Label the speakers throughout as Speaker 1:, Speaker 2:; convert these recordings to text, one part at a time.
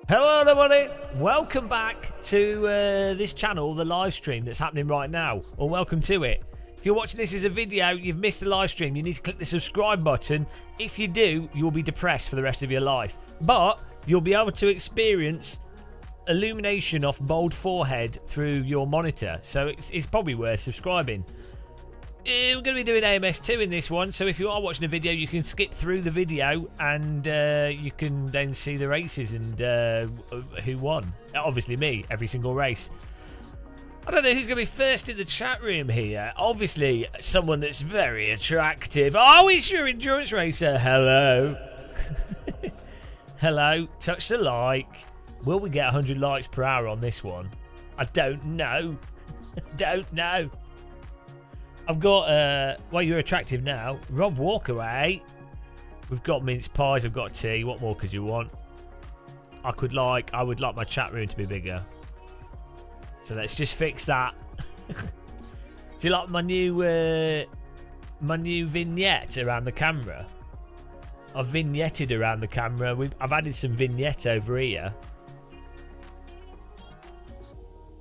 Speaker 1: Hello everybody, welcome back to this channel, the live stream that's happening right now, or welcome to it. If you're watching this as a video, you've missed the live stream, you need to click the subscribe button. If you do, you'll be depressed for the rest of your life, but you'll be able to experience illumination off bold forehead through your monitor, so it's probably worth subscribing. We're going to be doing AMS2 in this one, so if you are watching a video, you can skip through the video and you can then see the races and who won. Obviously me, every single race. I don't know who's going to be first in the chat room here. Obviously, someone that's very attractive. Oh, it's your endurance racer. Hello. Hello. Touch the like. Will we get 100 likes per hour on this one? I don't know. Don't know. I've got, well, you're attractive now. Rob Walkaway. We've got mince pies. I've got tea. What more could you want? I would like my chat room to be bigger. So let's just fix that. Do you like my new vignette around the camera? I've vignetted around the camera. I've added some vignette over here.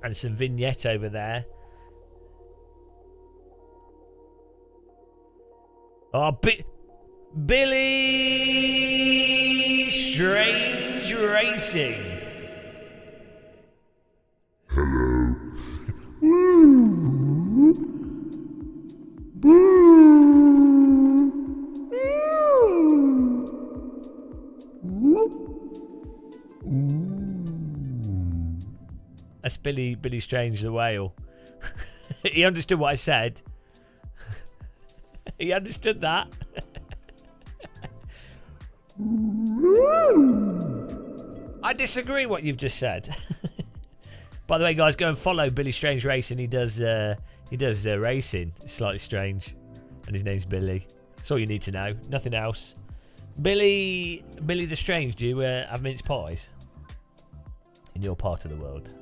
Speaker 1: And some vignette over there. Oh, Billy Strange Racing.
Speaker 2: Hello.
Speaker 1: That's Billy Strange the whale. He understood what I said. He understood that. I disagree what you've just said. By the way, guys, go and follow Billy Strange Racing. He does racing. It's slightly strange, and his name's Billy. That's all you need to know. Nothing else. Billy the Strange. Do you have mince pies in your part of the world?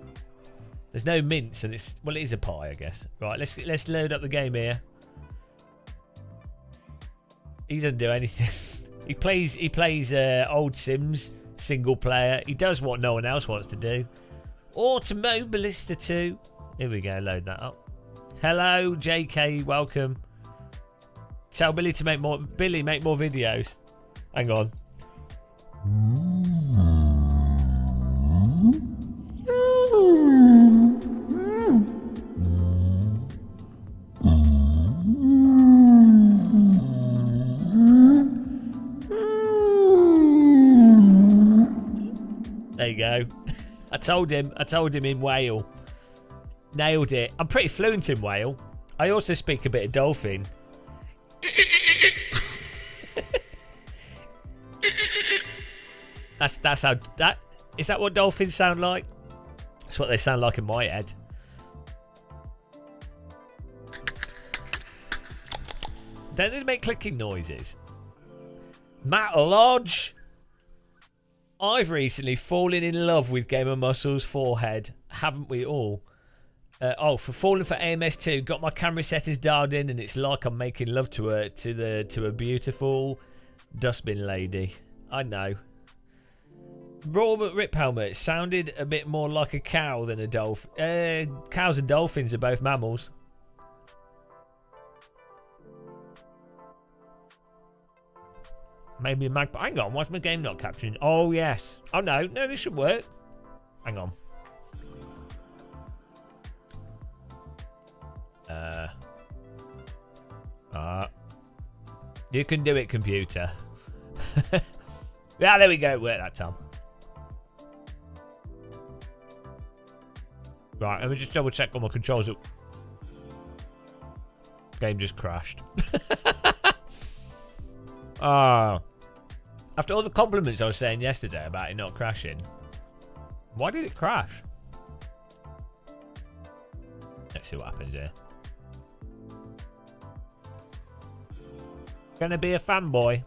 Speaker 1: There's no mince, and it is a pie, I guess. Right, let's load up the game here. He doesn't do anything. He plays old Sims single player. He does what no one else wants to do. Automobilista 2. Here we go. Load that up. Hello, JK. Welcome. Tell Billy to make more. Billy, make more videos. Hang on. There you go. I told him in whale. Nailed it. I'm pretty fluent in whale. I also speak a bit of dolphin. That's how that is that what dolphins sound like? That's what they sound like in my head. Don't they make clicking noises? Matt Lodge. I've recently fallen in love with Gamer Muscle's forehead, haven't we all? For falling for AMS2, got my camera settings dialed in, and it's like I'm making love to a beautiful dustbin lady. I know. Robert Rip Helmet sounded a bit more like a cow than a dolphin. Cows and dolphins are both mammals. Maybe a magpie. Hang on, why's my game not capturing? Oh, yes. Oh, no, this should work. Hang on. You can do it, computer. Yeah, there we go. It worked that time. Right, let me just double check on my controls. Game just crashed. After all the compliments I was saying yesterday about it not crashing, why did it crash? Let's see what happens here. Gonna be a fanboy.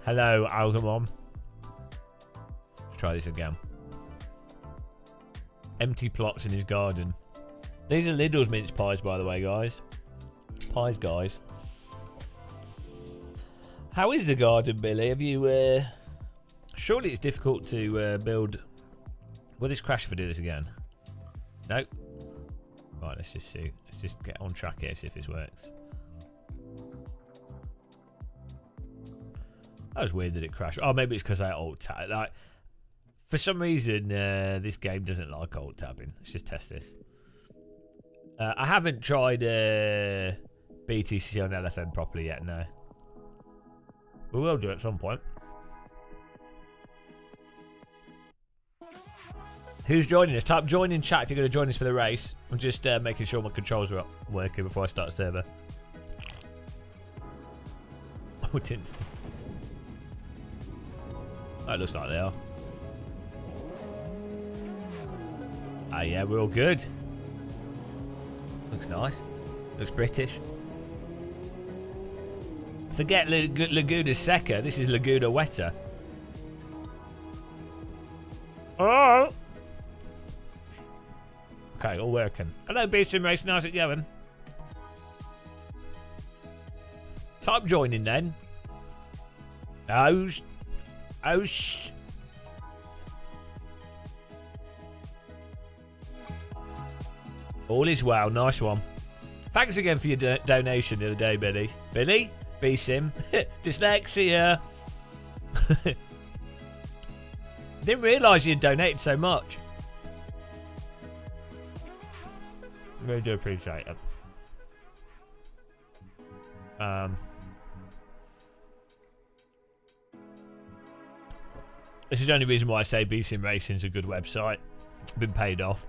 Speaker 1: Hello, Algamon. Let's try this again. Empty plots in his garden. These are Lidl's mince pies, by the way, guys. Pies, guys. How is the garden, Billy? Have you Surely it's difficult to build. Will this crash if I do this again? Nope. Right, let's just see. Let's just get on track here, see if this works. That was weird that it crashed. Oh, maybe it's because I alt tab. Like, for some reason, this game doesn't like alt tabbing. Let's just test this. I haven't tried BTC on LFM properly yet, no. We will do it at some point. Who's joining us? Type join in chat if you're going to join us for the race. I'm just making sure my controls are working before I start the server. Oh, it didn't. That looks like they are. Ah, yeah, we're all good. Looks nice. Looks British. Forget Laguna Seca. This is Laguna Weta. Oh! Okay, all working. Hello, BTM Racing. How's it going? Type joining then. Oh, all is well. Nice one. Thanks again for your donation the other day, Billy. Billy? B-Sim. Dyslexia. Didn't realise you'd donated so much. Really do appreciate it. This is the only reason why I say B-Sim Racing is a good website. Been paid off.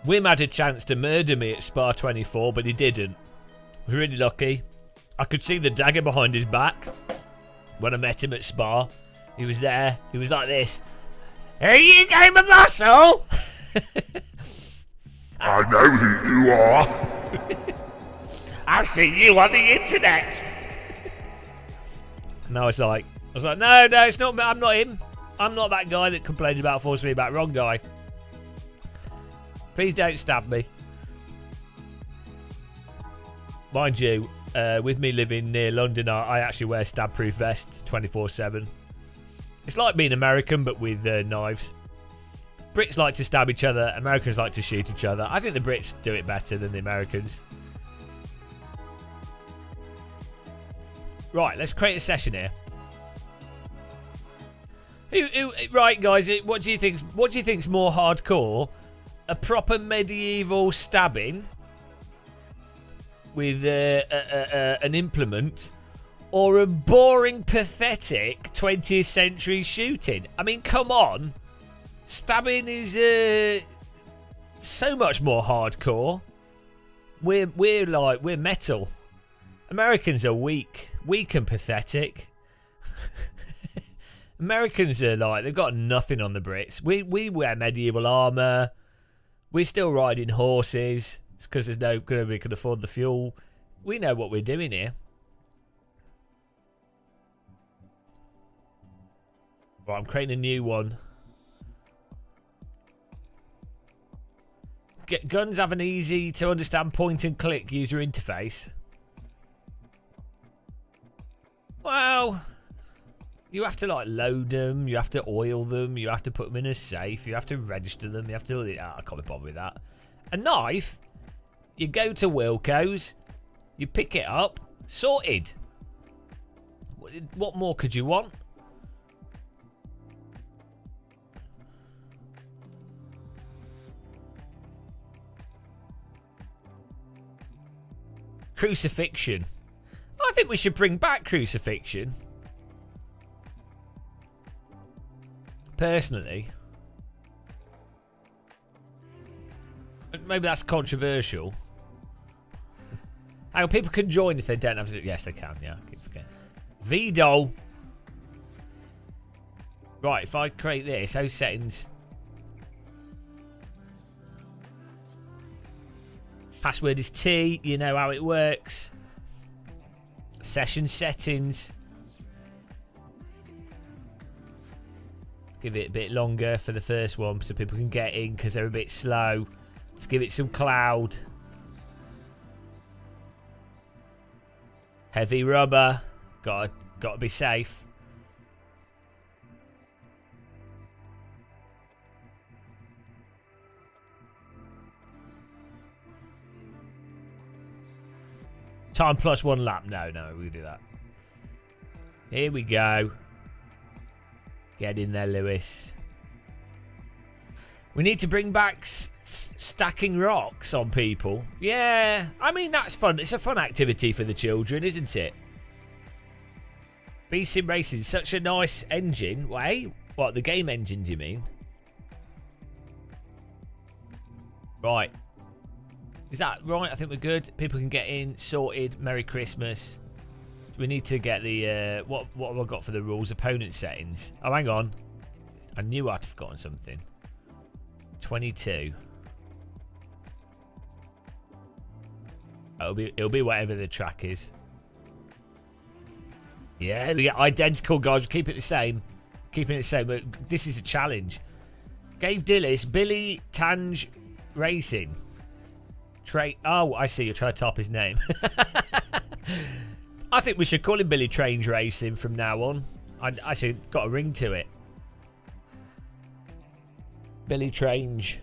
Speaker 1: Wim had a chance to murder me at Spa 24, but he didn't. I was really lucky. I could see the dagger behind his back when I met him at Spa. He was there. He was like this. Here you go, my muscle!
Speaker 2: I know who you are.
Speaker 1: I've seen you on the internet. And I was like, no, it's not. I'm not him. I'm not that guy that complained about forcing me back. Wrong guy. Please don't stab me. Mind you, with me living near London, I actually wear stab-proof vests 24/7. It's like being American, but with knives. Brits like to stab each other. Americans like to shoot each other. I think the Brits do it better than the Americans. Right, let's create a session here. Right, guys, what do you think's more hardcore? A proper medieval stabbing with an implement, or a boring, pathetic 20th century shooting? I mean, come on. Stabbing is so much more hardcore. We're metal. Americans are weak and pathetic. Americans are like, they've got nothing on the Brits. We wear medieval armour. We're still riding horses. It's because there's nobody can afford the fuel. We know what we're doing here. Right, I'm creating a new one. Guns have an easy to understand point and click user interface. Well, you have to like load them, you have to oil them, you have to put them in a safe, you have to register them, you have to do it. I can't be bothered with that. A knife, you go to Wilco's, you pick it up, sorted. What more could you want? Crucifixion. I think we should bring back crucifixion. Personally. Maybe that's controversial. Hang on, people can join if they don't have to. Yes, they can. Yeah, I keep forgetting. VDOL. Right, if I create this, those settings. Password is T. You know how it works. Session settings. Give it a bit longer for the first one so people can get in because they're a bit slow. Let's give it some cloud. Heavy rubber. Gotta be safe. Time plus 1 lap. No, we'll do that. Here we go. Get in there, Lewis. We need to bring back stacking rocks on people. Yeah, I mean, that's fun. It's a fun activity for the children, isn't it? B-Sim Racing is such a nice engine. Wait, what, the game engine, do you mean? Right. Is that right? I think we're good. People can get in, sorted. Merry Christmas. We need to get the, what have I got for the rules? Opponent settings. Oh, hang on. I knew I'd forgotten something. 22. It'll be whatever the track is. Yeah, we get identical, guys. We keep it the same. Keeping it the same. But this is a challenge. Gabe Dillis, Billy Tange Racing. Oh, I see. You're trying to top his name. I think we should call him Billy Trange Racing from now on. I see. Got a ring to it. Billy Trange.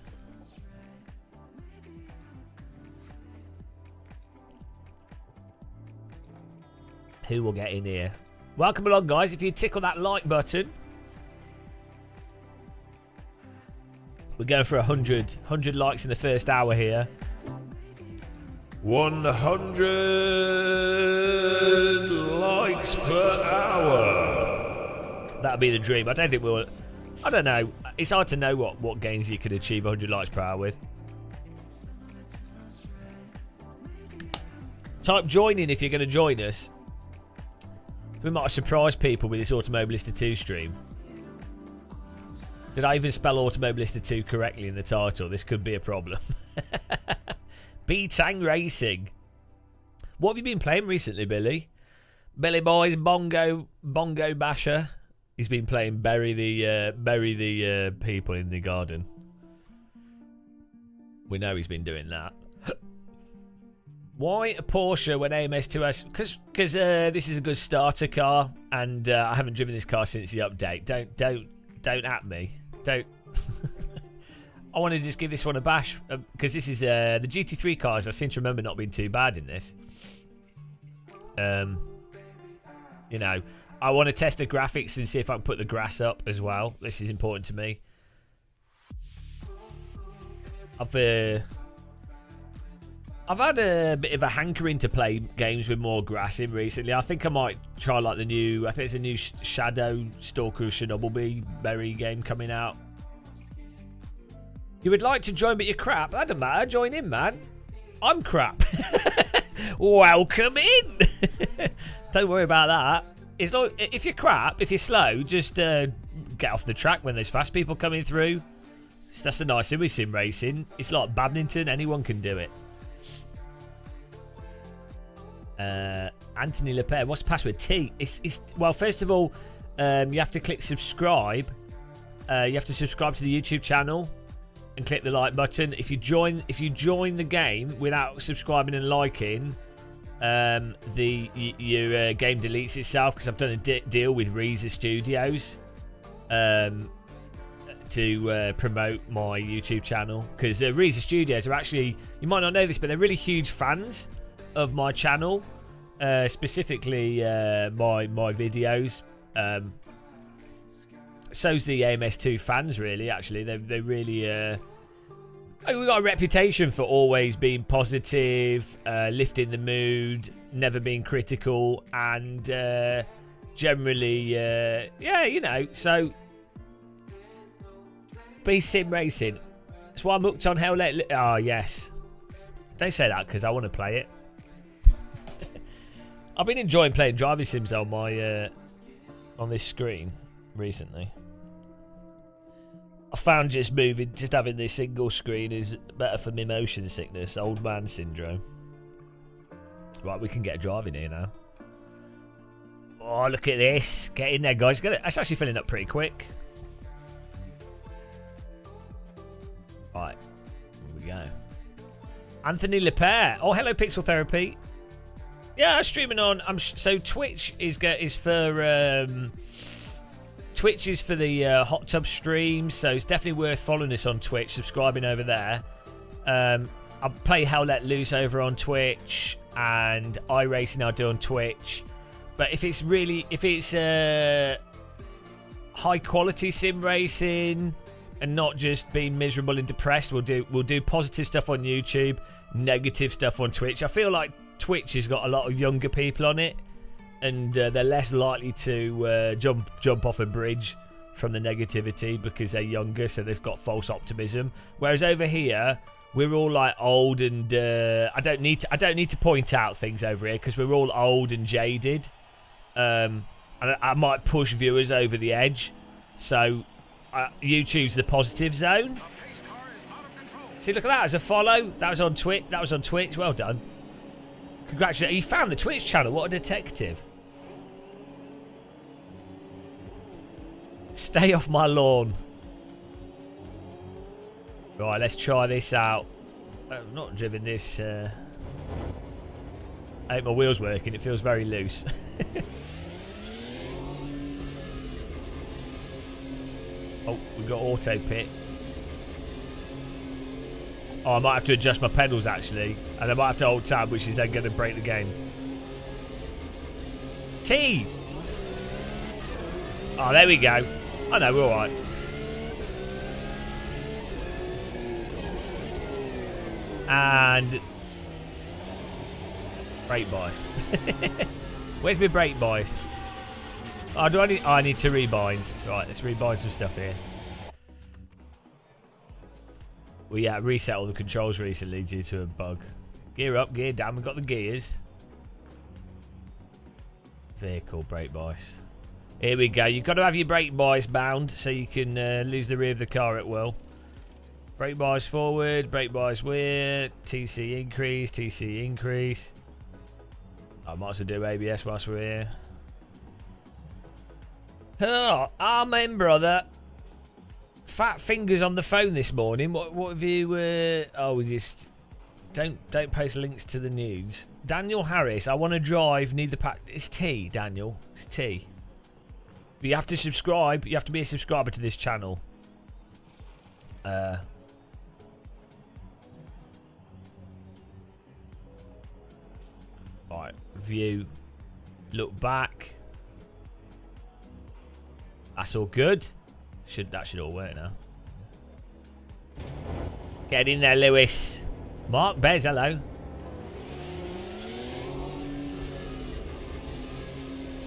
Speaker 1: Who will get in here? Welcome along, guys. If you tickle that like button, we're going for 100 likes in the first hour here. 100 likes per hour. That'll be the dream. I don't think we'll. I don't know. It's hard to know what games you could achieve 100 likes per hour with. Type join in if you're going to join us. We might have surprised people with this Automobilista 2 stream. Did I even spell Automobilista 2 correctly in the title? This could be a problem. B-Tang Racing. What have you been playing recently, Billy? Billy Boy's Bongo Basher. He's been playing bury the people in the garden. We know he's been doing that. Why a Porsche when AMS2 has? Because this is a good starter car, and I haven't driven this car since the update. Don't at me. Don't. I want to just give this one a bash because this is the GT3 cars. I seem to remember not being too bad in this. You know, I want to test the graphics and see if I can put the grass up as well. This is important to me. I've had a bit of a hankering to play games with more grass in recently. I think I might try like the new. I think there's a new Shadow Stalker of Chernobyl berry game coming out. You would like to join, but you're crap. That doesn't matter. Join in, man. I'm crap. Welcome in. Don't worry about that. It's not, if you're crap, if you're slow, just get off the track when there's fast people coming through. So that's the nice thing with sim racing. It's like badminton. Anyone can do it. Anthony Lepere. What's the password? T. Well, first of all, you have to click subscribe. You have to subscribe to the YouTube channel and click the like button. If you join the game without subscribing and liking, your game deletes itself, because I've done a deal with Reza Studios to promote my YouTube channel, because Reza Studios are actually, you might not know this, but they're really huge fans of my channel, specifically my videos. So's the AMS2 fans, really. Actually, they really we've got a reputation for always being positive, lifting the mood, never being critical, and generally, yeah, you know. So, be sim racing. That's why I'm hooked on Hell Let. Oh yes, don't say that because I want to play it. I've been enjoying playing driving sims on my on this screen recently. I found just having this single screen is better for my motion sickness, old man syndrome. Right, we can get driving here now. Oh, look at this. Get in there, guys. It's actually filling up pretty quick. Right, here we go. Anthony Lepere. Oh, hello, Pixel Therapy. Yeah, I'm streaming on. So Twitch is for Twitch is for the hot tub streams. So it's definitely worth following us on Twitch, subscribing over there. I play Hell Let Loose over on Twitch, and iRacing I do on Twitch. But if it's high quality sim racing and not just being miserable and depressed, we'll do positive stuff on YouTube, negative stuff on Twitch. I feel like Twitch has got a lot of younger people on it, and they're less likely to jump off a bridge from the negativity because they're younger, so they've got false optimism. Whereas over here, we're all like old, and I don't need to point out things over here because we're all old and jaded. And I might push viewers over the edge, so YouTube's the positive zone. See, look at that as a follow. That was on Twitch. Well done. Congratulations. You found the Twitch channel. What a detective. Stay off my lawn. Right, let's try this out. I've not driven this. I hope my wheel's working. It feels very loose. Oh, we've got auto pit. Oh, I might have to adjust my pedals actually, and I might have to hold tab, which is then going to break the game. T. Oh, there we go. I know, we're all right. And brake bias. Where's my brake bias? Oh, I need to rebind. Right, let's rebind some stuff here. We reset all the controls recently due to a bug. Gear up, gear down. We've got the gears. Vehicle brake bias. Here we go. You've got to have your brake bias bound so you can lose the rear of the car at will. Brake bias forward, brake bias rear, TC increase, TC increase. I might as well do ABS whilst we're here. Oh, amen, brother. Fat fingers on the phone this morning. What have you? Oh, we just don't post links to the news. Daniel Harris, I want to drive. Need the pack. It's T, Daniel. It's T. But you have to subscribe. You have to be a subscriber to this channel. Right, view. Look back. That's all good. That should all work now. Get in there, Lewis. Mark Bez, hello.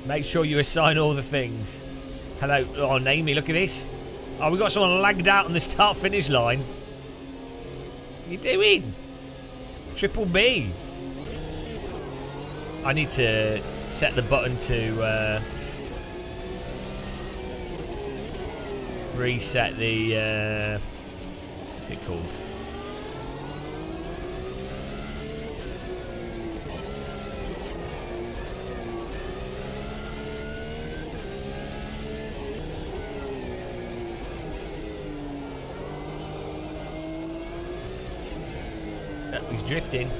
Speaker 1: Make sure you assign all the things. Hello. Oh, Namey, look at this. Oh, we got someone lagged out on the start-finish line. What are you doing? Triple B. I need to set the button to reset the what's it called? Oh, he's drifting.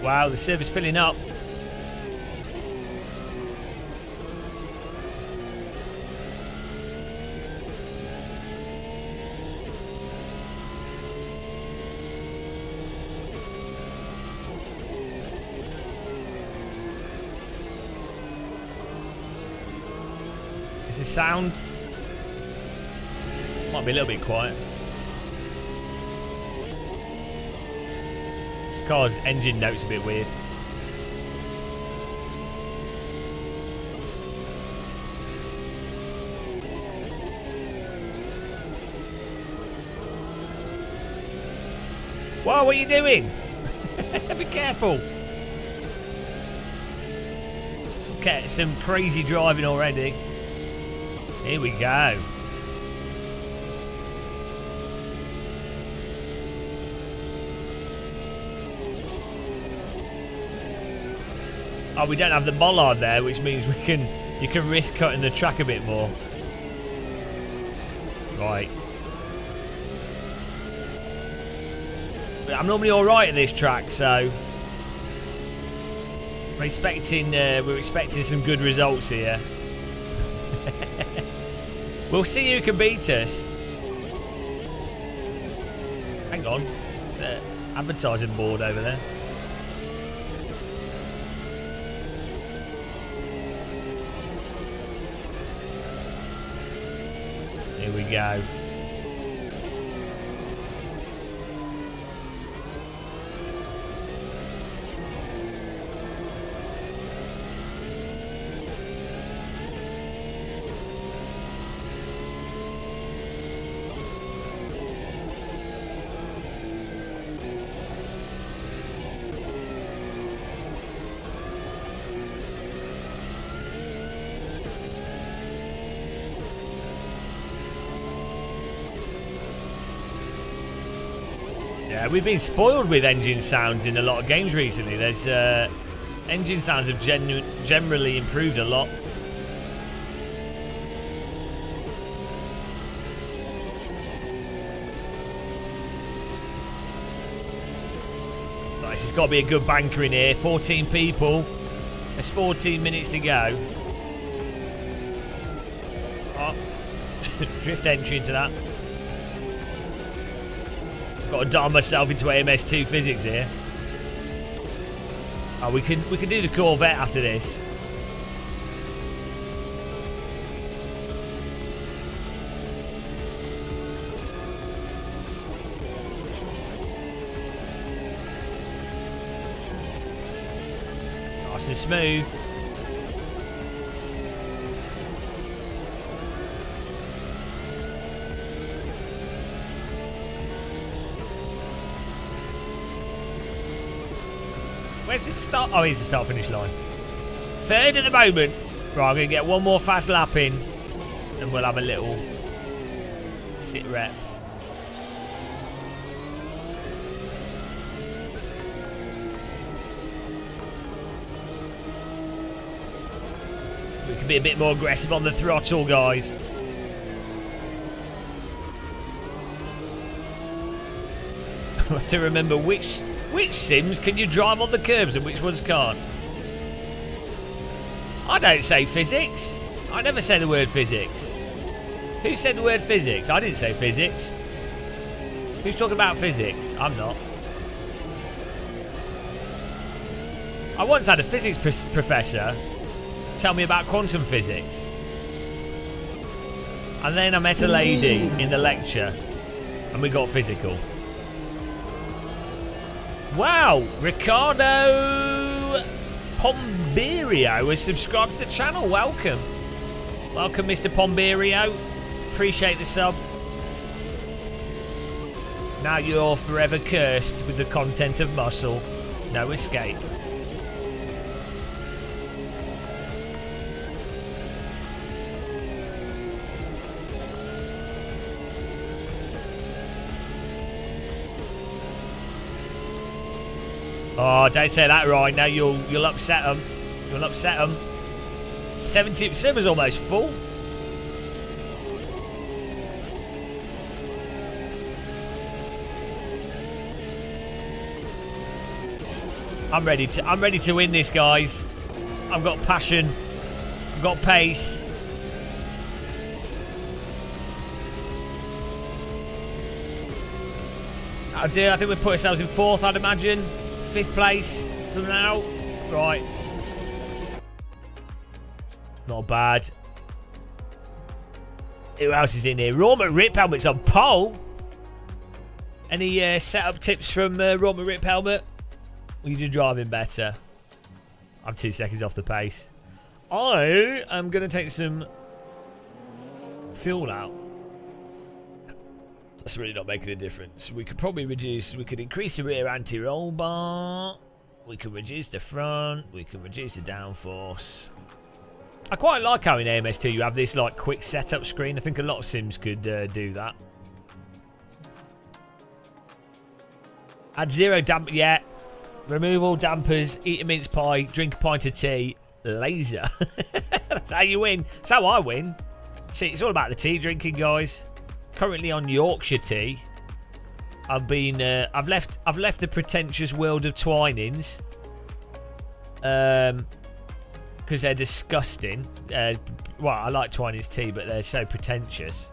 Speaker 1: Wow, the server's filling up. Is the sound? Might be a little bit quiet. This car's engine note's a bit weird. Whoa, what are you doing? Be careful. Some crazy driving already. Here we go. Oh, we don't have the bollard there, which means you can risk cutting the track a bit more. Right. I'm normally alright at this track, so we're expecting some good results here. We'll see who can beat us. Hang on. There's an advertising board over there. Here we go. Yeah, we've been spoiled with engine sounds in a lot of games recently. There's engine sounds have generally improved a lot. Nice, it's got to be a good banker in here. 14 people. There's 14 minutes to go. Oh, drift entry into that. Got to dial myself into AMS2 physics here. Oh, we can do the Corvette after this. Nice and smooth. Where's the start? Oh, here's the start finish line. Third at the moment. Right, I'm going to get one more fast lap in. And we'll have a little sit rep. We can be a bit more aggressive on the throttle, guys. I have to remember which sims can you drive on the curbs and which ones can't. I don't say physics. I never say the word physics. Who said the word physics? I didn't say physics. Who's talking about physics? I'm not. I once had a physics professor tell me about quantum physics. And then I met a lady in the lecture and we got physical. Wow, Ricardo Pomberio has subscribed to the channel. Welcome. Welcome, Mr. Pomberio. Appreciate the sub. Now you're forever cursed with the content of muscle. No escape. Oh, don't say that right now. You'll upset them. You'll upset them. 70 server's almost full. I'm ready to win this, guys. I've got passion. I've got pace. I think we put ourselves in fourth, I'd imagine. 5th place from now. Right. Not bad. Who else is in here? Roma Rip Helmet's on pole. Any setup tips from Roma Rip Helmet? Well, you're just driving better. I'm 2 seconds off the pace. I am going to take some fuel out. That's really not making a difference. We could probably increase the rear anti-roll bar. We can reduce the front. We can reduce the downforce. I quite like how in AMS2 you have this like quick setup screen. I think a lot of sims could do that. Add 0 damp. Yeah. Remove all dampers. Eat a mince pie. Drink a pint of tea. Laser. That's how you win. That's how I win. See, it's all about the tea drinking, guys. currently on Yorkshire tea. I've left the pretentious world of Twinings. Because they're disgusting. Well, I like Twinings tea, but they're so pretentious.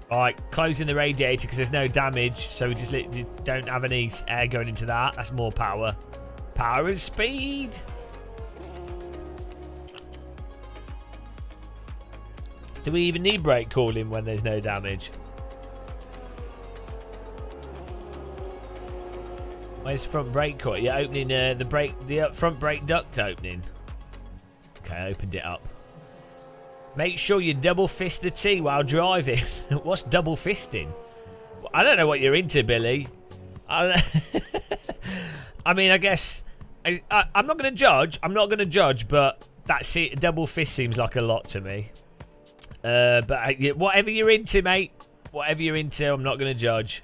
Speaker 1: Alright, closing the radiator because there's no damage, so we just don't have any air going into that. That's more power. Power and speed. Do we even need brake cooling when there's no damage? Where's the front brake cooling? You're opening the front brake duct opening. Okay, I opened it up. Make sure you double fist the tea while driving. What's double fisting? I don't know what you're into, Billy. I mean, I guess I'm not going to judge. I'm not going to judge, but double fist seems like a lot to me. But whatever you're into, mate. Whatever you're into, I'm not going to judge.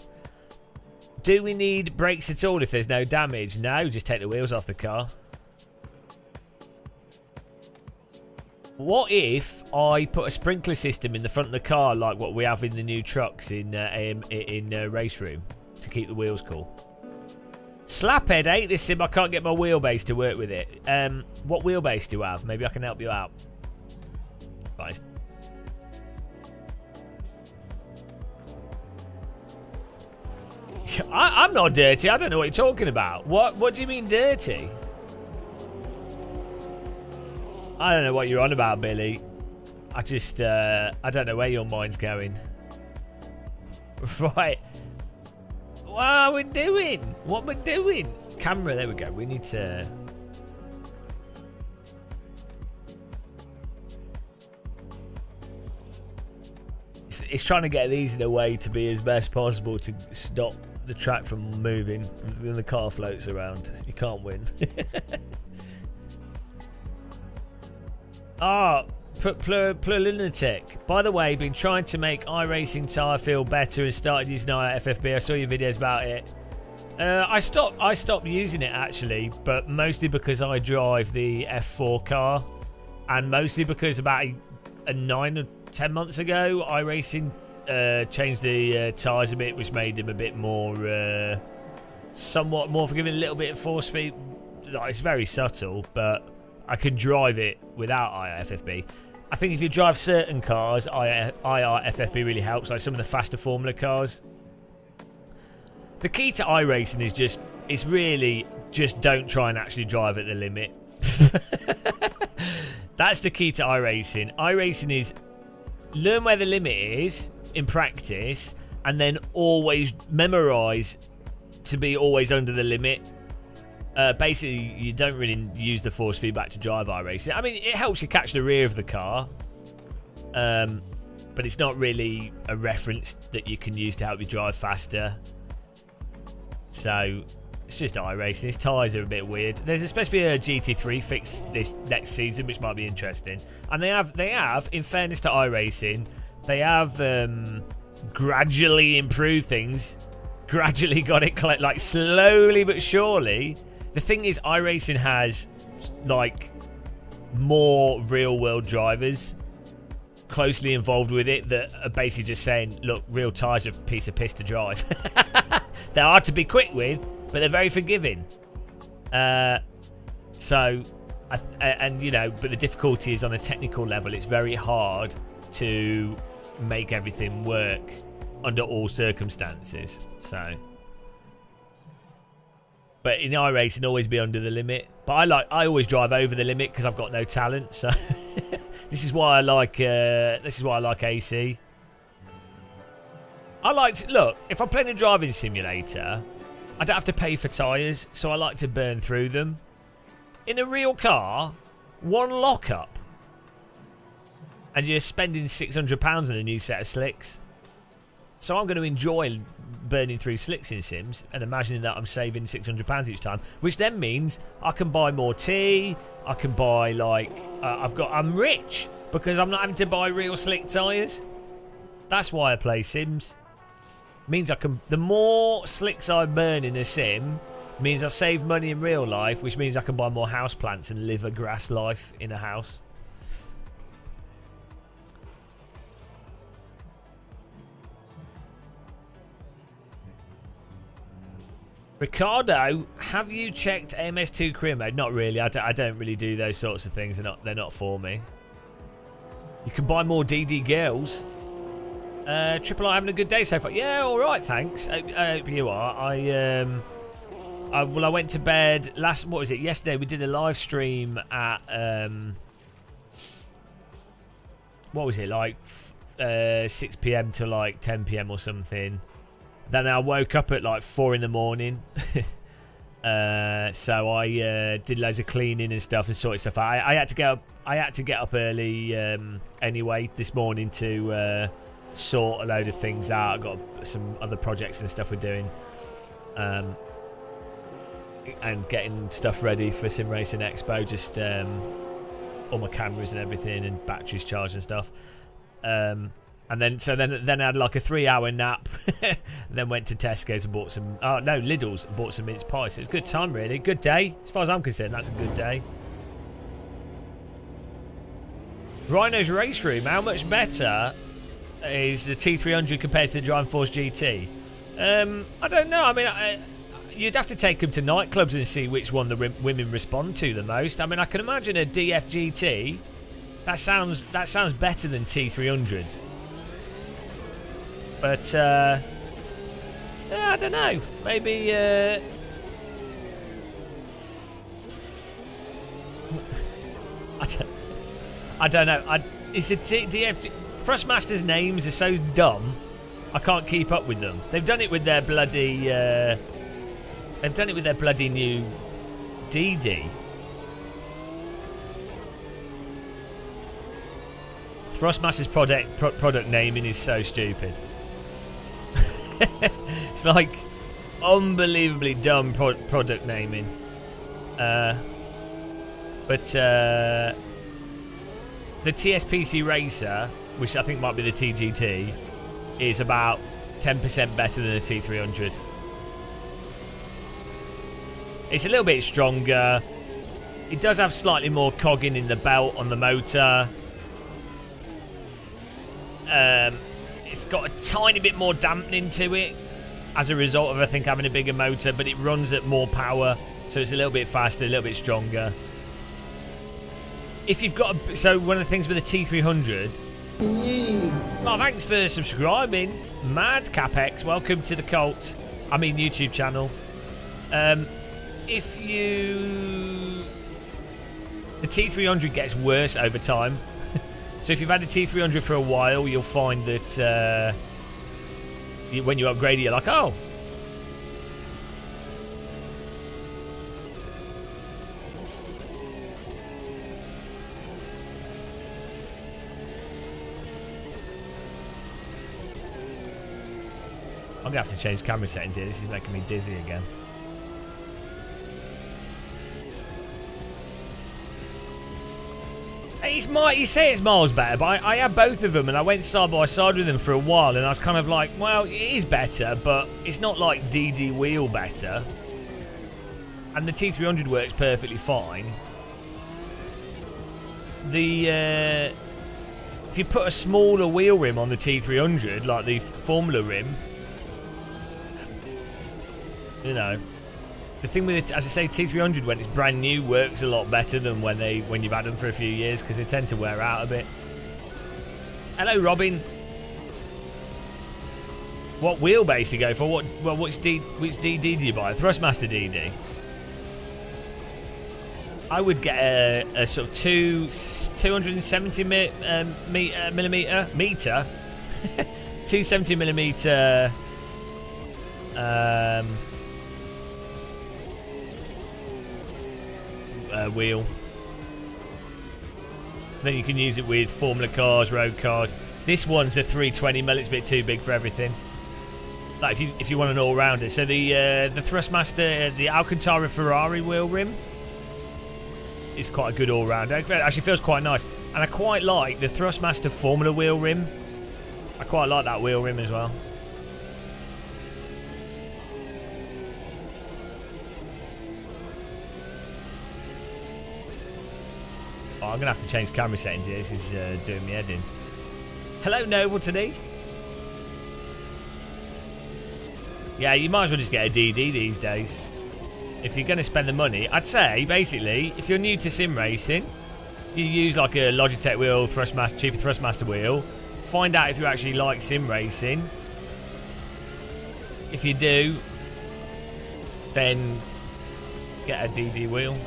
Speaker 1: Do we need brakes at all if there's no damage? No, just take the wheels off the car. What if I put a sprinkler system in the front of the car like what we have in the new trucks in race room to keep the wheels cool? Slaphead, ain't this sim? I can't get my wheelbase to work with it. What wheelbase do you have? Maybe I can help you out. Right. I'm not dirty. I don't know what you're talking about. What do you mean dirty? I don't know what you're on about, Billy. I don't know where your mind's going. Right. What are we doing? What we're doing? Camera, there we go. We need to... It's trying to get these in a way to be as best possible to stop the track from moving when the car floats around. You can't win. Plurlinatech. By the way, been trying to make iRacing tyre feel better and started using FFB. I saw your videos about it. I stopped using it actually, but mostly because I drive the F4 car, and mostly because about 9 or 10 months ago, iRacing changed the tyres a bit, which made them a bit more, somewhat more forgiving, a little bit of force feed. Like, it's very subtle, but I can drive it without IRFFB. I think if you drive certain cars, IRFFB really helps, like some of the faster Formula cars. The key to iRacing is it's really just don't try and actually drive at the limit. That's the key to iRacing. iRacing is learn where the limit is in practice and then always memorize to be always under the limit. Basically, you don't really use the force feedback to drive iRacing. I mean, it helps you catch the rear of the car, but it's not really a reference that you can use to help you drive faster. So it's just iRacing. His tyres are a bit weird. There's supposed to be a GT3 fix this next season, which might be interesting. And they have, in fairness to iRacing, they have gradually improved things. Gradually got it like slowly but surely. The thing is, iRacing has like more real-world drivers closely involved with it that are basically just saying, look, real tyres are a piece of piss to drive. They're hard to be quick with, but they're very forgiving. And you know, but the difficulty is on a technical level, it's very hard to make everything work under all circumstances. So, but in iRacing, always be under the limit. But I always drive over the limit because I've got no talent. So this is why I like AC. Look, if I'm playing a driving simulator, I don't have to pay for tyres, so I like to burn through them. In a real car, one lockup, and you're spending £600 on a new set of slicks. So I'm going to enjoy burning through slicks in Sims and imagining that I'm saving £600 each time, which then means I can buy more tea. I can buy I'm rich because I'm not having to buy real slick tyres. That's why I play Sims. Means the more slicks I burn in a sim means I save money in real life, which means I can buy more house plants and live a grass life in a house. Ricardo, have you checked AMS2 career mode? Not really. I don't really do those sorts of things. They're not for me. You can buy more DD girls. Triple I having a good day so far. Yeah, all right, thanks. I hope you are. I went to bed yesterday we did a live stream at what was it, like 6 PM to like 10 PM or something. Then I woke up at like 4 in the morning. So I did loads of cleaning and stuff and sorted stuff out. I had to get up early anyway this morning to sort a load of things out. I got some other projects and stuff we're doing, and getting stuff ready for Sim Racing Expo. Just all my cameras and everything and batteries charged and stuff. And then I had like a 3-hour nap. Then went to Tesco's and bought some Lidl's and bought some mince pies. So it was a good time, really. Good day. As far as I'm concerned, that's a good day. Rhino's race room, how much better is the T300 compared to the Driving Force GT? I don't know. I mean, you'd have to take them to nightclubs and see which one the women respond to the most. I mean, I can imagine a DF GT. That sounds better than T300. But yeah, I don't know. Maybe I don't know. It's a DF. Thrustmaster's names are so dumb. I can't keep up with them. They've done it with their bloody. They've done it with their bloody new DD. Thrustmaster's product naming is so stupid. It's like unbelievably dumb product naming. But the TSPC Racer, which I think might be the TGT, is about 10% better than the T300. It's a little bit stronger. It does have slightly more cogging in the belt on the motor. It's got a tiny bit more dampening to it as a result of, I think, having a bigger motor, but it runs at more power, so it's a little bit faster, a little bit stronger. If you've got so one of the things with the T300. Oh, thanks for subscribing, Mad Capex. Welcome to the cult. I mean YouTube channel. If you, the T300 gets worse over time. So if you've had a T300 for a while, you'll find that when you upgrade it, you're like, oh. I'm going to have to change camera settings here. This is making me dizzy again. You say it's miles better, but I had both of them and I went side by side with them for a while and I was kind of like, well, it is better, but it's not like DD wheel better. And the T300 works perfectly fine. If you put a smaller wheel rim on the T300, like the Formula rim, you know, the thing with it, as I say, T300 when it's brand new works a lot better than when you've had them for a few years, because they tend to wear out a bit. Hello, Robin. What wheelbase do you go for? Which DD do you buy? Thrustmaster DD. I would get a sort of 270 millimeter 270 millimeter wheel. Then you can use it with Formula cars, road cars. This one's a 320mm. It's a bit too big for everything. Like if you want an all-rounder. So the Thrustmaster, the Alcantara Ferrari wheel rim is quite a good all-rounder. It actually feels quite nice, and I quite like the Thrustmaster Formula wheel rim. I quite like that wheel rim as well. Oh, I'm going to have to change camera settings here. This is doing me head in. Hello, Noble today. Yeah, you might as well just get a DD these days. If you're going to spend the money, I'd say, basically, if you're new to sim racing, you use like a Logitech wheel, cheaper Thrustmaster wheel. Find out if you actually like sim racing. If you do, then get a DD wheel.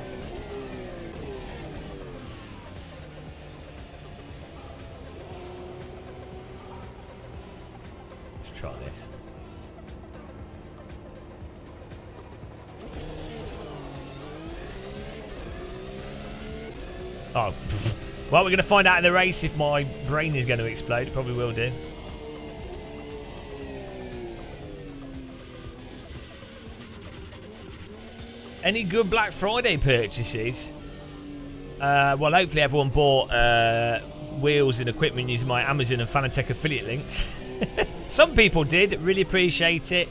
Speaker 1: Let's try this. Oh, well, we're going to find out in the race if my brain is going to explode. It probably will do. Any good Black Friday purchases? Well, hopefully everyone bought wheels and equipment using my Amazon and Fanatec affiliate links. Some people did. Really appreciate it.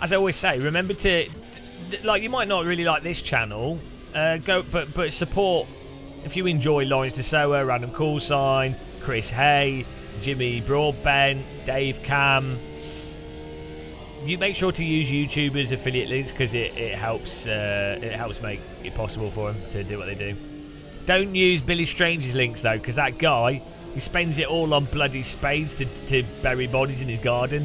Speaker 1: As I always say, remember to, like, you might not really like this channel, but support. If you enjoy Lawrence DeSoa, Random Call Sign, Chris Hay, Jimmy Broadbent, Dave Cam, you make sure to use YouTubers' affiliate links because it helps make it possible for them to do what they do. Don't use Billy Strange's links though, because that guy, he spends it all on bloody spades to bury bodies in his garden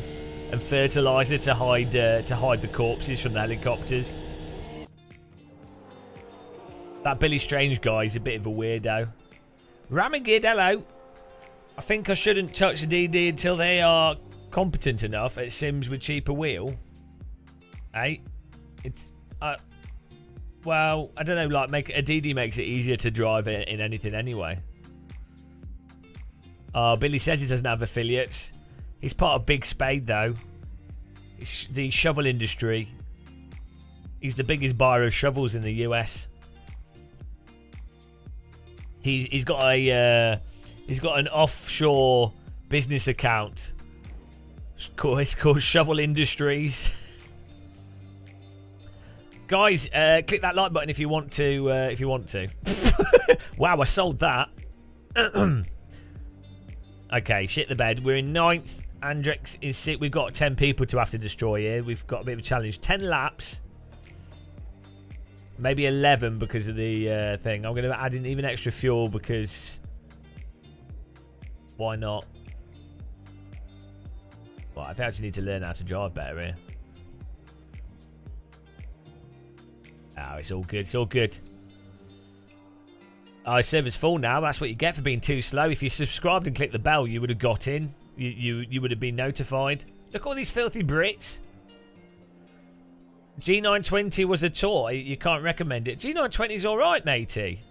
Speaker 1: and fertilizer to hide the corpses from the helicopters. That Billy Strange guy is a bit of a weirdo. Ramagid, hello. I think I shouldn't touch the DD until they are competent enough at sims with cheaper wheel. Hey, it's well, I don't know. Like, a DD makes it easier to drive in anything anyway. Billy says he doesn't have affiliates. He's part of Big Spade though. It's the shovel industry. He's the biggest buyer of shovels in the US. He's got an offshore business account. It's called Shovel Industries. Guys, click that like button if you want to. Wow, I sold that. Okay, shit the bed. We're in 9th. Andrex is sick. We've got 10 people to have to destroy here. We've got a bit of a challenge. 10 laps. Maybe 11 because of the thing. I'm going to add in even extra fuel because why not? Well, I think I just need to learn how to drive better here. Oh, it's all good. It's all good. Our server's full now. That's what you get for being too slow. If you subscribed and clicked the bell, you would have got in. You would have been notified. Look at all these filthy Brits. G920 was a toy. You can't recommend it. G920 is alright, matey.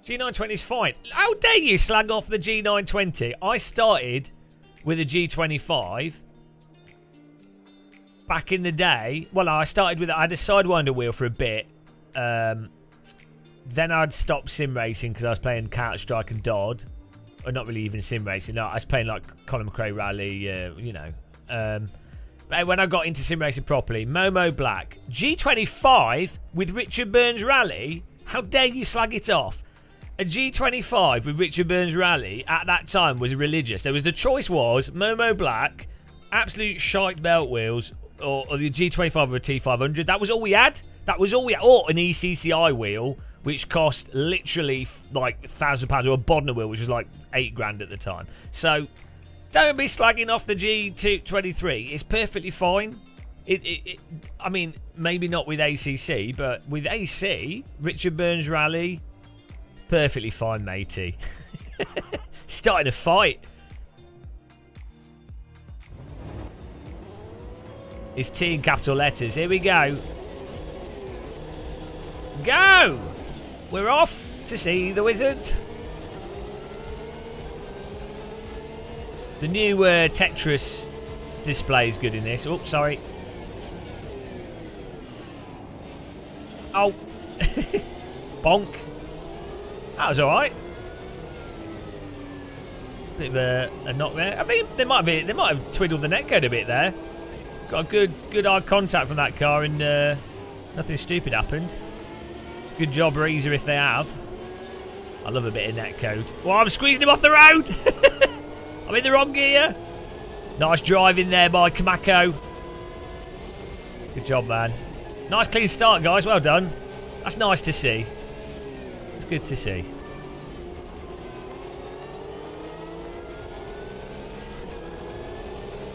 Speaker 1: G920 is fine. How dare you slag off the G920? I started with a G25 back in the day. Well, I had a Sidewinder wheel for a bit. Then I'd stopped sim racing because I was playing Counter-Strike and DOD. Or not really even sim racing. No, I was playing like Colin McRae Rally, you know. But when I got into sim racing properly, Momo Black. G25 with Richard Burns Rally? How dare you slag it off? A G25 with Richard Burns Rally at that time was religious. The choice was Momo Black, absolute shite belt wheels, or the G25 or a T500. That was all we had. Or an ECCI wheel, which cost literally like £1,000, or a Bodner wheel, which was like £8,000 at the time. So don't be slagging off the G23. It's perfectly fine. I mean, maybe not with ACC, but with AC, Richard Burns Rally, perfectly fine, matey. Starting a fight. It's T in capital letters. Here we go. Go! We're off to see the wizard. The new Tetris display is good in this. Oh, sorry. Oh. Bonk. That was alright. Bit of a knock there. I think they might have twiddled the netcode a bit there. Got a good eye contact from that car, and nothing stupid happened. Good job, Reezer, if they have. I love a bit of netcode. Well, I'm squeezing him off the road. I'm in the wrong gear. Nice driving there by Kamako. Good job, man. Nice clean start, guys. Well done. That's nice to see. It's good to see.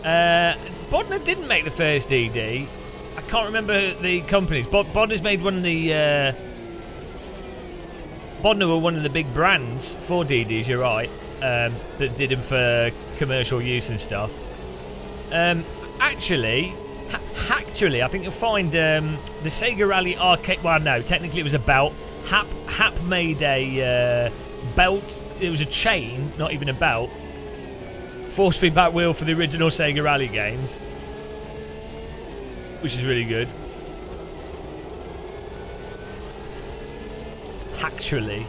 Speaker 1: Bodner didn't make the first DD. I can't remember the companies. Bodner's made one of the... Bodner were one of the big brands for DDs, you're right, that did them for commercial use and stuff. Actually, I think you'll find the Sega Rally arcade... Well, no, technically it was a belt. Hap made a belt. It was a chain, not even a belt. Force feedback wheel for the original Sega Rally games, which is really good. Actually,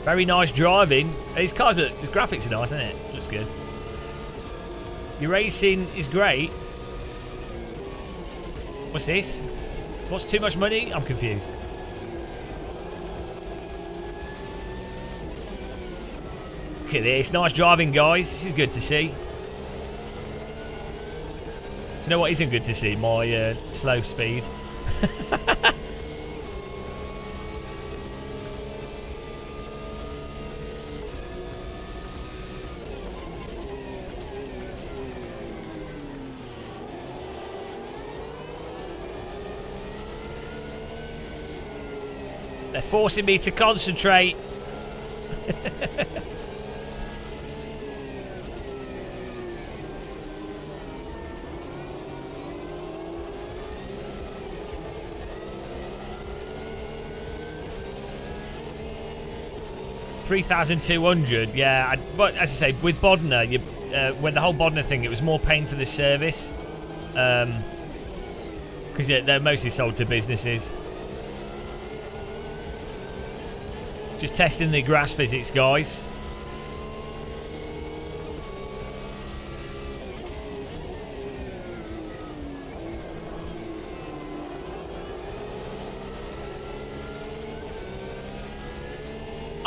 Speaker 1: very nice driving. These cars look, the graphics are nice, isn't it? Looks good. Your racing is great. What's this? What's too much money? I'm confused. Look at this. Nice driving, guys. This is good to see. Do you know what isn't good to see? My slow speed. They're forcing me to concentrate. $3,200, yeah. But as I say, with Bodner, when the whole Bodner thing, it was more paying for the service, because they're mostly sold to businesses. Just testing the grass physics, guys.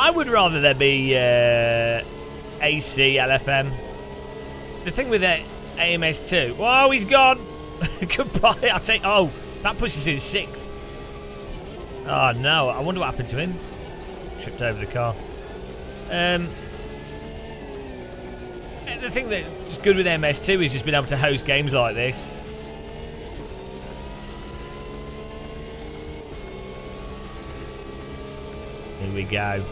Speaker 1: I would rather there be AC, LFM. The thing with the AMS2. Whoa, he's gone. Goodbye. I'll take. Oh, that puts us in 6th. Oh no! I wonder what happened to him. Tripped over the car. The thing that's good with MS2 is just being able to host games like this. Here we go.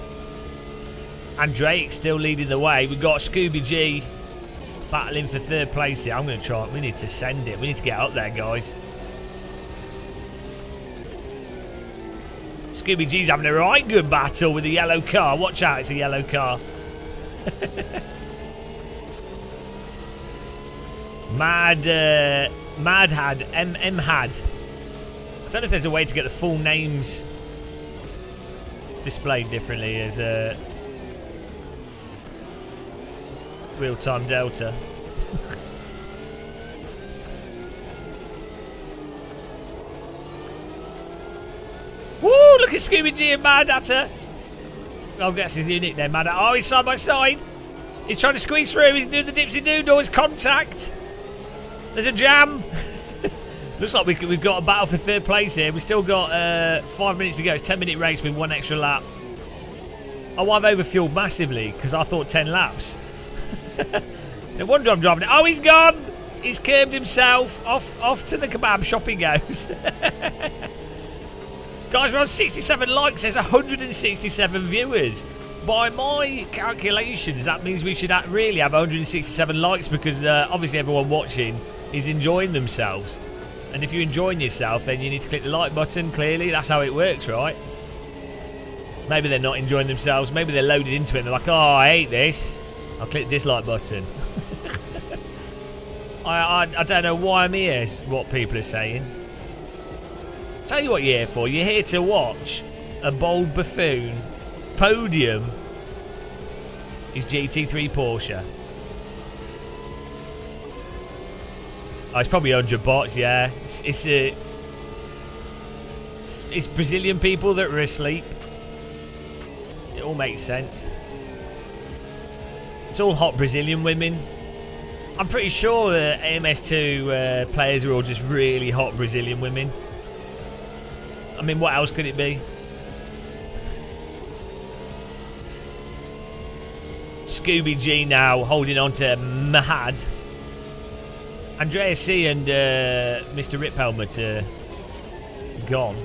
Speaker 1: And Drake's still leading the way. We've got Scooby G battling for 3rd place here. I'm going to try. We need to send it. We need to get up there, guys. Scooby G's having a right good battle with the yellow car. Watch out, it's a yellow car. Mad had M had. I don't know if there's a way to get the full names displayed differently as real-time Delta. Woo! Look at Scooby G and Mad Hatter. Oh, that's his new nickname, Mad Hatter. Oh, he's side by side. He's trying to squeeze through. He's doing the dipsy doodles. Contact. There's a jam. Looks like we've got a battle for 3rd place here. We've still got 5 minutes to go. It's a 10-minute race with 1 extra lap. Oh, I've overfueled massively because I thought 10 laps. No wonder I'm driving it. Oh, he's gone. He's curbed himself. Off to the kebab shop he goes. Guys, we're on 67 likes. There's 167 viewers. By my calculations, that means we should really have 167 likes because obviously everyone watching is enjoying themselves. And if you're enjoying yourself, then you need to click the like button, clearly. That's how it works, right? Maybe they're not enjoying themselves. Maybe they're loaded into it and they're like, oh, I hate this. I'll click the dislike button. I don't know why I'm here, is what people are saying. Tell you what you're here for. You're here to watch a bold buffoon podium his GT3 Porsche. Oh, it's probably 100 bots, yeah. It's Brazilian people that are asleep. It all makes sense. It's all hot Brazilian women. I'm pretty sure that AMS2 players are all just really hot Brazilian women. I mean, what else could it be? Scooby G now holding on to Mahad. Andrea C and Mr. Rip Helmet are gone.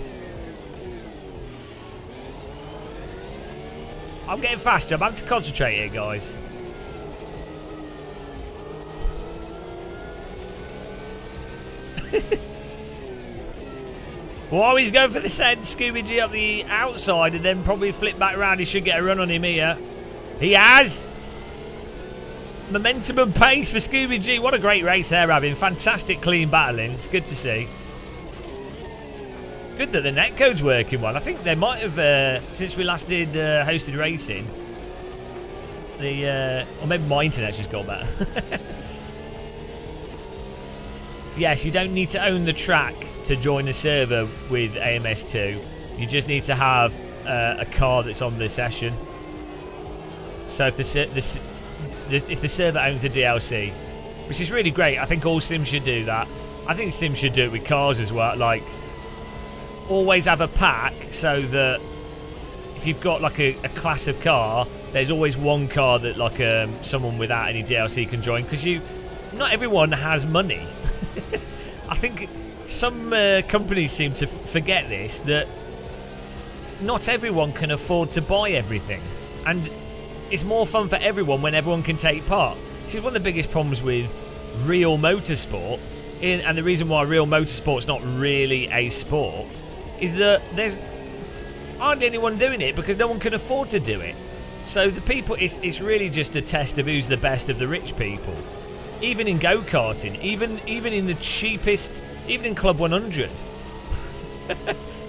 Speaker 1: I'm getting faster. I'm having to concentrate here, guys. Well, he's going for the send. Scooby G up the outside and then probably flip back around. He should get a run on him here. He has. Momentum and pace for Scooby G. What a great race there, having fantastic clean battling. It's good to see. Good that the netcode's working well. I think they might have, since we last did hosted racing, or maybe my internet's just got better. Yes, you don't need to own the track to join a server with AMS2. You just need to have a car that's on the session. So if the server owns the DLC, which is really great, I think all sims should do that. I think sims should do it with cars as well. Like, always have a pack so that if you've got like a class of car, there's always one car that like someone without any DLC can join, because not everyone has money. I think some companies seem to forget this, that not everyone can afford to buy everything, and it's more fun for everyone when everyone can take part. This is one of the biggest problems with real motorsport, and the reason why real motorsport's not really a sport is that there's hardly anyone doing it because no one can afford to do it. So the people, it's really just a test of who's the best of the rich people. Even in go-karting, even in the cheapest, even in Club 100,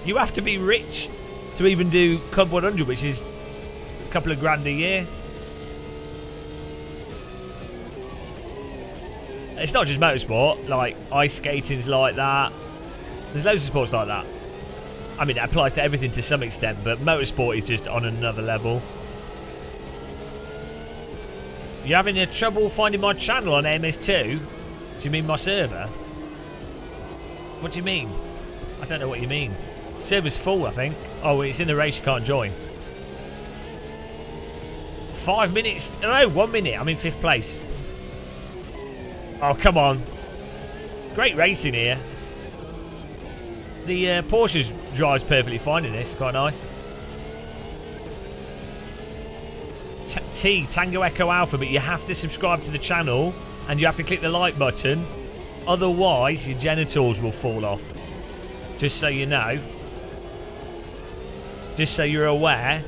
Speaker 1: you have to be rich to even do Club 100, which is a couple of grand a year. It's not just motorsport, like ice skating's like that. There's loads of sports like that. I mean, it applies to everything to some extent, but motorsport is just on another level. You're having trouble finding my channel on AMS2? Do you mean my server? What do you mean? I don't know what you mean. Server's full, I think. Oh, it's in the race, you can't join. 5 minutes. No, 1 minute. I'm in 5th place. Oh, come on. Great racing here. The Porsche drives perfectly fine in this. It's quite nice. Tango Echo Alpha, but you have to subscribe to the channel and you have to click the like button, otherwise your genitals will fall off. Just so you know. Just so you're aware.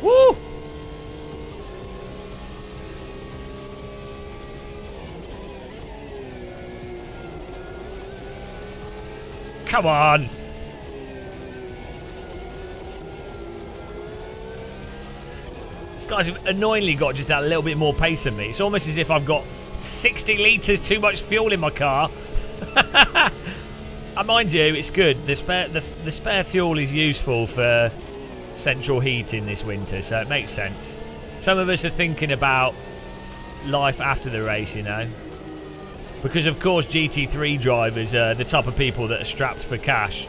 Speaker 1: Woo! Come on! This guy's annoyingly got just a little bit more pace than me. It's almost as if I've got 60 litres too much fuel in my car. Mind you, it's good. The spare fuel is useful for central heating this winter, so it makes sense. Some of us are thinking about life after the race, you know. Because, of course, GT3 drivers are the type of people that are strapped for cash.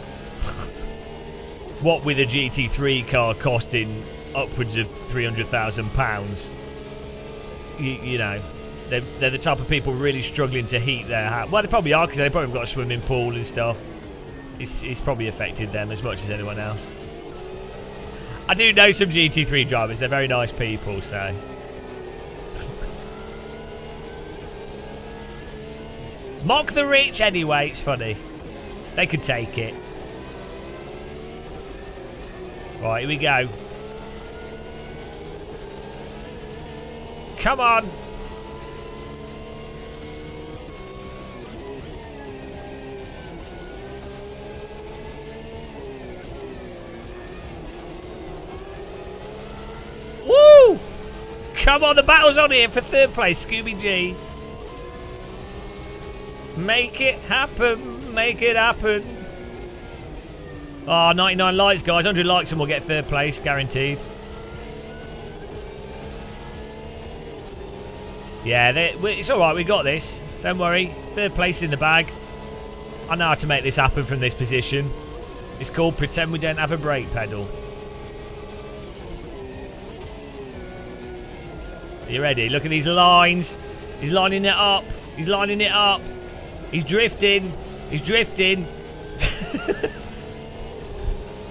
Speaker 1: What with a GT3 car costing upwards of £300,000, you know, they're the type of people really struggling to heat their house. Well, they probably are, because they've probably got a swimming pool and stuff. It's probably affected them as much as anyone else. I do know some GT3 drivers. They're very nice people, so... Mock the rich anyway, it's funny. They could take it. Right, here we go. Come on. Woo! Come on, the battle's on here for 3rd place, Scooby G. Make it happen, make it happen. Oh, 99 likes, guys. 100 likes and we'll get third place, guaranteed. Yeah, it's all right. We got this. Don't worry. Third place in the bag. I know how to make this happen from this position. It's called pretend we don't have a brake pedal. Are you ready? Look at these lines. He's lining it up. He's lining it up. He's drifting. He's drifting.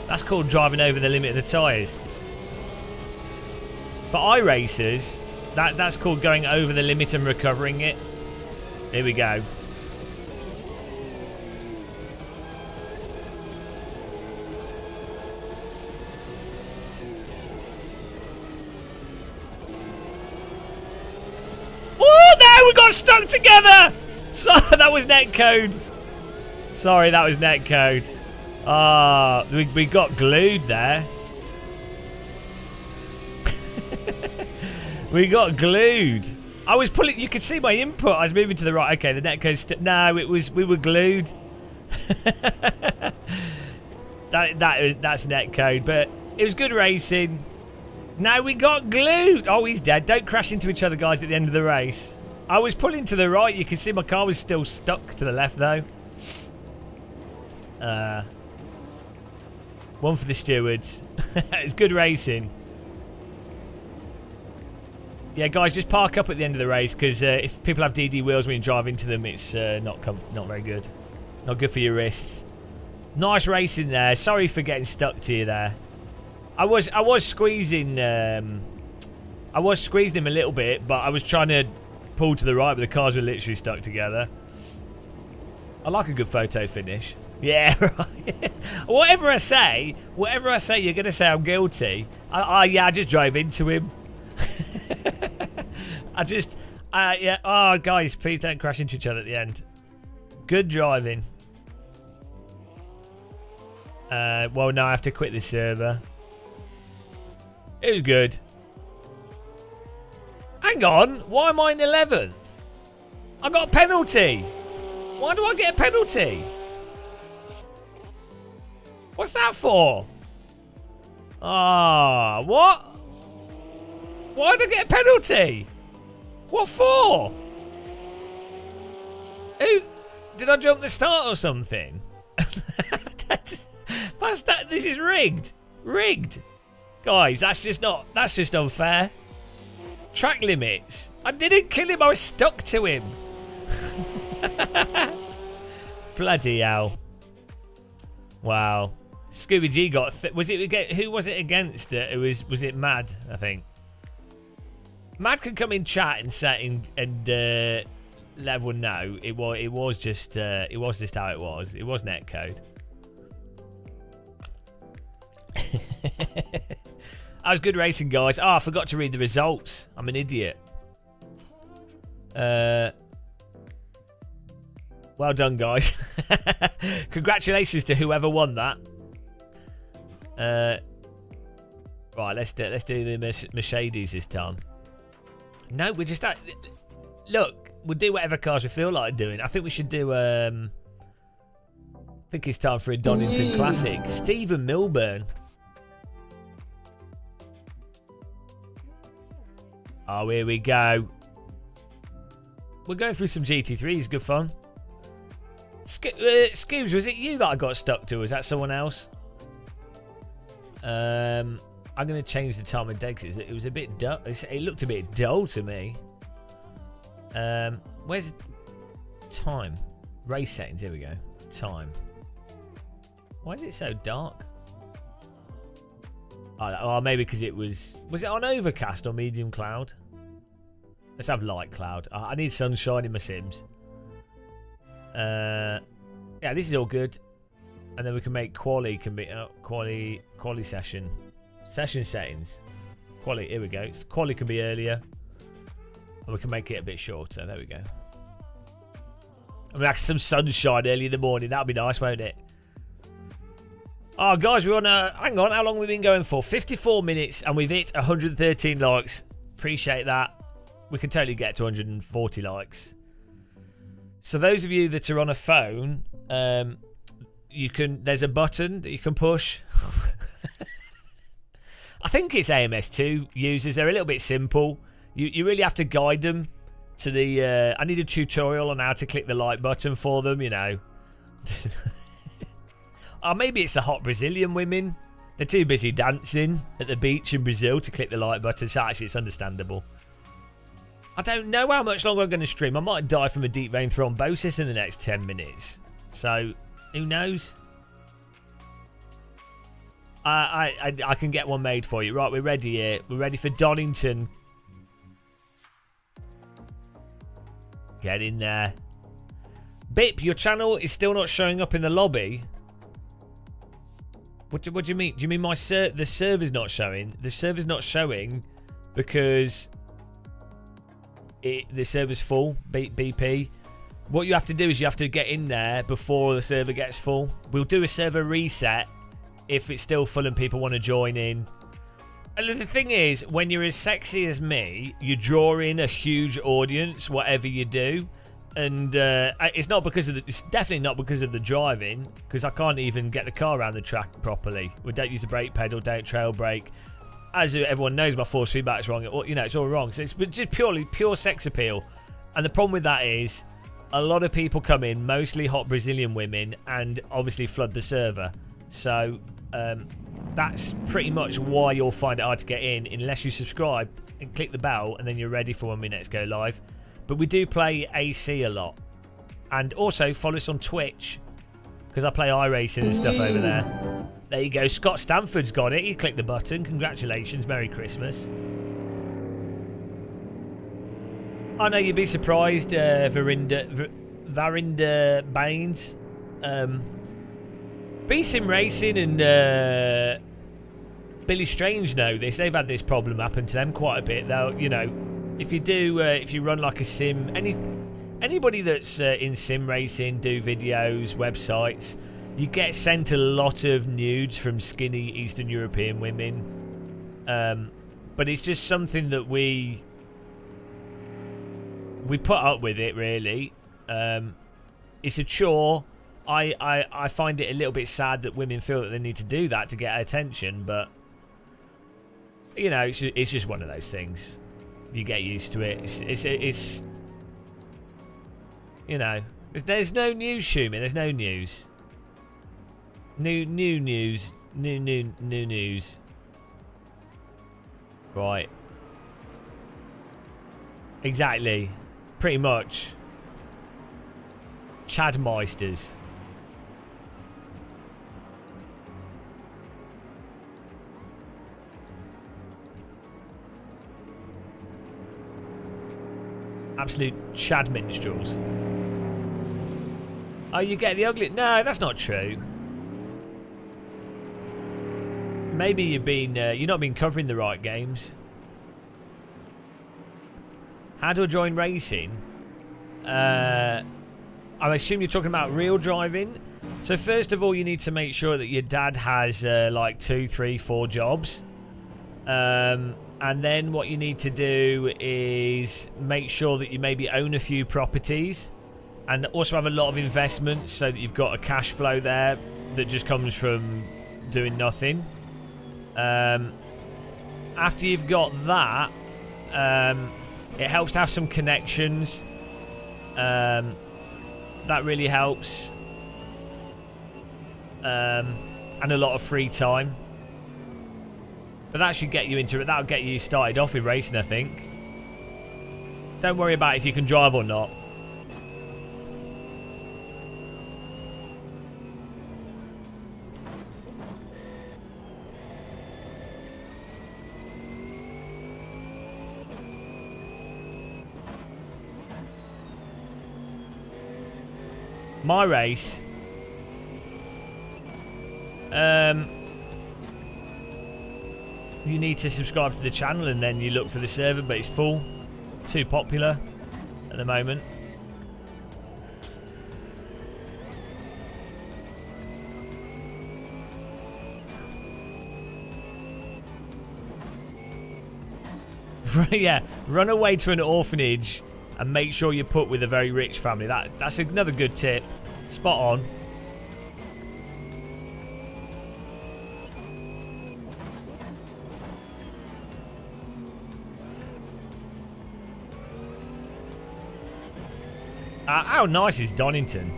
Speaker 1: That's called driving over the limit of the tyres. For iRacers, that's called going over the limit and recovering it. Here we go. Oh no, we got stuck together! So that was netcode. Sorry, that was netcode. We got glued there. We got glued. I was pulling. You could see my input. I was moving to the right. Okay, the netcode. No, it was. We were glued. That's netcode, but it was good racing. No, we got glued. Oh, he's dead. Don't crash into each other, guys, at the end of the race. I was pulling to the right. You can see my car was still stuck to the left, though. One for the stewards. It's good racing. Yeah, guys, just park up at the end of the race because if people have DD wheels when you drive into them, it's not very good. Not good for your wrists. Nice racing there. Sorry for getting stuck to you there. I was squeezing. I was squeezing him a little bit, but I was trying to pull to the right, but the cars were literally stuck together. I like a good photo finish. Yeah, right. Whatever I say, you're gonna say I'm guilty. Yeah, I just drove into him. Yeah. Oh, guys, please don't crash into each other at the end. Good driving. Well, now I have to quit the server. It was good. Hang on, why am I in 11th? I got a penalty. Why do I get a penalty? What's that for? Ah, what? Why did I get a penalty? What for? Who? Did I jump the start or something? This is rigged. Rigged. Guys, that's just unfair. Track limits. I didn't kill him, I was stuck to him. Bloody hell. Wow. Scooby G got who was it against? Was it Mad, I think. Mad can come in chat and say and let everyone know it was just how it was. It was netcode. That was good racing, guys. Oh, I forgot to read the results. I'm an idiot. Well done, guys. Congratulations to whoever won that. Right, let's do the Mercedes this time. No, we're just look. We'll do whatever cars we feel like doing. I think we should do. I think it's time for a Donington Classic. Stephen Milburn. Oh, here we go. We're going through some GT3s. Good fun. Scoobs, was it you that I got stuck to? Was that someone else? I'm going to change the time of day because it was a bit dull. It looked a bit dull to me. Where's time? Race settings. Here we go. Time. Why is it so dark? Oh, maybe because it was it on overcast or medium cloud? Let's have light cloud. I need sunshine in my Sims. Yeah, this is all good. And then we can make quali session settings. Quali, here we go. Quali can be earlier. And we can make it a bit shorter. There we go. I mean, like some sunshine early in the morning. That'll be nice, won't it? Oh, guys, we're on hang on, how long have we been going for? 54 minutes, and we've hit 113 likes. Appreciate that. We can totally get to 140 likes. So those of you that are on a phone, there's a button that you can push. I think it's AMS2 users. They're a little bit simple. You really have to guide them to the... I need a tutorial on how to click the like button for them, you know. Or maybe it's the hot Brazilian women. They're too busy dancing at the beach in Brazil to click the like button, so actually it's understandable. I don't know how much longer I'm going to stream. I might die from a deep vein thrombosis in the next 10 minutes. So, who knows? I can get one made for you. Right, we're ready here. We're ready for Donington. Get in there. Bip, your channel is still not showing up in the lobby. What do you mean? Do you mean the server's not showing? The server's not showing because the server's full. BP. What you have to do is you have to get in there before the server gets full. We'll do a server reset if it's still full and people want to join in. And the thing is, when you're as sexy as me, you draw in a huge audience, whatever you do. And it's definitely not because of the driving, because I can't even get the car around the track properly. We don't use the brake pedal, don't trail brake. As everyone knows, my force feedback's wrong. You know, it's all wrong. So it's just pure sex appeal. And the problem with that is, a lot of people come in, mostly hot Brazilian women, and obviously flood the server. So that's pretty much why you'll find it hard to get in, unless you subscribe and click the bell, and then you're ready for when we next go live. But we do play AC a lot. And also follow us on Twitch, because I play iRacing and stuff over there. There you go. Scott Stanford's got it. He clicked the button. Congratulations. Merry Christmas. I know you'd be surprised, Varinder Baines. B-Sim Racing and Billy Strange know this. They've had this problem happen to them quite a bit. They'll, you know, if you run like a sim, anybody that's in sim racing, do videos, websites, you get sent a lot of nudes from skinny Eastern European women. But it's just something that we put up with it, really. It's a chore. I find it a little bit sad that women feel that they need to do that to get attention, but you know, it's just one of those things. You get used to it. It's you know, there's no news, Schumi. There's no news. New news. New news. Right. Exactly. Pretty much. Chad Meisters. Absolute Chad minstrels. Oh, you get the ugly... No, that's not true. Maybe you've not been covering the right games. How do I join racing? I assume you're talking about real driving. So first of all, you need to make sure that your dad has like 2, 3, 4 jobs. And then what you need to do is make sure that you maybe own a few properties and also have a lot of investments so that you've got a cash flow there that just comes from doing nothing. After you've got that, it helps to have some connections. That really helps. And a lot of free time. But that should get you into it. That'll get you started off with racing, I think. Don't worry about if you can drive or not. My race. You need to subscribe to the channel and then you look for the server, but it's full. Too popular at the moment. Yeah, run away to an orphanage and make sure you're put with a very rich family. That's another good tip. Spot on. How nice is Donington?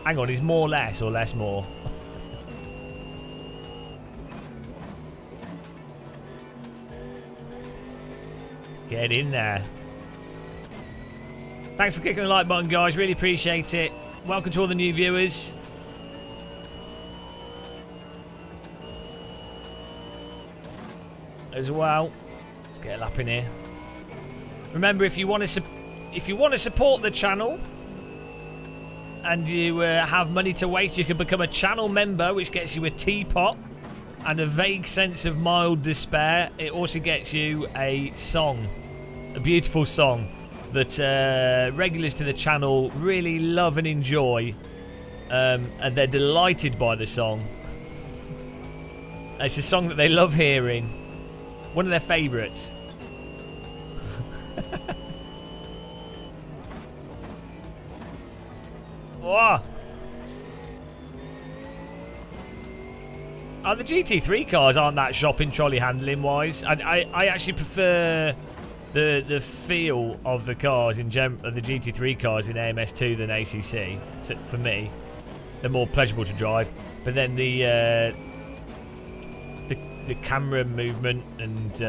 Speaker 1: Hang on, is more less or less more? Get in there. Thanks for clicking the like button, guys. Really appreciate it. Welcome to all the new viewers. As well. Let's get a lap in here. Remember, if you want to support the channel and you have money to waste, you can become a channel member, which gets you a teapot and a vague sense of mild despair. It also gets you a song, a beautiful song that regulars to the channel really love and enjoy, and they're delighted by the song. It's a song that they love hearing. One of their favourites. Whoa. Oh, the GT3 cars aren't that shopping trolley handling wise. I actually prefer the feel of the cars in of the GT3 cars in AMS2 than ACC. So for me, they're more pleasurable to drive. But then the camera movement and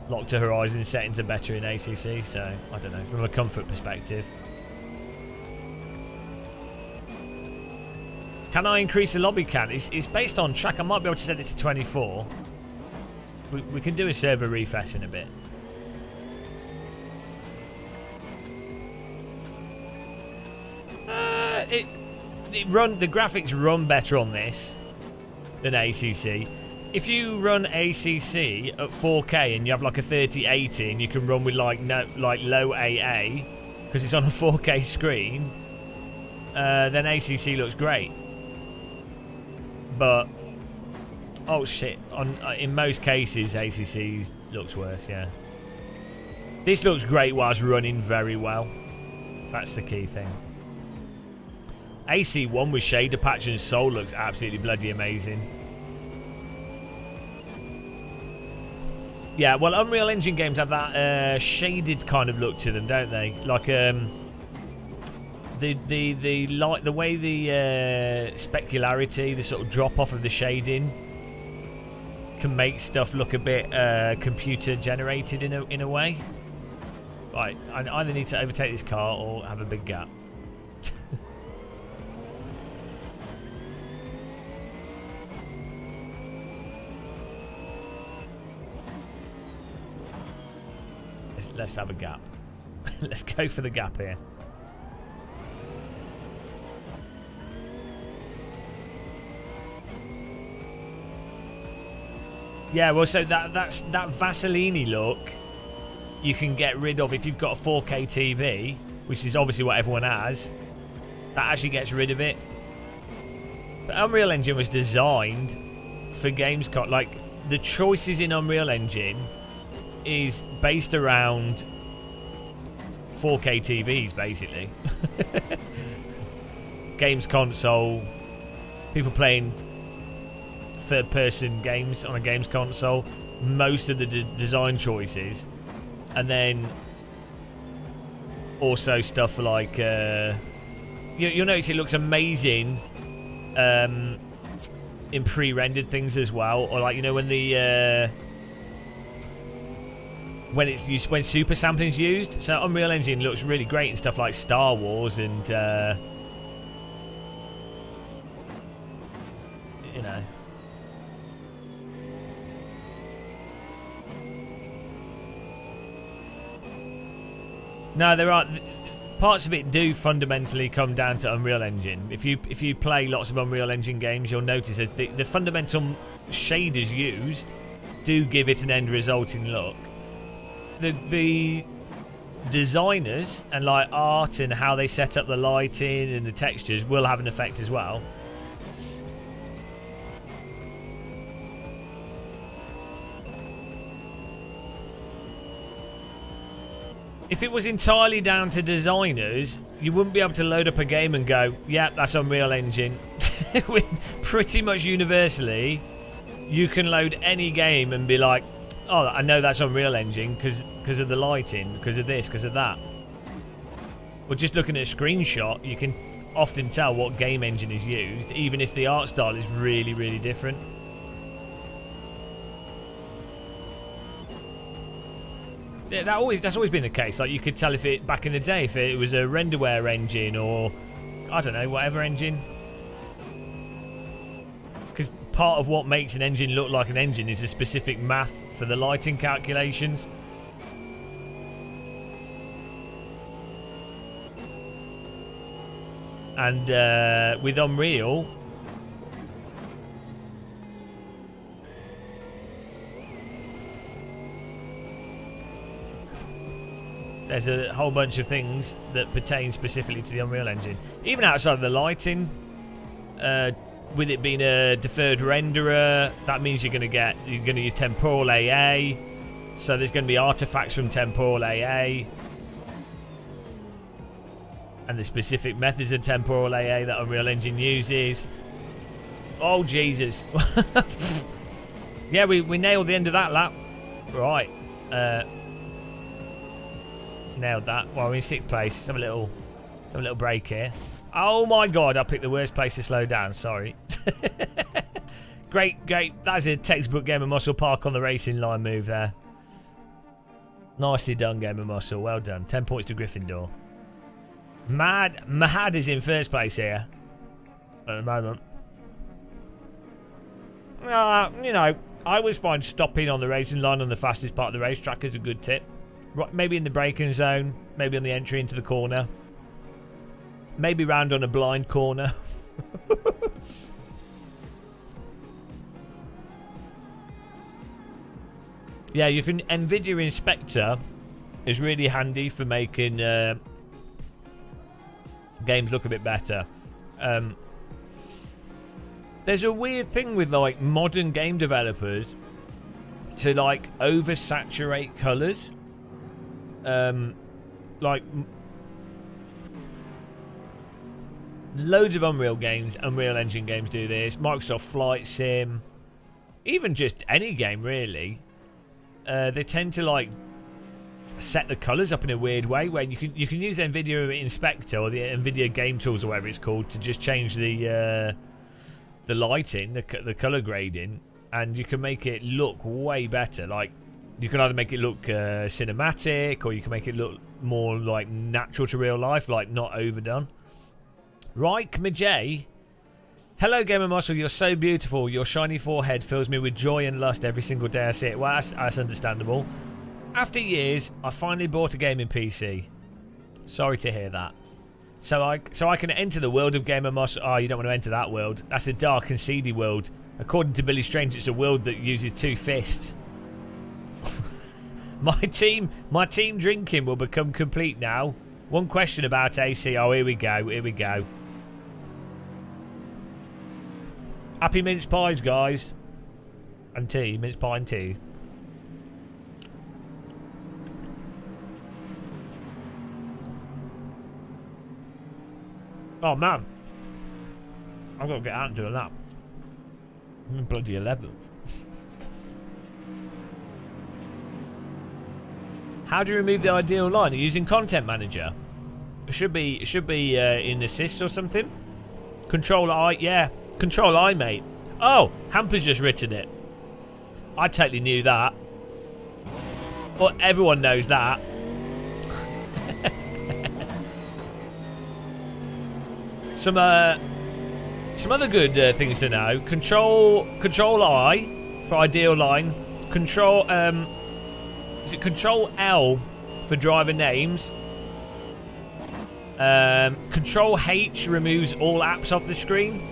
Speaker 1: lock to horizon settings are better in ACC. So I don't know, from a comfort perspective. Can I increase the lobby count? It's based on track. I might be able to set it to 24. We can do a server refresh in a bit. The graphics run better on this than ACC. If you run ACC at 4K and you have like a 3080 and you can run with like low AA because it's on a 4K screen, then ACC looks great. But oh shit! In most cases, ACC looks worse. Yeah, this looks great whilst running very well. That's the key thing. AC1 with shader patch and soul looks absolutely bloody amazing. Yeah, well, Unreal Engine games have that shaded kind of look to them, don't they? Like the way the specularity, the sort of drop off of the shading, can make stuff look a bit computer generated in a way. Right, I either need to overtake this car or have a big gap. Let's have a gap. Let's go for the gap here. Yeah, well, so that Vaseline look you can get rid of if you've got a 4K TV, which is obviously what everyone has. That actually gets rid of it. But Unreal Engine was designed for games like the choices in Unreal Engine is based around 4K TVs, basically. Games console, people playing third-person games on a games console, most of the design choices, and then also stuff like you'll notice it looks amazing in pre-rendered things as well, or like, you know, when the when super sampling is used. So Unreal Engine looks really great in stuff like Star Wars and you know. No, there are parts of it do fundamentally come down to Unreal Engine. If you play lots of Unreal Engine games, you'll notice that the fundamental shaders used do give it an end resulting look. The designers and like art and how they set up the lighting and the textures will have an effect as well. If it was entirely down to designers, you wouldn't be able to load up a game and go, yeah, that's Unreal Engine. Pretty much universally, you can load any game and be like, oh, I know that's Unreal Engine because of the lighting, because of this, because of that. Well, just looking at a screenshot, you can often tell what game engine is used, even if the art style is really, really different. Yeah, that's always been the case. Like, you could tell if it, back in the day, if it was a renderware engine or, I don't know, whatever engine. Because part of what makes an engine look like an engine is a specific math for the lighting calculations. And with Unreal, there's a whole bunch of things that pertain specifically to the Unreal Engine. Even outside of the lighting, with it being a deferred renderer, that means you're going to use temporal AA. So there's going to be artifacts from temporal AA. And the specific methods of temporal AA that Unreal Engine uses. Oh, Jesus. Yeah, we nailed the end of that lap. Right. Nailed that. Well, we're in 6th place. Some little break here. Oh, my God. I picked the worst place to slow down. Sorry. Great. That's a textbook Game of Muscle, park on the racing line move there. Nicely done, Game of Muscle. Well done. 10 points to Gryffindor. Mahad is in 1st place here at the moment. You know, I always find stopping on the racing line on the fastest part of the racetrack is a good tip. Right, maybe in the braking zone, maybe on the entry into the corner, maybe round on a blind corner. Yeah, you can. NVIDIA Inspector is really handy for making games look a bit better. There's a weird thing with like modern game developers to like oversaturate colors. Like loads of Unreal games, Unreal Engine games do this. Microsoft Flight Sim, even just any game really. They tend to like set the colors up in a weird way where you can use NVIDIA Inspector or the NVIDIA Game Tools or whatever it's called to just change the lighting, the color grading, and you can make it look way better. Like you can either make it look cinematic, or you can make it look more like natural to real life, like not overdone. Right, Kmajay. Hello, Gamer Muscle. You're so beautiful. Your shiny forehead fills me with joy and lust every single day I see it. Well, that's understandable. After years, I finally bought a gaming PC. Sorry to hear that. So I can enter the world of Gamer Muscle. Oh, you don't want to enter that world. That's a dark and seedy world. According to Billy Strange, it's a world that uses 2 fists. My team drinking will become complete now. One question about AC. Oh, here we go. Happy mince pies, guys. And tea, mince pie and tea. Oh man, I've got to get out and do a lap. I'm in bloody 11th. How do you remove the ideal line? Are you using Content Manager? It should be in Assist or something. Control I, yeah, Control I, mate. Oh, Hamper's just written it. I totally knew that. Well, everyone knows that. Some other good things to know. Control I for ideal line. Is it Control L for driver names? Control H removes all apps off the screen.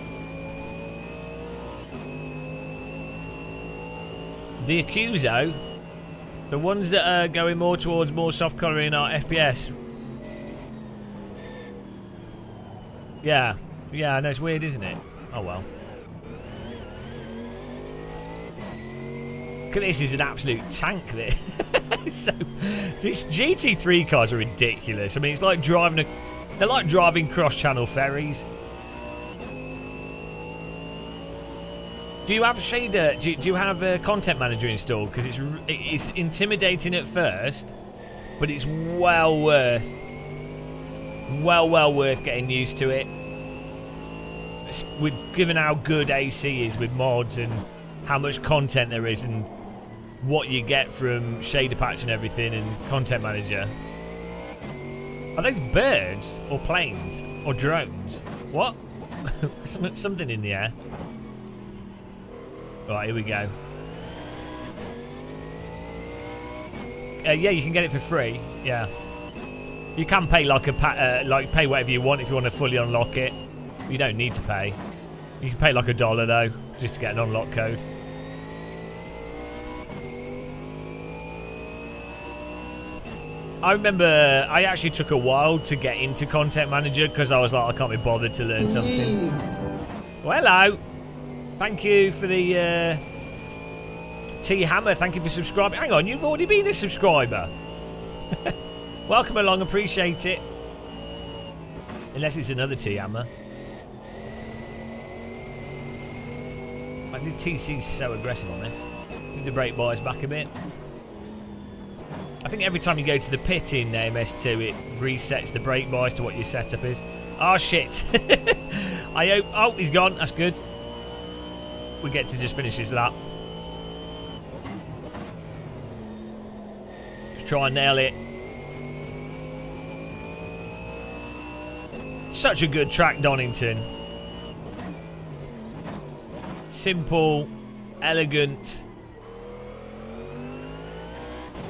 Speaker 1: The Accuso, the ones that are going more towards more soft colouring are FPS. Yeah, I know, it's weird, isn't it? Oh well. Look at this, is an absolute tank there. So, these GT3 cars are ridiculous. I mean, it's like they're like driving cross-channel ferries. Do you have shader? Do you have a content manager installed? Because it's intimidating at first, but it's well worth getting used to it. Given how good AC is with mods and how much content there is and what you get from shader patch and everything and content manager. Are those birds or planes or drones? What? Something in the air. Right, here we go. Yeah, you can get it for free. Yeah, you can pay like pay whatever you want if you want to fully unlock it. You don't need to pay. You can pay like $1 though, just to get an unlock code. I remember I actually took a while to get into Content Manager because I was like, I can't be bothered to learn something. Well, hello. Thank you for the T Hammer. Thank you for subscribing. Hang on, you've already been a subscriber. Welcome along, appreciate it. Unless it's another T Hammer. I think TC's so aggressive on this. Need the brake bias back a bit. I think every time you go to the pit in MS2, it resets the brake bias to what your setup is. Oh shit! I hope. Oh, he's gone. That's good. We get to just finish his lap. Let's try and nail it. Such a good track, Donington. Simple, elegant,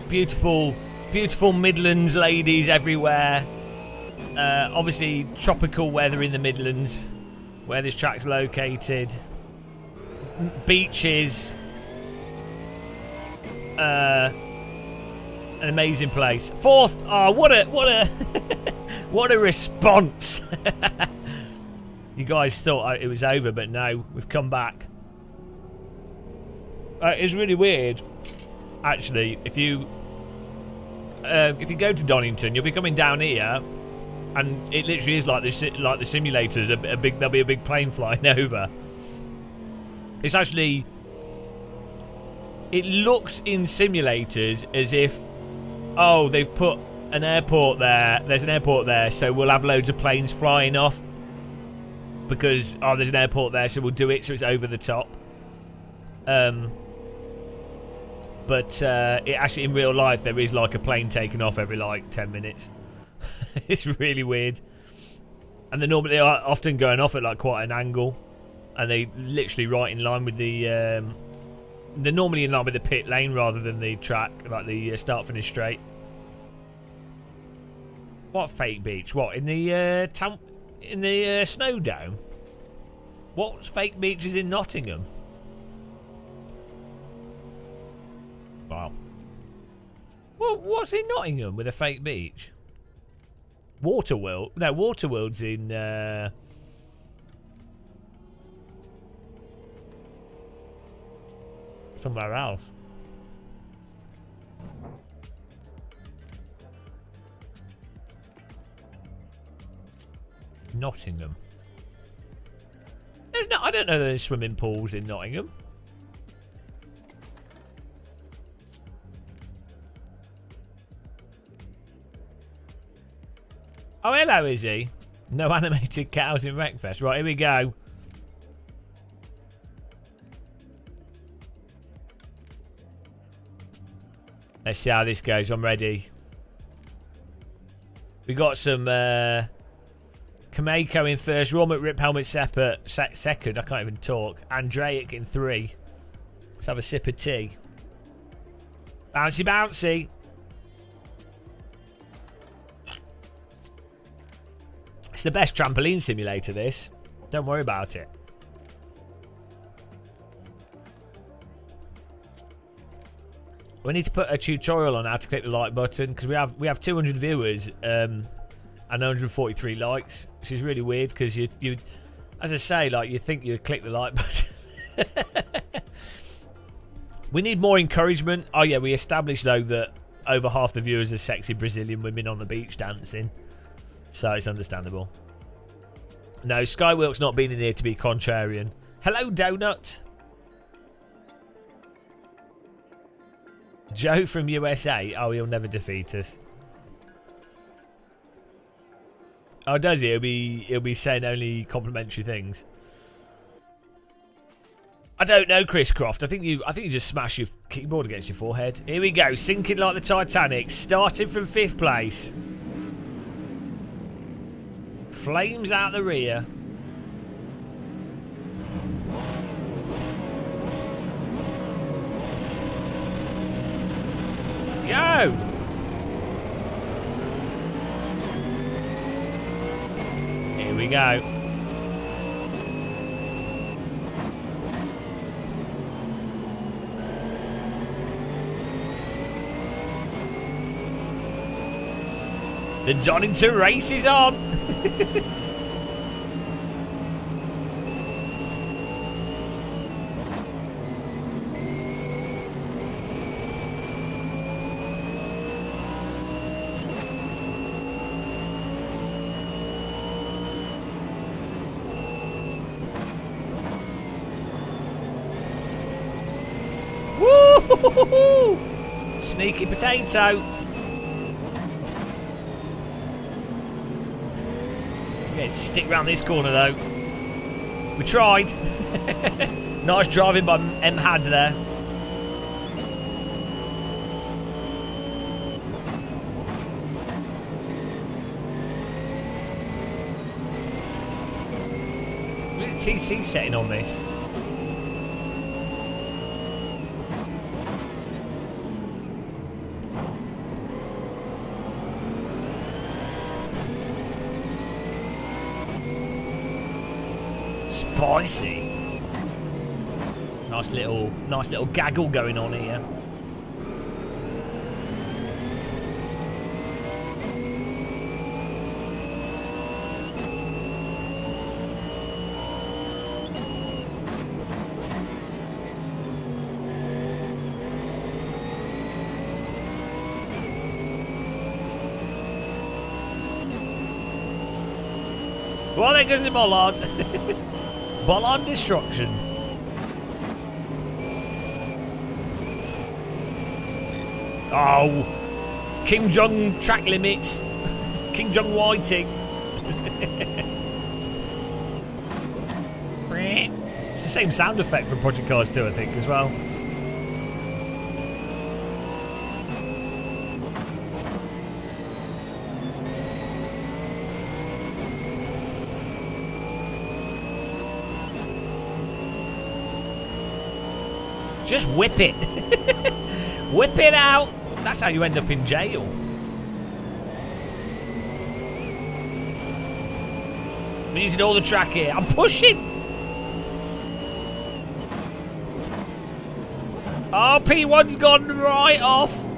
Speaker 1: beautiful, beautiful Midlands ladies everywhere. Obviously, tropical weather in the Midlands, where this track's located. Beaches. An amazing place. Fourth. Oh, what a what a response! You guys thought it was over, but no, we've come back. It's really weird, actually. If you go to Donington, you'll be coming down here, and it literally is like the simulators. There'll be a big plane flying over. It's actually, it looks in simulators as if, oh, they've put an airport there. There's an airport there, so we'll have loads of planes flying off because there's an airport there, so we'll do it. So it's over the top. But it actually, in real life, there is like a plane taking off every like 10 minutes. It's really weird. And they are often going off at like quite an angle, and they literally right in line with the. They're normally in line with the pit lane rather than the track, like the start finish straight. What fake beach? What in the snow dome? What fake beach is in Nottingham? Wow. Well, what's in Nottingham with a fake beach? Waterworld? No, Waterworld's in. Somewhere else. Nottingham. There's no. I don't know there's swimming pools in Nottingham. Oh, hello, Izzy. No animated cows in Wreckfest. Right, here we go. Let's see how this goes. I'm ready. We got some Kameko in first. Roman Rip Helmet second. I can't even talk. Andreic in 3. Let's have a sip of tea. Bouncy, bouncy. It's the best trampoline simulator, this. Don't worry about it. We need to put a tutorial on how to click the like button, because we have 200 viewers and 143 likes, which is really weird because you as I say, like, you think you'd click the like button. We need more encouragement. Oh yeah, we established though that over half the viewers are sexy Brazilian women on the beach dancing, so it's understandable. No, Skywilk's not been in here to be contrarian. Hello, Donut. Joe from USA. Oh, he'll never defeat us. Oh, does he? He'll be saying only complimentary things. I don't know, Chris Croft. I think you just smash your keyboard against your forehead. Here we go, sinking like the Titanic, starting from 5th place. Flames out the rear. Go! Here we go. The Donington race is on! Woo! Sneaky potato! Stick round this corner though. We tried. Nice driving by M. Had there. What is TC setting on this? Spicy. Nice little gaggle going on here. Well, there goes the bollard. Bollard destruction. Oh, Kim Jong track limits. Kim Jong Whiting. It's the same sound effect from Project Cars 2, I think, as well. Just whip it. Whip it out. That's how you end up in jail. I'm using all the track here. I'm pushing. Oh, P1's gone right off.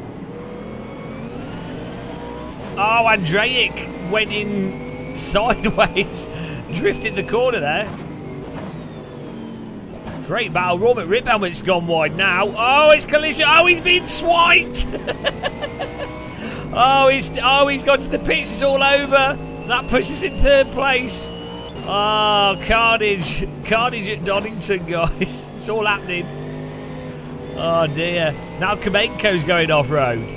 Speaker 1: Oh, Andrejik went in sideways. Drifted the corner there. Great battle. Robert Rip helmet's gone wide now. Oh, it's collision. Oh, he's been swiped. oh, he's gone to the pits. It's all over. That puts us in 3rd place. Oh, carnage. Carnage at Donington, guys. It's all happening. Oh, dear. Now Kamenko's going off-road.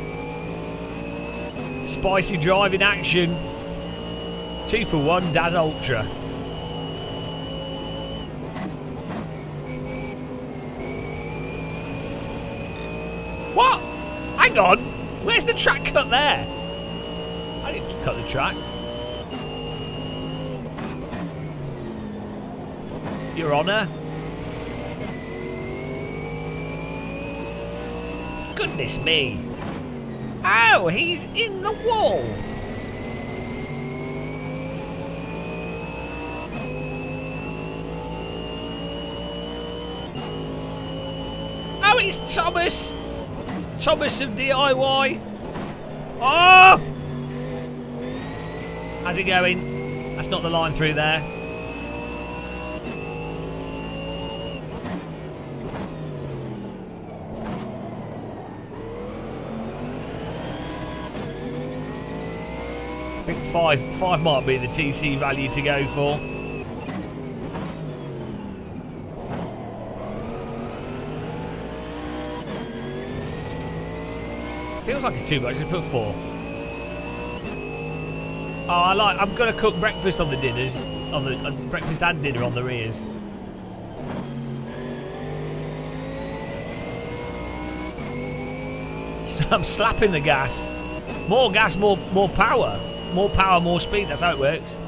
Speaker 1: Spicy driving action. 2 for 1, Daz Ultra. What? Hang on. Where's the track cut there? I didn't cut the track. Your Honour. Goodness me. Oh, he's in the wall. Oh, it's Thomas. Thomas of DIY. Oh! How's it going? That's not the line through there. I think five might be the TC value to go for. feels like it's too much. Just put 4. Oh, I'm gonna cook breakfast on the dinners, on the breakfast and dinner on the rears. So I'm slapping the gas. More gas, more power. More power, more speed. That's how it works.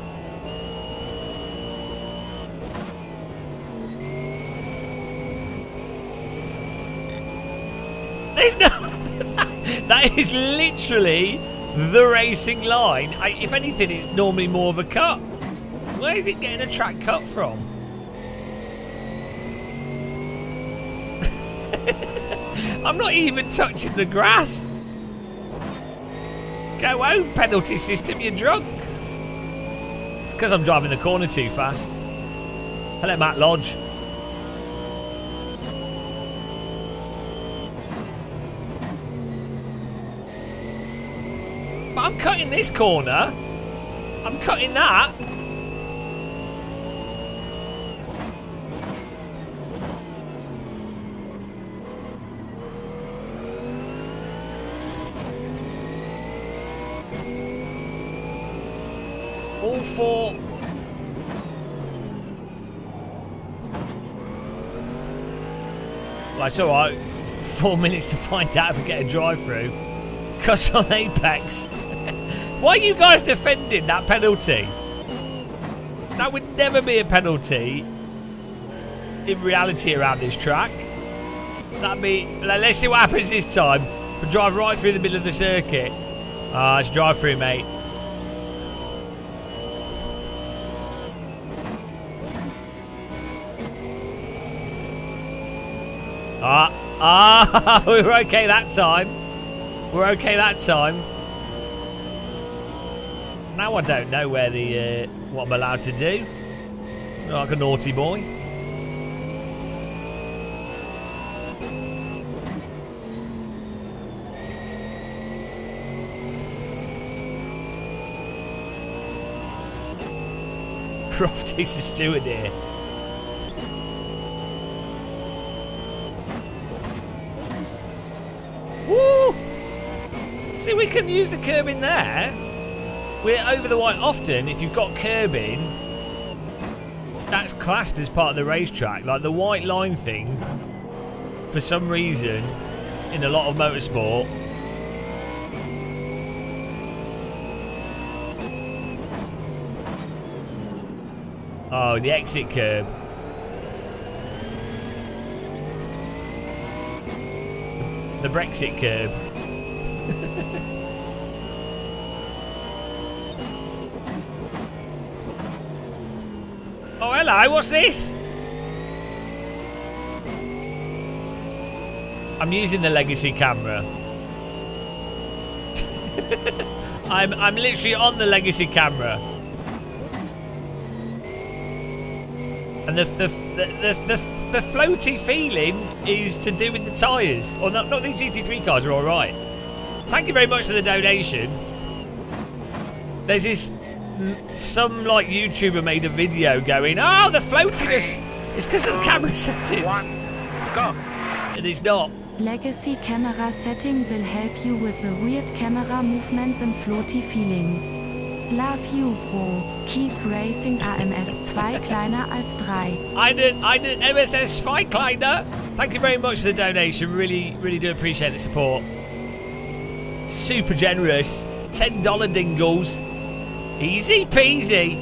Speaker 1: There's no. That is literally the racing line. If anything, it's normally more of a cut. Where is it getting a track cut from? I'm not even touching the grass. Go home, penalty system, you're drunk. It's because I'm driving the corner too fast. Hello, Matt Lodge. But I'm cutting this corner. I'm cutting that. All 4. Well, it's alright. 4 minutes to find out if we get a drive-through. Cut on Apex. Why are you guys defending that penalty? That would never be a penalty in reality around this track. That'd be... Let's see what happens this time. If we drive right through the middle of the circuit. It's drive-through, mate. We're okay that time. We're okay that time. Now I don't know where the what I'm allowed to do. Like a naughty boy. Crofty's the steward here. Woo! See, we can use the curbing there. We're over the white often. If you've got curbing, that's classed as part of the racetrack. Like the white line thing, for some reason, in a lot of motorsport, oh, the exit curb. The Brexit curb. Oh, hello, what's this? I'm using the legacy camera. I'm literally on the legacy camera. And the floaty feeling is to do with the tyres. Or not these GT3 cars are alright. Thank you very much for the donation. There's this... Some like YouTuber made a video going, oh, the floatiness is because of the camera settings.
Speaker 3: Go.
Speaker 1: And it's not.
Speaker 4: Legacy camera setting will help you with the weird camera movements and floaty feeling. Love you, Bro. Keep racing AMS 2 kleiner als 3.
Speaker 1: Einen MSS 2 kleiner. Thank you very much for the donation. Really, really do appreciate the support. Super generous. $10 dingles. Easy peasy.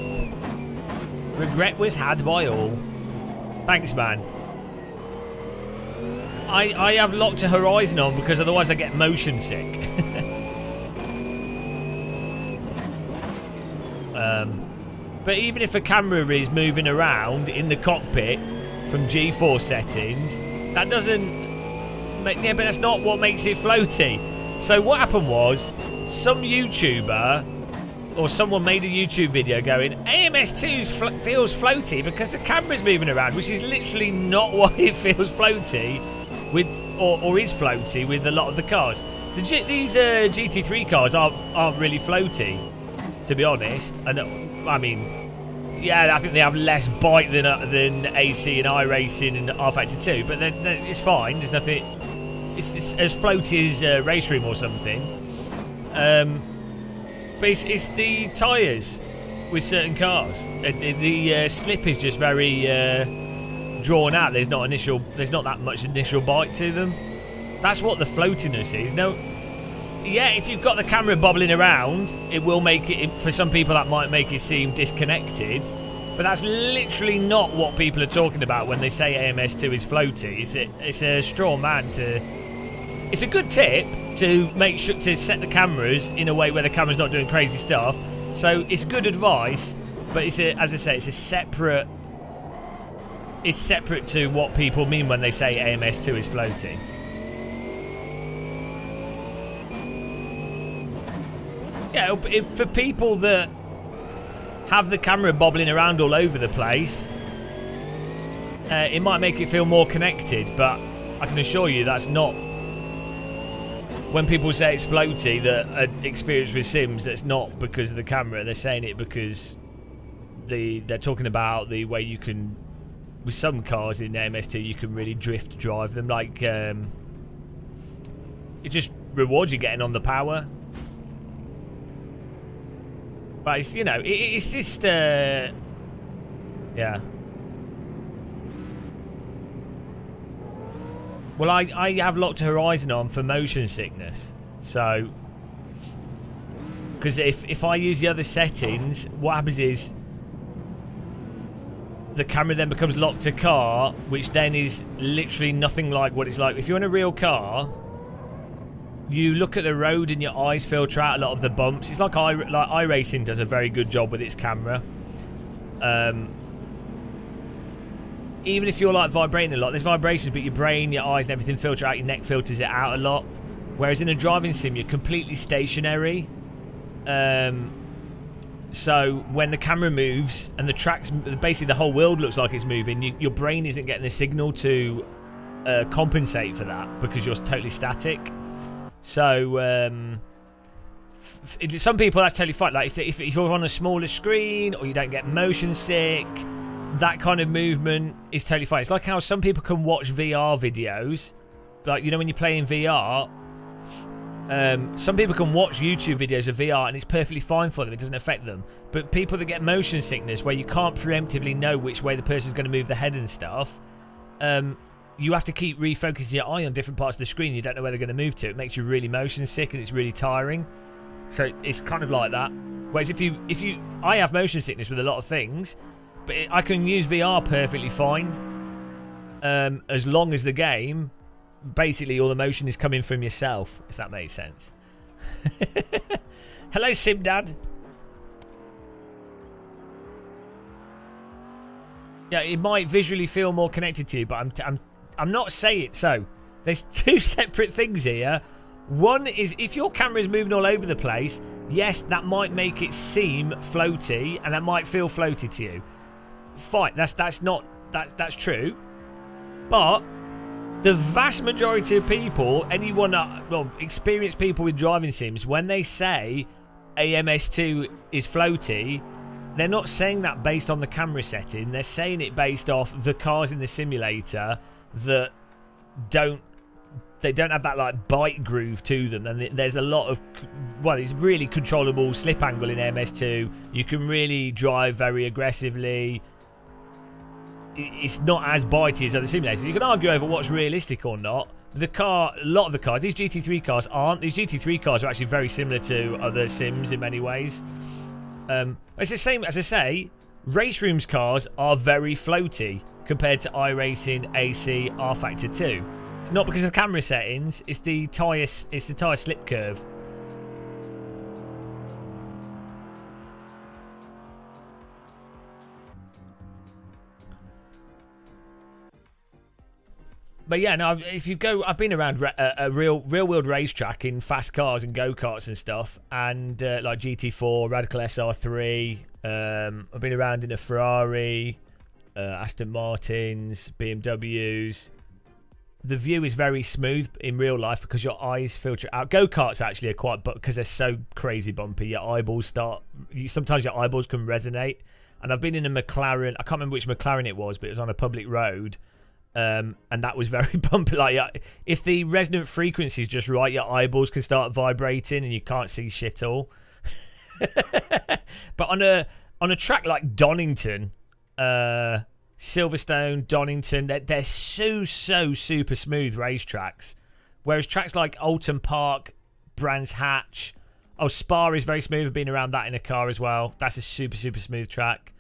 Speaker 1: Regret was had by all. Thanks, man. I have locked a horizon on because otherwise I get motion sick. But even if a camera is moving around in the cockpit from G4 settings, that doesn't make... Yeah, but that's not what makes it floaty. So what happened was, some YouTuber... or someone made a YouTube video going, AMS2 feels floaty because the camera's moving around, which is literally not why it feels floaty with, or is floaty with a lot of the cars. These GT3 cars aren't really floaty, to be honest. And I mean, yeah, I think they have less bite than AC and iRacing and R-Factor 2, but then it's fine. There's nothing. it's as floaty as race room or something. But it's the tyres with certain cars. The slip is just very drawn out. There's not that much initial bite to them. That's what the floatiness is. No, yeah, if you've got the camera bobbling around, it will make it, for some people that might make it seem disconnected, but that's literally not what people are talking about when they say AMS2 is floaty. It's a straw man to... It's a good tip to make sure to set the cameras in a way where the camera's not doing crazy stuff. So it's good advice, but as I say, it's separate to what people mean when they say AMS2 is floaty. Yeah, for people that have the camera bobbling around all over the place, it might make it feel more connected, but I can assure you that's not... When people say it's floaty, that are experienced with Sims, that's not because of the camera. They're saying it because they're talking about the way you can, with some cars in MS2, you can really drift drive them. Like, it just rewards you getting on the power. But it's, you know, it's just, yeah. Well, I have locked Horizon on for motion sickness, so because if I use the other settings, what happens is the camera then becomes locked to car, which then is literally nothing like what it's like. If you're in a real car, you look at the road and your eyes filter out a lot of the bumps. It's like iRacing does a very good job with its camera. Even if you're like vibrating a lot, there's vibrations, but your brain, your eyes and everything filter out, your neck filters it out a lot. Whereas in a driving sim, you're completely stationary. So when the camera moves and the tracks, basically the whole world looks like it's moving, your brain isn't getting the signal to compensate for that because you're totally static. So some people, that's totally fine. Like if you're on a smaller screen or you don't get motion sick, that kind of movement is totally fine. It's like how some people can watch VR videos. Like, you know, when you play in VR, some people can watch YouTube videos of VR and it's perfectly fine for them. It doesn't affect them. But people that get motion sickness, where you can't preemptively know which way the person's going to move the head and stuff, you have to keep refocusing your eye on different parts of the screen. You don't know where they're going to move to. It makes you really motion sick and it's really tiring. So it's kind of like that. Whereas I have motion sickness with a lot of things, but I can use VR perfectly fine, as long as the game, basically all the motion is coming from yourself, if that makes sense. Hello, Simdad. Yeah, it might visually feel more connected to you, but I'm not saying so. There's two separate things here. One is if your camera's moving all over the place, yes, that might make it seem floaty, and that might feel floaty to you. Fine, that's true, but the vast majority of people, experienced people with driving sims, when they say AMS2 is floaty, they're not saying that based on the camera setting. They're saying it based off the cars in the simulator that don't have that like bite groove to them, and there's a lot of, well, it's really controllable slip angle in AMS2. You can really drive very aggressively. It's not as bitey as other simulators. You can argue over what's realistic or not. A lot of the cars, these GT3 cars aren't. These GT3 cars are actually very similar to other sims in many ways. It's the same, as I say, race rooms cars are very floaty compared to iRacing, AC, R Factor 2. It's not because of the camera settings, it's the tyre slip curve. But yeah, no. If you go, I've been around a real world racetrack in fast cars and go karts and stuff, and like GT4, Radical SR3. I've been around in a Ferrari, Aston Martins, BMWs. The view is very smooth in real life because your eyes filter out. Go karts actually are quite, because they're so crazy bumpy. Your eyeballs sometimes your eyeballs can resonate. And I've been in a McLaren. I can't remember which McLaren it was, but it was on a public road. And that was very bumpy. Like, if the resonant frequency is just right, your eyeballs can start vibrating and you can't see shit all. But on a track like Donington, Silverstone, Donington, they're so super smooth racetracks. Whereas tracks like Alton Park, Brands Hatch, Spa is very smooth. I've been around that in a car as well. That's a super smooth track.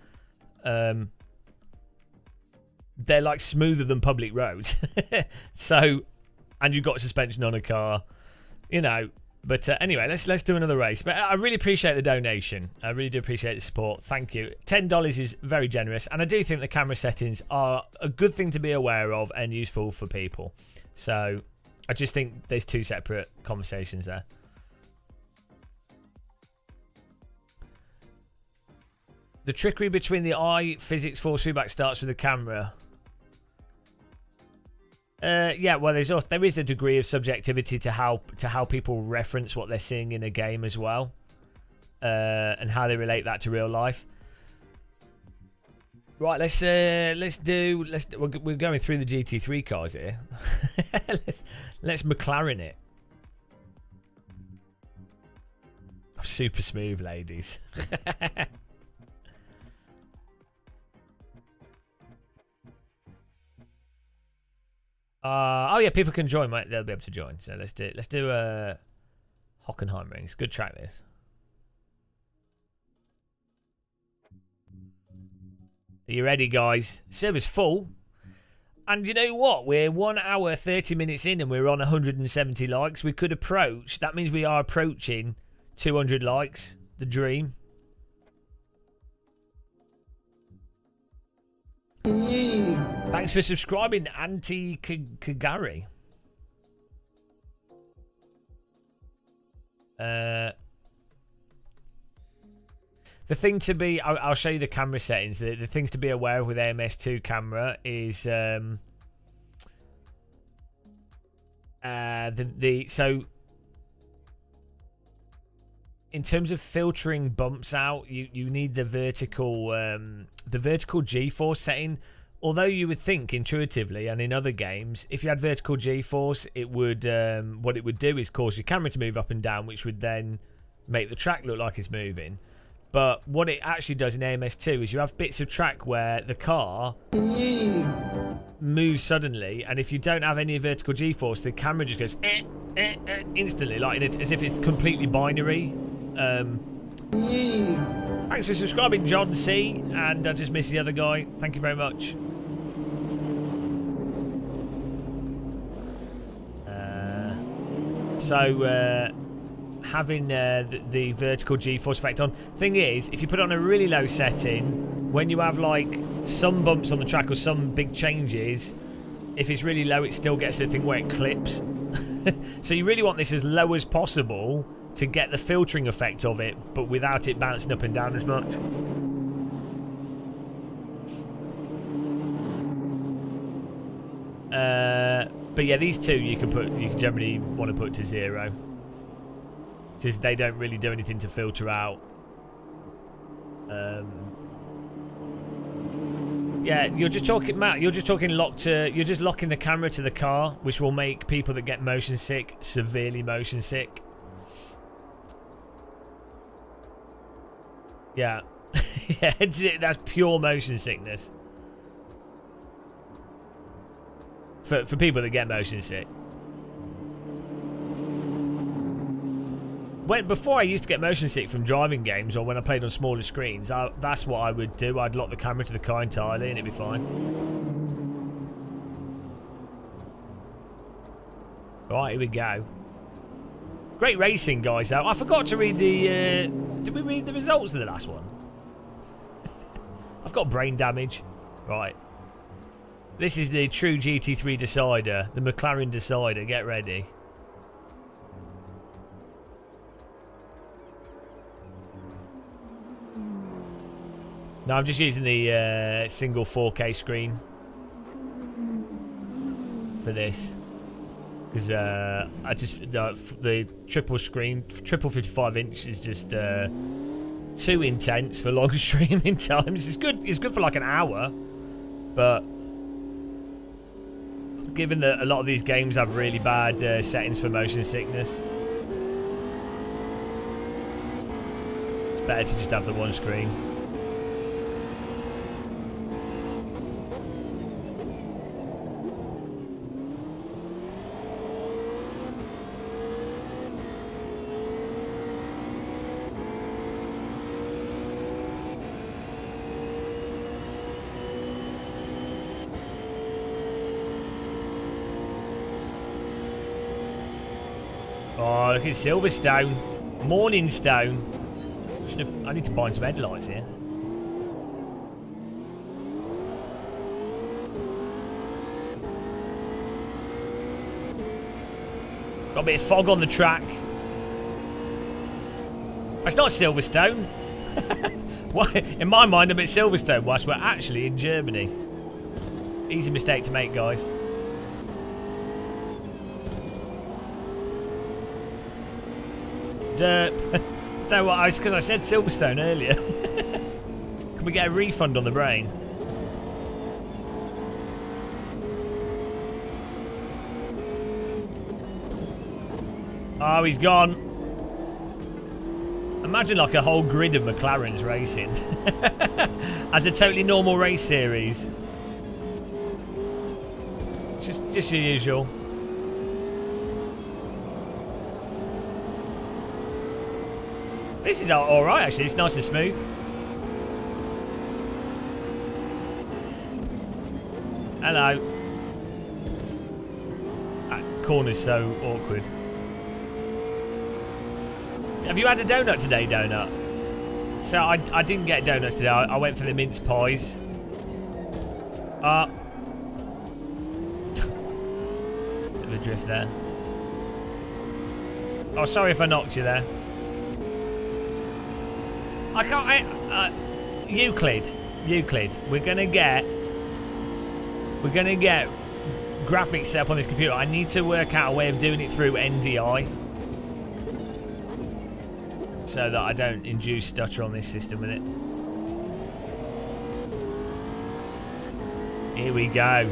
Speaker 1: They're like smoother than public roads. So, and you've got suspension on a car, you know. But anyway, let's do another race. But I really appreciate the donation. I really do appreciate the support. Thank you. $10 is very generous, and I do think the camera settings are a good thing to be aware of and useful for people. So I just think there's two separate conversations there. The trickery between the eye physics force feedback starts with the camera. Yeah, well, there is a degree of subjectivity to how people reference what they're seeing in a game as well, and how they relate that to real life. Right, we're going through the GT3 cars here. let's McLaren it. Super smooth, ladies. Oh yeah, people can join, mate. They'll be able to join. So let's do Hockenheim rings. Good track this. Are you ready, guys? Server's full. And you know what? We're 1 hour 30 minutes in and we're on 170 likes. We could approach. That means we are approaching 200 likes. The dream. Thanks for subscribing, Auntie Kagari. The thing to be, I'll show you the camera settings. The things to be aware of with AMS2 camera is so in terms of filtering bumps out, you need the vertical G-force setting. Although you would think intuitively, and in other games, if you had vertical G-force, it would what it would do is cause your camera to move up and down, which would then make the track look like it's moving. But what it actually does in AMS2 is you have bits of track where the car moves suddenly, and if you don't have any vertical G-force, the camera just goes instantly, like as if it's completely binary. Thanks for subscribing, John C. And I just missed the other guy. Thank you very much. Having the vertical G-force effect on. Thing is, if you put it on a really low setting, when you have like some bumps on the track or some big changes, if it's really low, it still gets the thing where it clips. So you really want this as low as possible to get the filtering effect of it, but without it bouncing up and down as much. But yeah, these two you can generally want to put to 0. Because they don't really do anything to filter out. Yeah, you're just talking, Matt. You're just talking you're just locking the camera to the car, which will make people that get motion sick severely motion sick. Yeah, yeah, that's pure motion sickness. For people that get motion sick. Before I used to get motion sick from driving games or when I played on smaller screens, that's what I would do. I'd lock the camera to the car entirely and it'd be fine. Right, here we go. Great racing, guys, though. I forgot to read the... did we read the results of the last one? I've got brain damage. Right. This is the true GT3 decider. The McLaren decider. Get ready. No, I'm just using the single 4K screen for this. Because the triple 55 inch is just too intense for long streaming times. It's good for like an hour, but given that a lot of these games have really bad settings for motion sickness, it's better to just have the one screen. Oh, look at Silverstone. Morningstone. I need to buy some headlights here. Got a bit of fog on the track. It's not Silverstone. In my mind, I'm at Silverstone whilst we're actually in Germany. Easy mistake to make, guys. Derp. Don't know what, because I said Silverstone earlier. Can we get a refund on the brain? Oh, he's gone. Imagine like a whole grid of McLarens racing. As a totally normal race series. Just your usual. This is alright actually, it's nice and smooth. Hello. That corner's so awkward. Have you had a donut today, Donut? So I didn't get donuts today, I went for the mince pies. Bit of a drift there. Oh, sorry if I knocked you there. I can't. Euclid. We're gonna get graphics set up on this computer. I need to work out a way of doing it through NDI, so that I don't induce stutter on this system with it. Here we go.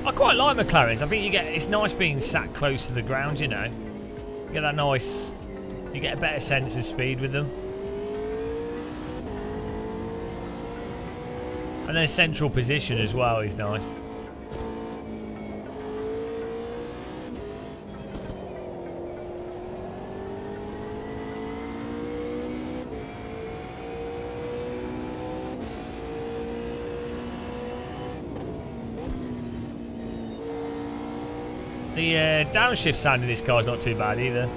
Speaker 1: I quite like McLarens. I think it's nice being sat close to the ground, you know. You get that nice, you get a better sense of speed with them. And then central position as well is nice. The downshift sound in this car is not too bad either.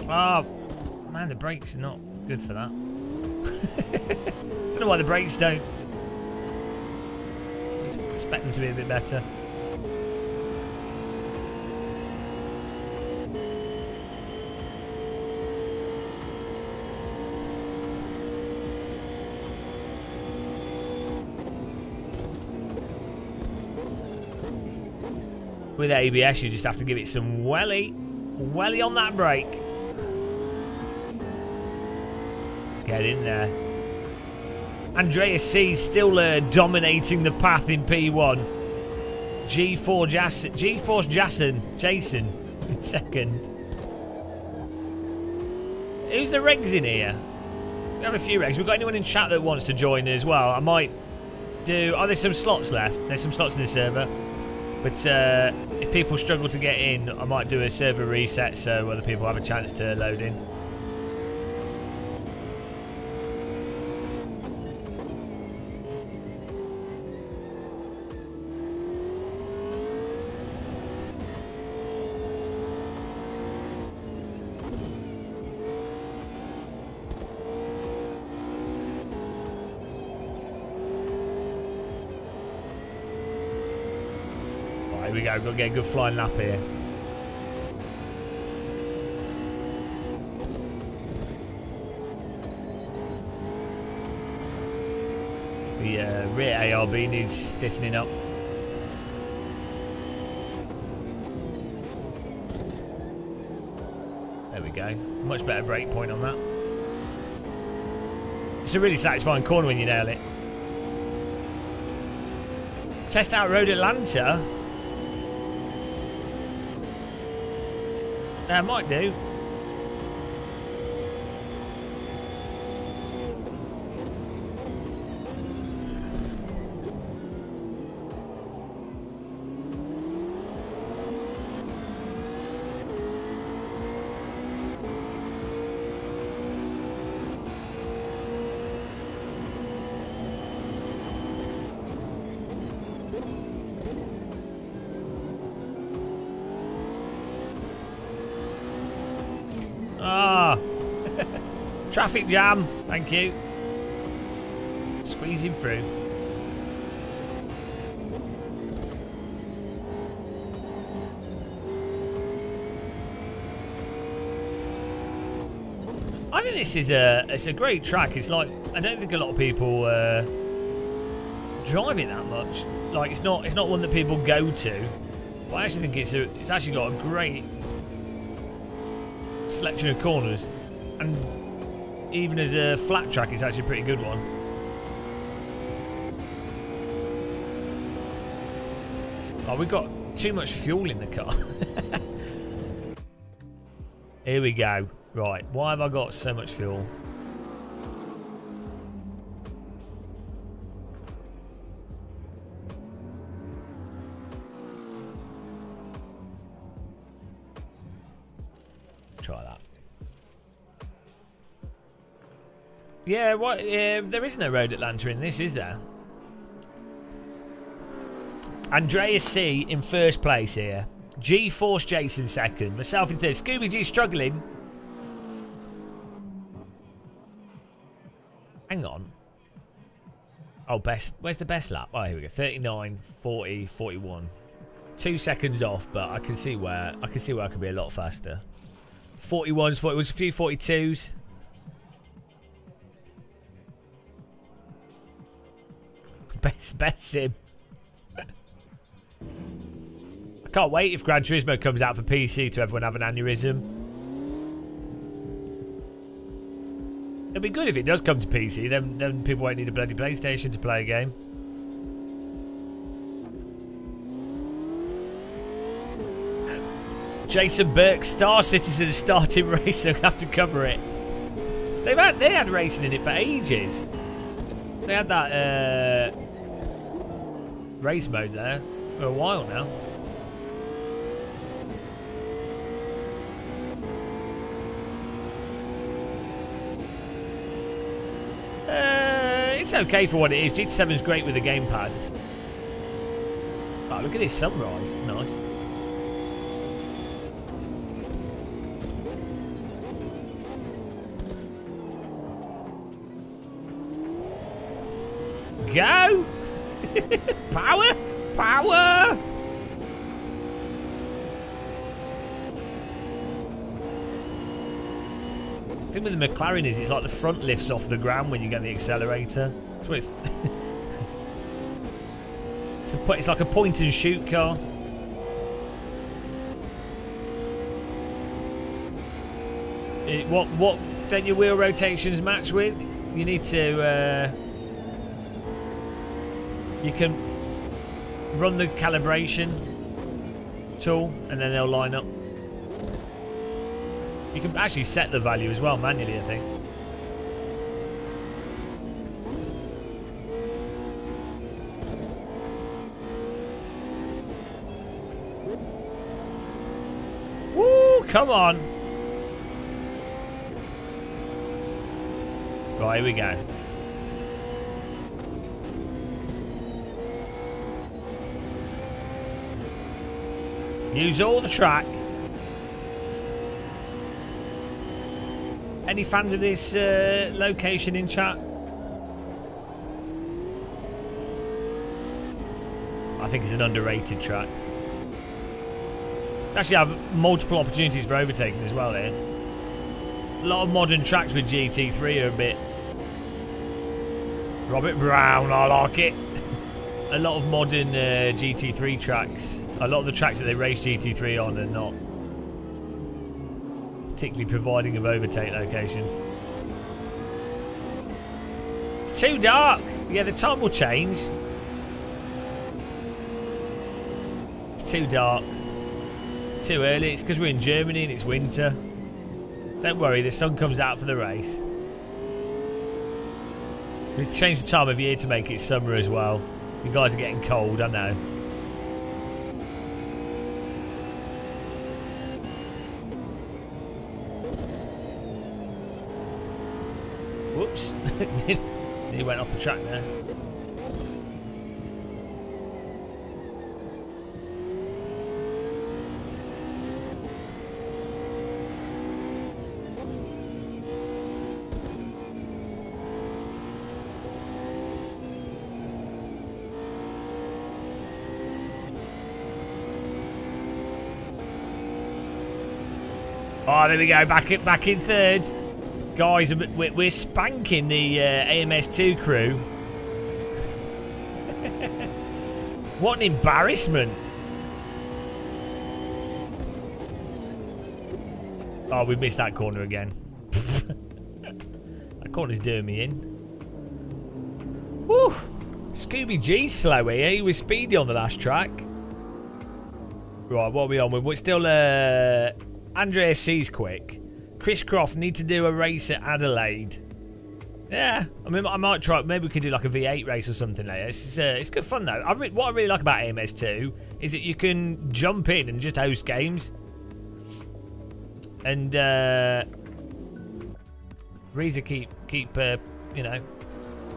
Speaker 1: Oh, man, the brakes are not good for that. Don't know why the brakes don't. I expect them to be a bit better. With ABS, you just have to give it some welly on that brake. Get in there. Andreas C still dominating the path in P1. G-Force Jason in second. Who's the regs in here? We have a few regs. We've got anyone in chat that wants to join as well? I might do. Oh, there's some slots left. There's some slots in the server. But if people struggle to get in, I might do a server reset so other people have a chance to load in. Right, here we go. Got to get a good flying lap here. The rear ARB needs stiffening up. There we go. Much better brake point on that. It's a really satisfying corner when you nail it. Test out Road Atlanta. That might do. Ah, traffic jam. Thank you. Squeezing through. I think this is it's a great track. It's like, I don't think a lot of people drive it that much. Like it's not one that people go to. But I actually think it's actually got a great selection of corners, and even as a flat track, it's actually a pretty good one. Oh, we've got too much fuel in the car. Here we go. Right, why have I got so much fuel? Try that. Yeah, what? There is no Road Atlanta in this, is there? Andreas C in first place here. G-Force Jason second. Myself in third. Scooby G struggling. Hang on. Oh, best. Where's the best lap? Oh, here we go. 39, 40, 41. 2 seconds off, but I can see where I could be a lot faster. 41s, 40 was a few 42s. Best sim. I can't wait if Gran Turismo comes out for PC to everyone have an aneurysm. It'll be good if it does come to PC, then people won't need a bloody PlayStation to play a game. Jason Burke, Star Citizen starting race, they'll have to cover it. They had racing in it for ages. They had that race mode there for a while now. It's okay for what it is. GT7's great with the gamepad. Oh, look at this sunrise. It's nice. Go! Power! Power! The thing with the McLaren is it's like the front lifts off the ground when you get the accelerator. That's what it's like a point and shoot car. What don't your wheel rotations match with? You need to you can run the calibration tool and then they'll line up. You can actually set the value as well manually, I think. Woo, come on. Right, here we go. Use all the track. Any fans of this location in chat? I think it's an underrated track. Actually have multiple opportunities for overtaking as well here. A lot of modern tracks with GT3 are a bit... Robert Brown, I like it. A lot of modern GT3 tracks, a lot of the tracks that they race GT3 on are not particularly providing of overtake locations. It's too dark. Yeah, the time will change. It's too dark. It's too early. It's because we're in Germany and it's winter. Don't worry, the sun comes out for the race. We've changed the time of year to make it summer as well. You guys are getting cold, I know. Whoops. He went off the track there. Oh, there we go. Back in third. Guys, we're spanking the AMS2 crew. What an embarrassment. Oh, we missed that corner again. That corner's doing me in. Woo! Scooby G's slow here. He was speedy on the last track. Right, what are we on with? We're still... Andreas C's quick. Chris Croft need to do a race at Adelaide. Yeah, I mean, I might try. Maybe we could do like a V8 race or something later. It's good fun though. What I really like about AMS2 is that you can jump in and just host games. And Reza keep you know,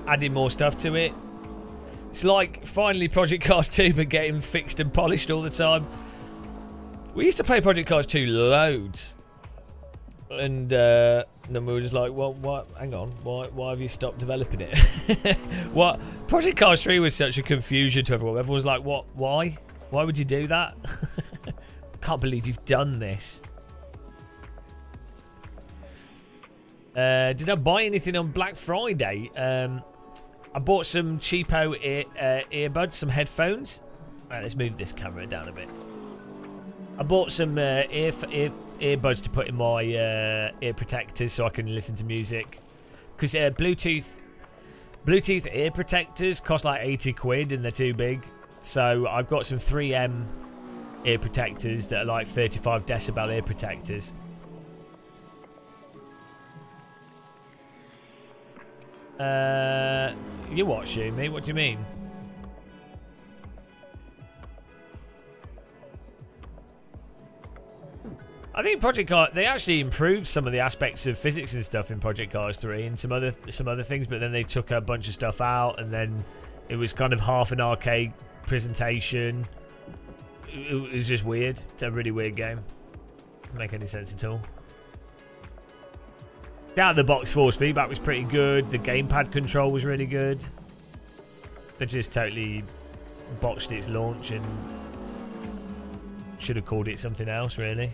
Speaker 1: adding more stuff to it. It's like finally Project Cars 2, but getting fixed and polished all the time. We used to play Project Cars 2 loads, and then we were just like, well, what? Hang on, why have you stopped developing it? What? Project Cars 3 was such a confusion to everyone. Everyone was like, what? Why would you do that? Can't believe you've done this. Did I buy anything on Black Friday? I bought some cheapo earbuds, some headphones. Right, let's move this camera down a bit. I bought some earbuds to put in my ear protectors so I can listen to music. Because Bluetooth ear protectors cost like 80 quid and they're too big. So I've got some 3M ear protectors that are like 35 decibel ear protectors. You what, Shumi? What do you mean? I think Project Cars, they actually improved some of the aspects of physics and stuff in Project Cars 3 and some other things, but then they took a bunch of stuff out and then it was kind of half an arcade presentation. It was just weird. It's a really weird game. Doesn't make any sense at all. The out-of-the-box force feedback was pretty good. The gamepad control was really good. They just totally botched its launch and should have called it something else, really.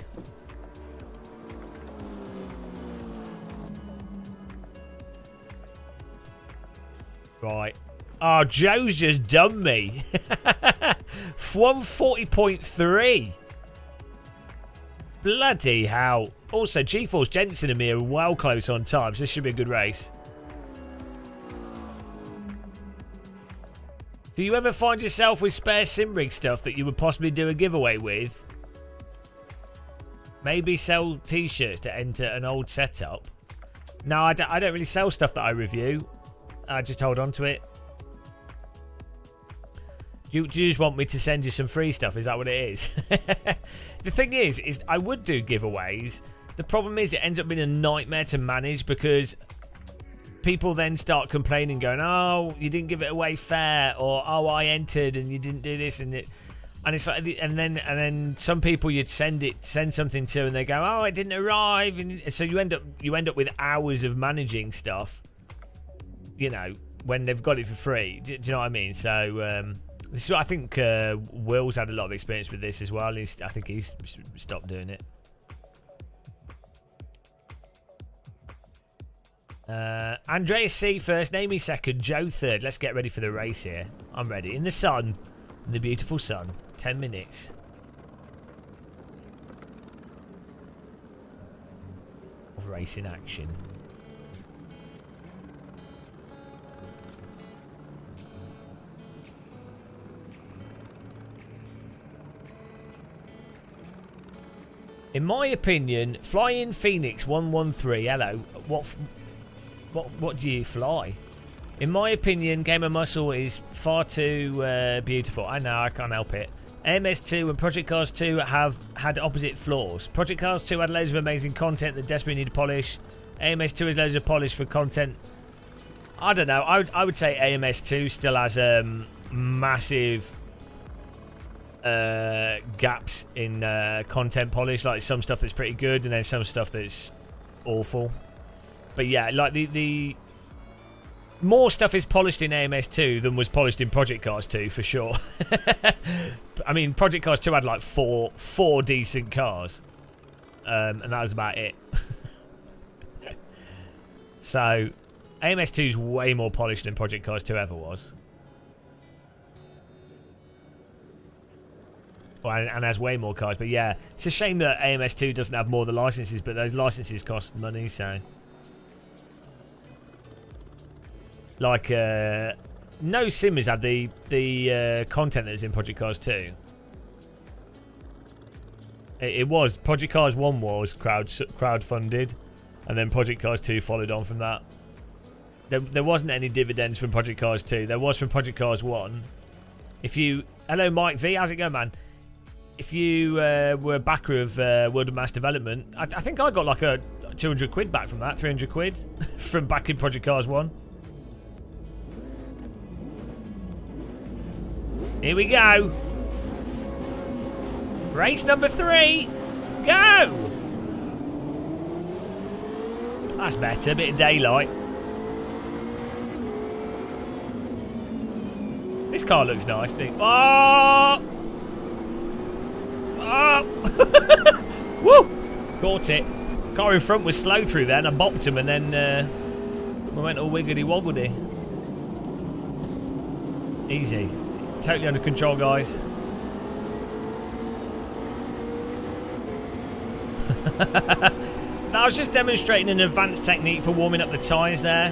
Speaker 1: Right. Oh, Joe's just done me. 140.3. Bloody hell. Also, G-Force Jensen and me are well close on time, so this should be a good race. Do you ever find yourself with spare SimRig stuff that you would possibly do a giveaway with? Maybe sell t-shirts to enter an old setup? No, I don't really sell stuff that I review. I just hold on to it. Do you just want me to send you some free stuff? Is that what it is? The thing is I would do giveaways. The problem is it ends up being a nightmare to manage because people then start complaining, going, "Oh, you didn't give it away fair," or "Oh, I entered and you didn't do this," and it's like, and then some people you'd send something to, and they go, "Oh, it didn't arrive," and so you end up with hours of managing stuff. You know, when they've got it for free. Do you know what I mean? So This is what I think Will's had a lot of experience with this as well. I think he's stopped doing it. Andreas C first, Amy second, Joe third. Let's get ready for the race here. I'm ready. In the sun. In the beautiful sun. 10 minutes. Of racing action. In my opinion, Flying Phoenix 113. Hello. What do you fly? In my opinion, Game of Muscle is far too beautiful. I know, I can't help it. AMS2 and Project Cars 2 have had opposite flaws. Project Cars 2 had loads of amazing content that desperately needed polish. AMS2 has loads of polish for content. I don't know. I would say AMS2 still has massive gaps in content polish. Like some stuff that's pretty good and then some stuff that's awful. But yeah, like the more stuff is polished in AMS2 than was polished in Project Cars 2 for sure. I mean, Project Cars 2 had like four decent cars, and that was about it. So AMS2 is way more polished than Project Cars 2 ever was. Well, and has way more cars. But yeah, it's a shame that AMS2 doesn't have more of the licenses, but those licenses cost money, so. Like, no Simmers had the content that was in Project Cars 2. It was. Project Cars 1 was crowd-funded, and then Project Cars 2 followed on from that. There wasn't any dividends from Project Cars 2. There was from Project Cars 1. If you... Hello, Mike V. How's it going, man? If you were a backer of World of Mass Development, I think I got like a 200 quid back from that, 300 quid from backing Project Cars 1. Here we go. Race number 3. Go! That's better, a bit of daylight. This car looks nice, Oh! Oh! Woo! Caught it. Car in front was slow through there and I bopped him and then we went all wiggity-woggledy. Easy. Totally under control, guys. I was just demonstrating an advanced technique for warming up the tyres there.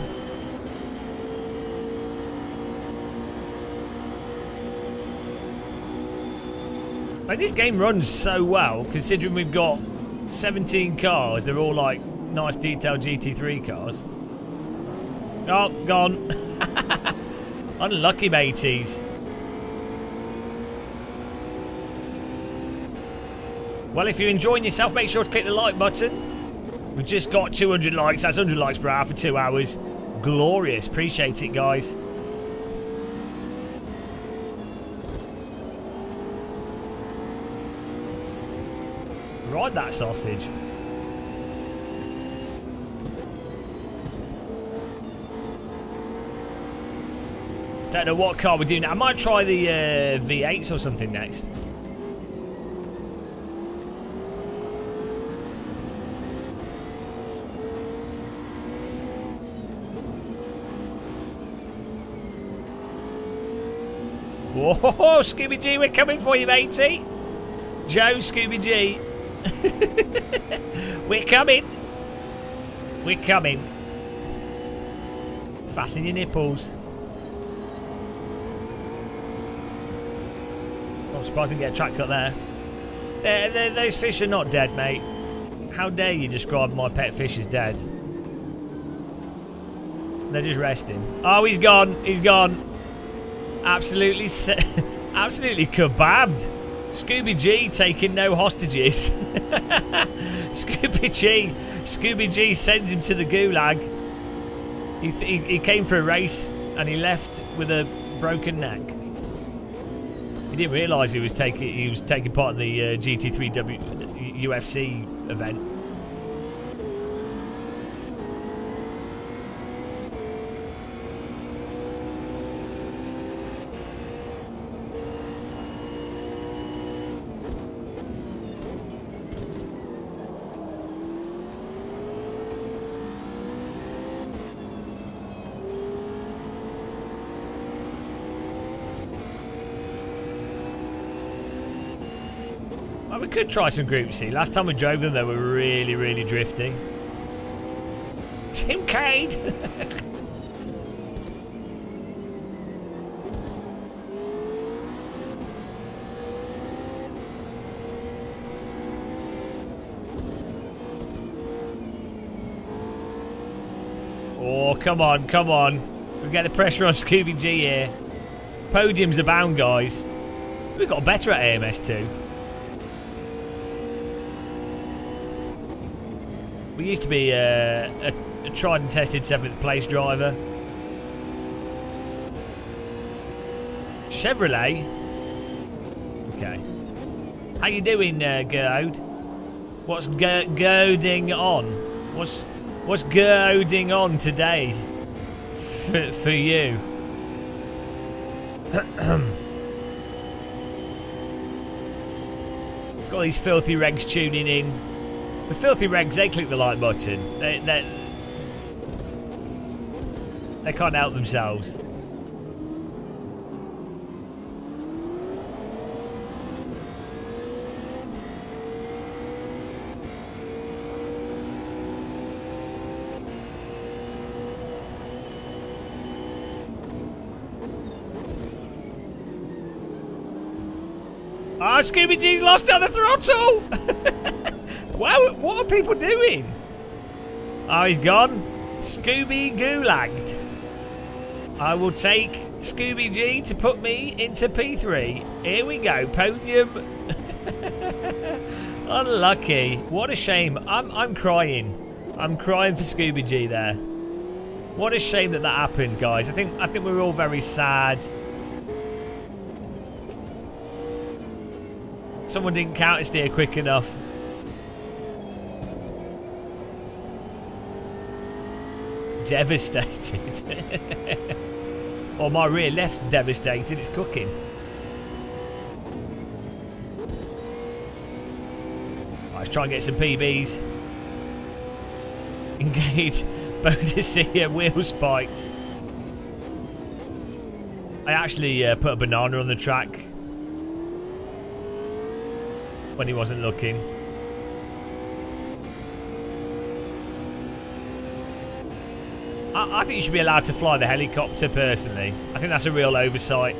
Speaker 1: Like, this game runs so well, considering we've got 17 cars. They're all like nice detailed GT3 cars. Oh, gone. Unlucky, mateys. Well, if you're enjoying yourself, make sure to click the like button. We've just got 200 likes. That's 100 likes per hour for 2 hours. Glorious. Appreciate it, guys. Ride that sausage. Don't know what car we're doing. I might try the V8s or something next. Whoa, Scooby G, we're coming for you, matey. Joe, Scooby G. We're coming. We're coming. Fasten your nipples. I'm surprised I didn't get a track cut there. Those fish are not dead, mate. How dare you describe my pet fish as dead? They're just resting. Oh, he's gone. He's gone. Absolutely kebabbed. Scooby G taking no hostages. Scooby G sends him to the gulag. He came for a race and he left with a broken neck. He didn't realise he was taking part in the GT3 UFC event. Well, we could try some Group C. Last time we drove them, they were really, really drifty. Simcade! Oh, come on, come on. We get the pressure on Scooby G here. Podiums abound, guys. We got better at AMS2. We used to be a tried and tested 7th place driver. Chevrolet. Okay. How you doing, Gerd? What's goading on? What's goading on today for you? Got these filthy regs tuning in. The filthy regs, they click the like button. They can't help themselves. Ah, Scooby G's lost on the throttle! Wow, what are people doing? Oh, he's gone. Scooby Gulagged. I will take Scooby G to put me into P3. Here we go, podium. Unlucky. What a shame. I'm crying. I'm crying for Scooby G there. What a shame that happened, guys. I think we're all very sad. Someone didn't counter steer quick enough. Devastated. Or my rear left's devastated. It's cooking. Right, let's try and get some PBs. Engage Bodicea wheel spikes. I actually put a banana on the track when he wasn't looking. I think you should be allowed to fly the helicopter, personally. I think that's a real oversight.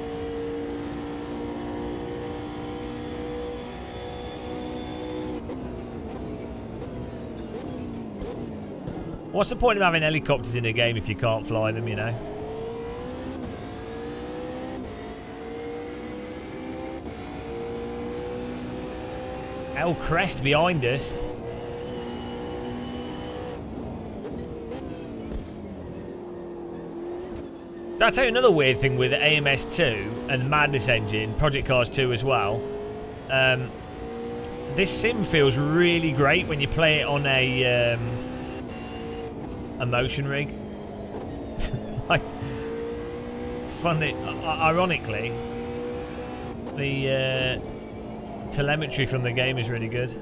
Speaker 1: What's the point of having helicopters in a game if you can't fly them, you know? El Crest behind us. I'll tell you another weird thing with AMS2 and the Madness engine, Project Cars 2 as well. This sim feels really great when you play it on a motion rig. Like, funny, ironically, the telemetry from the game is really good.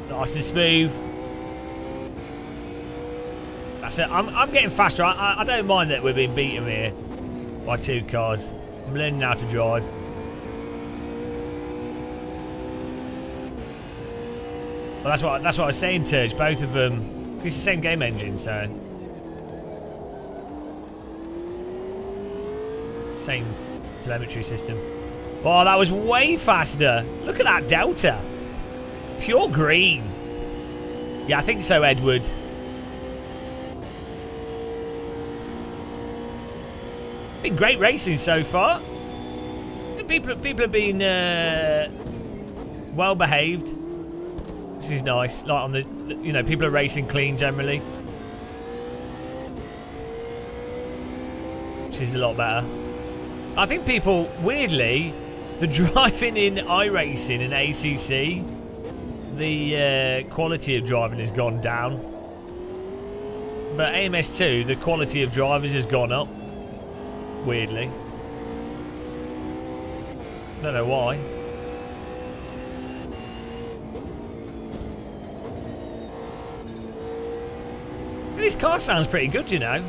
Speaker 1: Nice and smooth. That's it. I'm getting faster. I don't mind that we're being beaten here by two cars. I'm learning how to drive. Well, that's what I was saying, Turge. Both of them. It's the same game engine, so same telemetry system. Oh, that was way faster. Look at that delta. Pure green. Yeah, I think so, Edward. Been great racing so far. People have been well behaved. This is nice. Like on the, you know, people are racing clean generally, which is a lot better. I think people, weirdly, the driving in iRacing and ACC, the quality of driving has gone down. But AMS2, the quality of drivers has gone up. Weirdly. Don't know why. This car sounds pretty good, you know.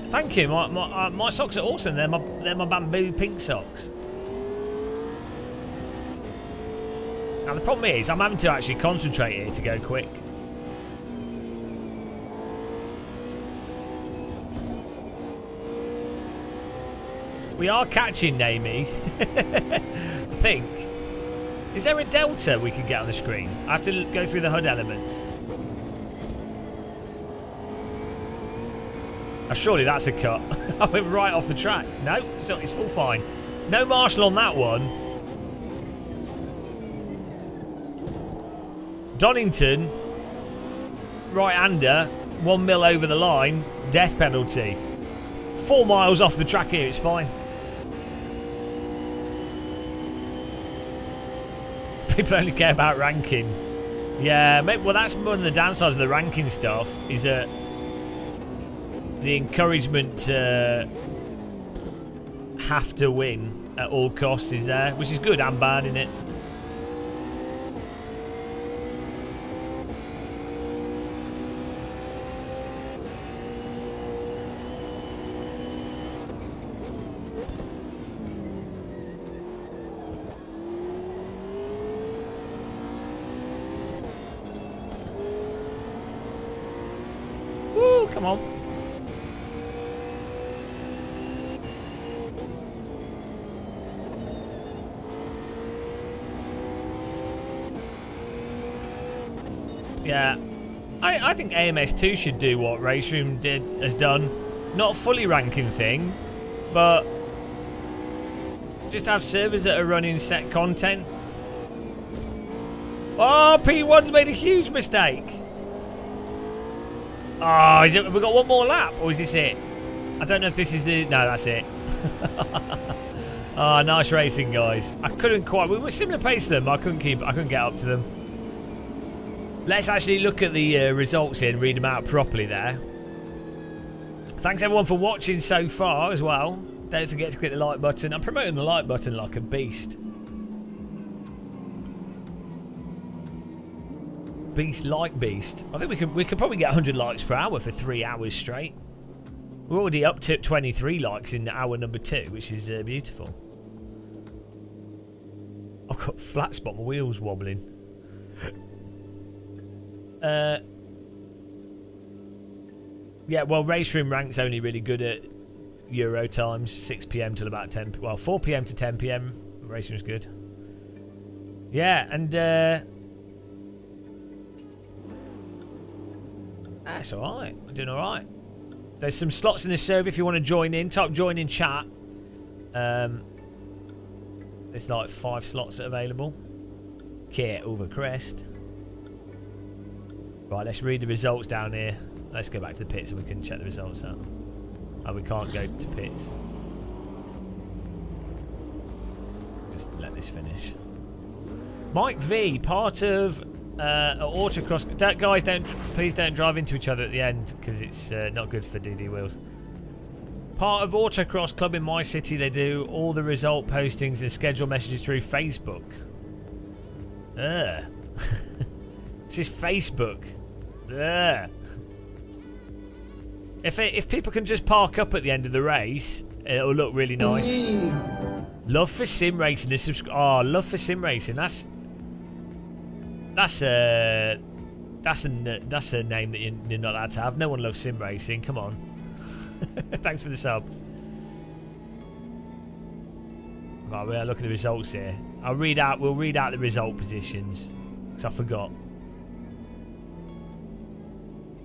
Speaker 1: Thank you. My socks are awesome. They're my bamboo pink socks. Now the problem is, I'm having to actually concentrate here to go quick. We are catching Namie. I think. Is there a delta we can get on the screen? I have to go through the HUD elements. Oh, surely that's a cut. I went right off the track. No, so it's all fine. No marshal on that one. Donington, right-hander, 1 mil over the line, death penalty. 4 miles off the track here, it's fine. People only care about ranking. Yeah, maybe, well, that's one of the downsides of the ranking stuff, is that the encouragement to have to win at all costs is there, which is good and bad, isn't it? Woo, come on. Yeah, I think AMS2 should do what Race Room has done. Not a fully ranking thing, but just have servers that are running set content. Oh, P1's made a huge mistake. Oh, have we got one more lap, or is this it? I don't know if this is the... No, that's it. Oh, nice racing, guys. I couldn't quite... We were similar pace to them. I couldn't get up to them. Let's actually look at the results here and read them out properly there. Thanks everyone for watching so far as well. Don't forget to click the like button. I'm promoting the like button like a beast. Beast like beast. I think we could probably get 100 likes per hour for 3 hours straight. We're already up to 23 likes in hour number 2, which is beautiful. I've got flat spot, my wheels wobbling. Yeah, well, Race Room Rank's only really good at Euro times, 6 PM till about 10. Well, 4 PM to 10 PM. Race Room's good. Yeah, and that's all right. I'm doing all right. There's some slots in this server if you want to join in. Type join in chat. There's like 5 slots available. Care over crest. Right, let's read the results down here. Let's go back to the pits so we can check the results out. Oh, we can't go to pits. Just let this finish. Mike V, part of autocross. Guys, please don't drive into each other at the end because it's not good for DD wheels. Part of autocross club in my city. They do all the result postings and schedule messages through Facebook. It's just Facebook. If people can just park up at the end of the race, it'll look really nice. Love for sim racing. Oh, love for sim racing. That's a name that you're not allowed to have. No one loves sim racing. Come on. Thanks for the sub. Right, we'll look at the results here. We'll read out the result positions because I forgot.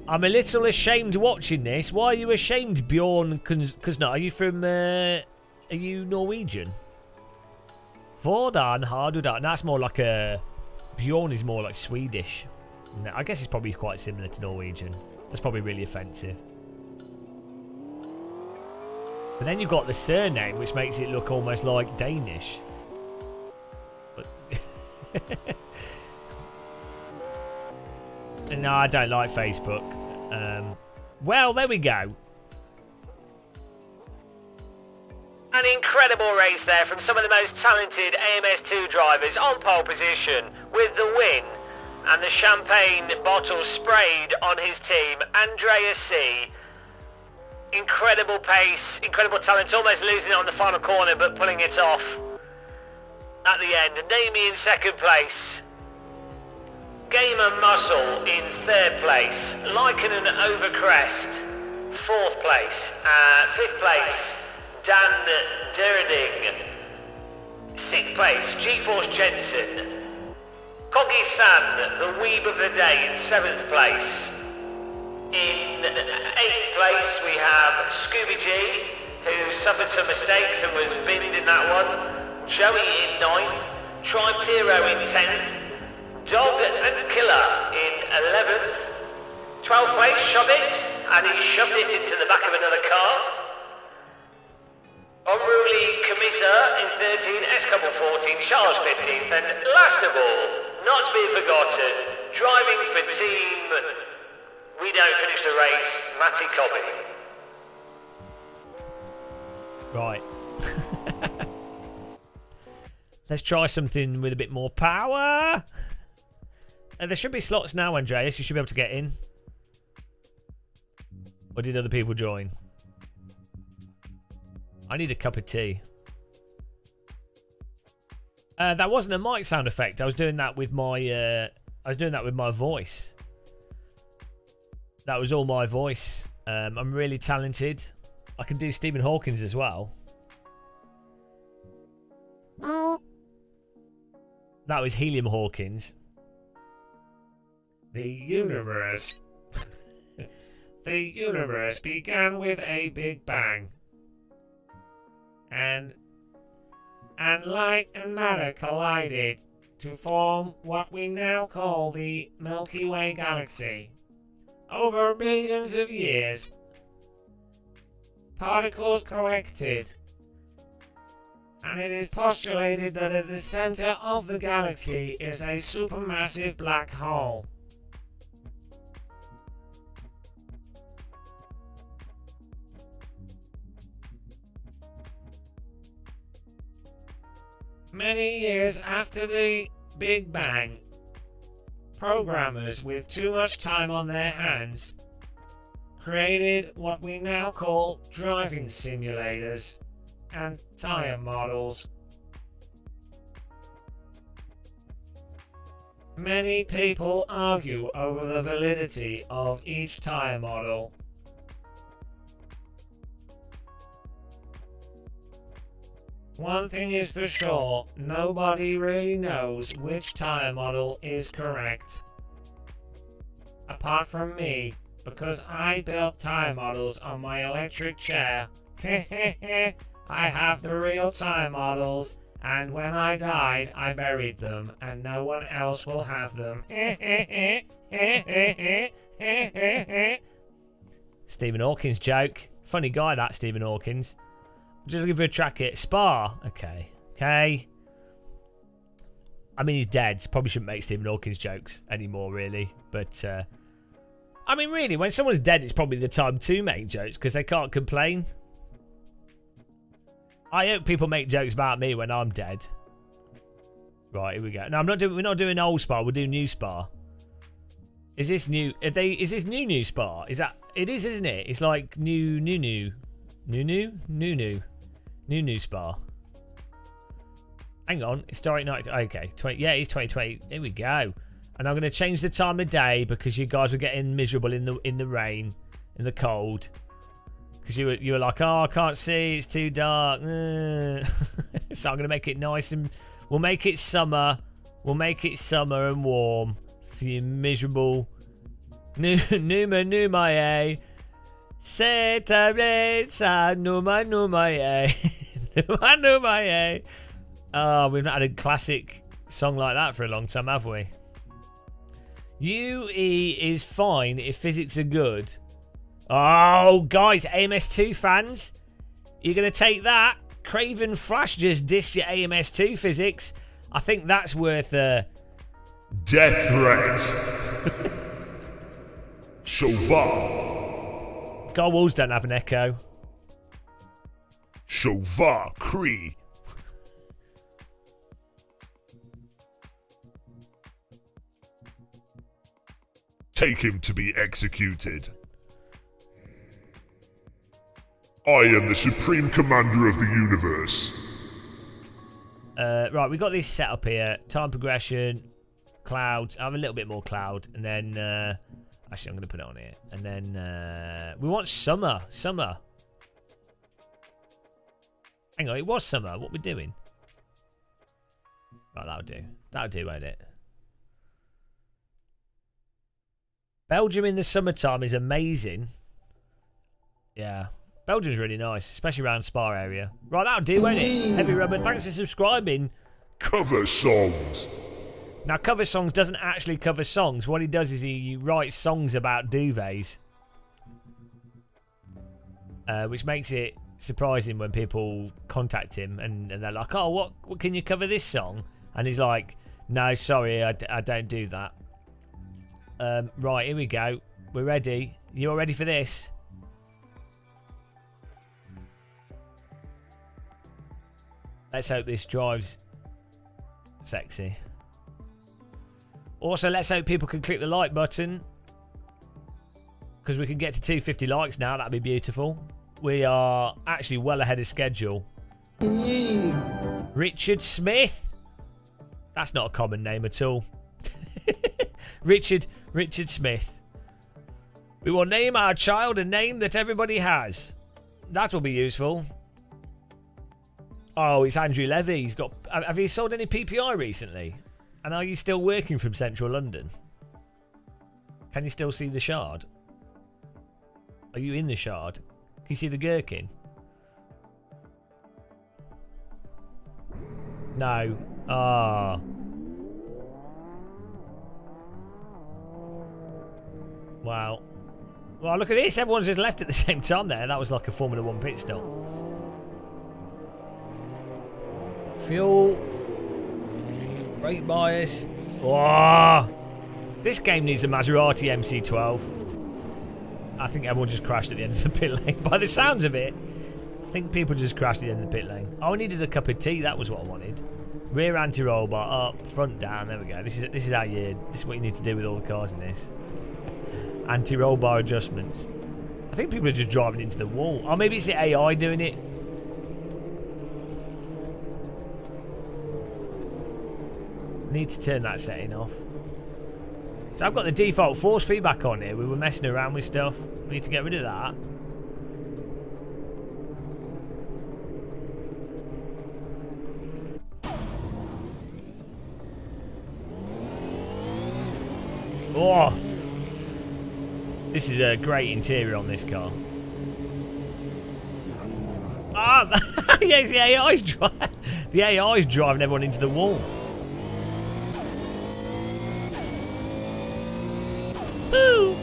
Speaker 1: I'm a little ashamed watching this. Why are you ashamed, Bjorn? Because are you from? Are you Norwegian? Hvordan Hardudan. That's more like a. Bjorn is more like Swedish. No, I guess it's probably quite similar to Norwegian. That's probably really offensive. But then you've got the surname, which makes it look almost like Danish. But no, I don't like Facebook. Well, there we go. An incredible race there from some of the most talented AMS2 drivers on pole position with the win. And the champagne bottle sprayed on his team. Andreas C. Incredible pace, incredible talent, almost losing it on the final corner but pulling it off at the end. Namie in second place. Gamer Muscle in third place. Lycanen Overcrest, fourth place. Fifth place, Dan Derding. Sixth place, GeForce Jensen. Coggy San, the Weeb of the Day, in seventh place. In eighth place, we have Scooby G, who suffered some mistakes and was binned in that one. Joey in ninth. Tripiro in 10th. Dog and Killer in 11th. 12th place, Shove It, and he shoved it into the back of another car. Unruly Camisa in 13, Escobble 14, Charles 15th, and last of all, not to be forgotten, driving for team, we don't finish the race, Matty Cobby. Right. Let's try something with a bit more power. There should be slots now, Andreas. You should be able to get in. Or did other people join? I need a cup of tea. That wasn't a mic sound effect. I was doing that with my. Voice. That was all my voice. I'm really talented. I can do Stephen Hawkins as well. That was Helium Hawkins.
Speaker 3: The universe. The universe began with a big bang. And light and matter collided to form what we now call the Milky Way galaxy. Over billions of years, particles collected, and it is postulated that at the center of the galaxy is a supermassive black hole. Many years after the Big Bang, programmers with too much time on their hands created what we now call driving simulators and tire models. Many people argue over the validity of each tire model. One thing is for sure, nobody really knows which tire model is correct. Apart from me, because I built tire models on my electric chair. I have the real tire models, and when I died, I buried them, and no one else will have them.
Speaker 1: Stephen Hawkins joke. Funny guy, that Stephen Hawkins. Just looking for a track it. Spa. Okay. I mean, he's dead. So probably shouldn't make Stephen Hawkins jokes anymore, really. But, I mean, really, when someone's dead, it's probably the time to make jokes because they can't complain. I hope people make jokes about me when I'm dead. Right, here we go. No, we're not doing old Spa. We'll do new Spa. Is this new? Is this new Spa? Is that? It is, isn't it? It's like new Spa. Hang on, historic night. Okay, it's 2020. Here we go. And I'm going to change the time of day because you guys were getting miserable in the rain, in the cold. Because you were like, oh, I can't see, it's too dark. So I'm going to make it nice and we'll make it summer. We'll make it summer and warm for you miserable. Numae. Numae. Oh, we've not had a classic song like that for a long time, have we? UE is fine if physics are good. Oh, guys, AMS2 fans, you're going to take that? Craven Flash just dissed your AMS2 physics. I think that's worth a...
Speaker 2: Death threat. Chauvin.
Speaker 1: God, walls don't have an echo.
Speaker 2: Chauvin Cree. Take him to be executed. I am the Supreme Commander of the Universe.
Speaker 1: Right, we got this set up here. Time progression, clouds. I have a little bit more cloud, and then actually I'm going to put it on here. And then we want summer. Summer. Hang on, it was summer. What we're doing? Right, that'll do. That'll do, won't it? Belgium in the summertime is amazing. Yeah. Belgium's really nice, especially around Spa area. Right, that'll do, won't it? Heavy Rubber, thanks for subscribing.
Speaker 2: Cover songs.
Speaker 1: Now, cover songs doesn't actually cover songs. What he does is he writes songs about duvets. Which makes it surprising when people contact him and they're like, oh, what can you cover this song? And he's like, no, sorry, I don't do that. Right, here we go. We're ready. You all ready for this? Let's hope this drives sexy. Also, let's hope people can click the like button, because we can get to 250 likes now. That'd be beautiful. We are actually well ahead of schedule. Richard Smith. That's not a common name at all. Richard Smith. We will name our child a name that everybody has. That will be useful. Oh, it's Andrew Levy. He's got. Have you sold any PPI recently? And are you still working from central London? Can you still see the shard? Are you in the shard? Can you see the gherkin? No. Ah. Wow. Well, look at this. Everyone's just left at the same time there. That was like a Formula 1 pit stop. Fuel. Brake bias. Whoa. This game needs a Maserati MC12. I think everyone just crashed at the end of the pit lane. By the sounds of it, I think people just crashed at the end of the pit lane. Oh, I needed a cup of tea. That was what I wanted. Rear anti-roll bar up, front down. There we go. This is how you. This is what you need to do with all the cars in this. Anti-roll bar adjustments. I think people are just driving into the wall. Or maybe it's the AI doing it. Need to turn that setting off. So I've got the default force feedback on here. We were messing around with stuff. We need to get rid of that. Oh, this is a great interior on this car. Ah, yes, the AI's driving everyone into the wall. Woo!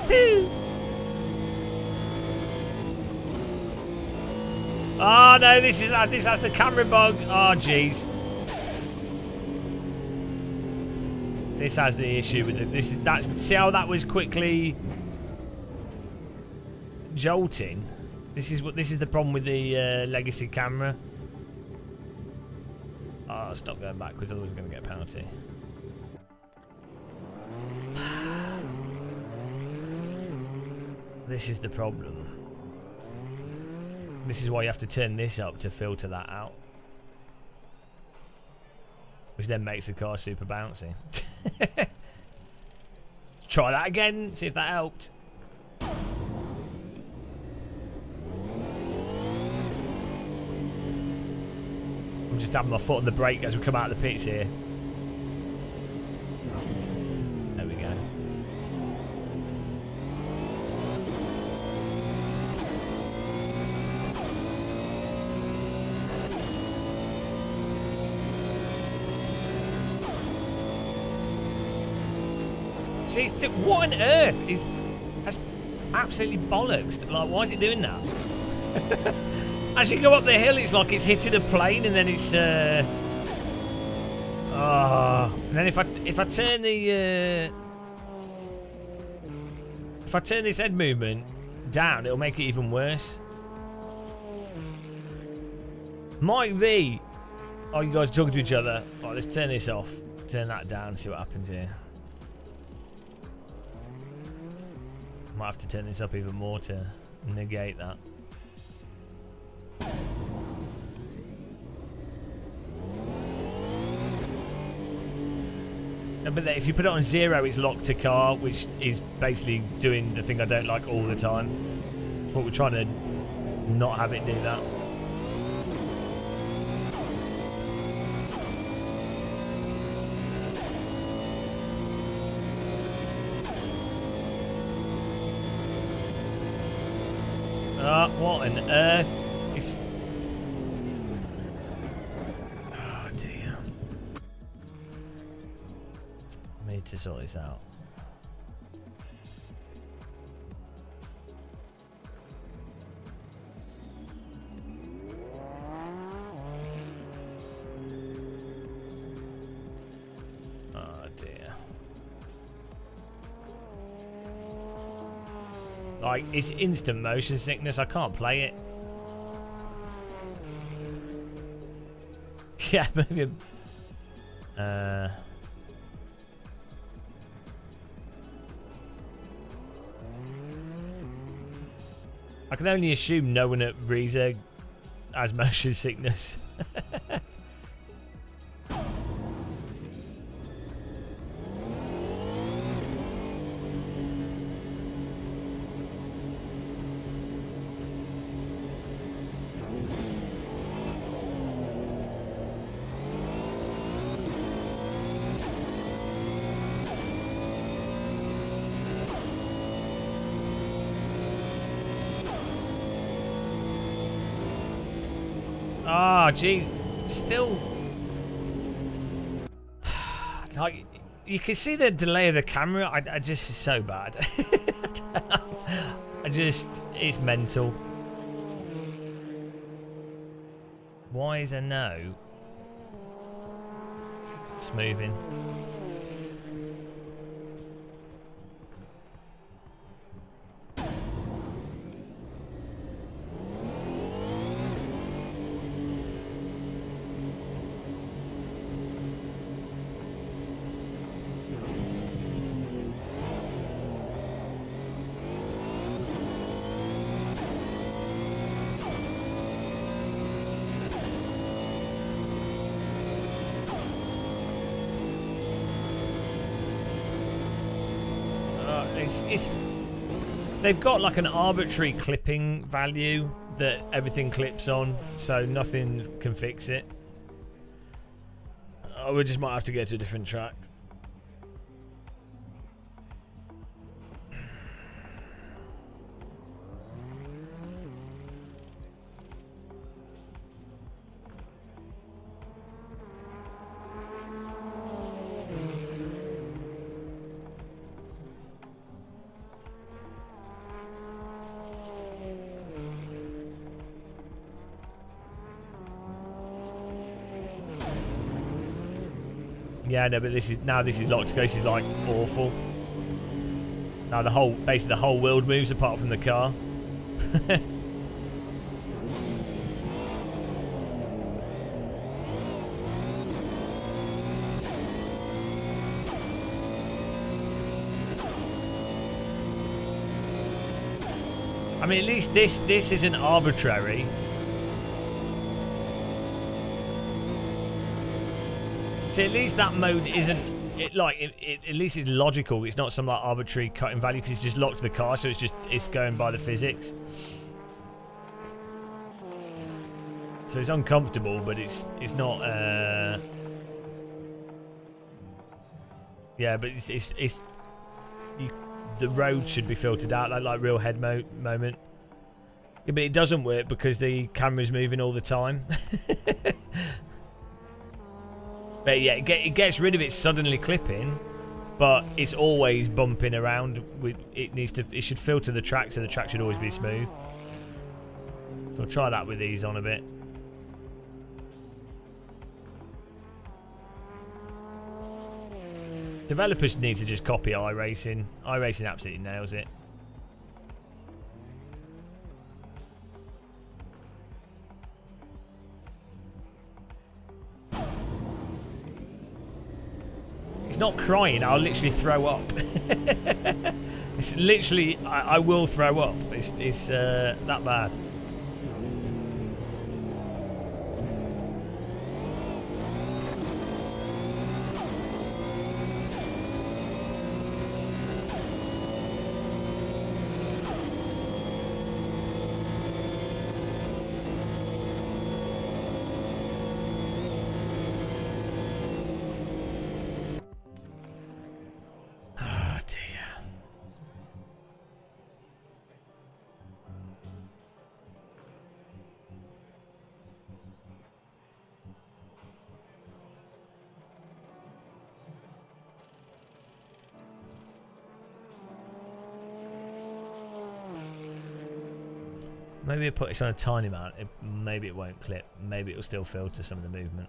Speaker 1: Woo! Oh no, this has the camera bug. Oh jeez. This has the issue with it. See how that was quickly jolting. This is the problem with the legacy camera. Oh, stop going backwards, otherwise we're going to get a penalty. This is the problem. This is why you have to turn this up to filter that out. Which then makes the car super bouncy. Try that again, see if that helped. I'm just having my foot on the brake as we come out of the pits here. There we go. See, what on earth is... That's absolutely bollocks. Like, why is it doing that? As you go up the hill, it's like it's hitting a plane, and then it's... And then if I turn the... If I turn this head movement down, it'll make it even worse. Might be... Oh, you guys are talking to each other. Right, let's turn this off. Turn that down, see what happens here. Might have to turn this up even more to negate that. No, but if you put it on 0, it's locked to car, which is basically doing the thing I don't like all the time. But we're trying to not have it do that. What on earth? It's... Oh dear. I need to sort this out. Oh dear. Like, it's instant motion sickness. I can't play it. Yeah, maybe. I can only assume no one at Reza has motion sickness. Ah, jeez. Still... Like, you can see the delay of the camera. I just... It's so bad. I just... It's mental. Why is there no... It's moving. They've got like an arbitrary clipping value that everything clips on, so nothing can fix it. We just might have to go to a different track. Yeah, no, but this is locked to go. This is like awful. Now basically the whole world moves apart from the car. I mean, at least this isn't arbitrary. So at least that mode isn't at least it's logical. It's not some like arbitrary cutting value because it's just locked to the car, so it's going by the physics. So it's uncomfortable, but it's not. Yeah, but the road should be filtered out like real head moment. Yeah, but it doesn't work because the camera's moving all the time. But yeah, it gets rid of it suddenly clipping, but it's always bumping around. It should filter the track, so the track should always be smooth. So I'll try that with these on a bit. Developers need to just copy iRacing. iRacing absolutely nails it. It's not crying, I'll literally throw up. It's literally, I will throw up. It's that bad. Maybe I put this on a tiny amount. Maybe it won't clip. Maybe it'll still filter some of the movement.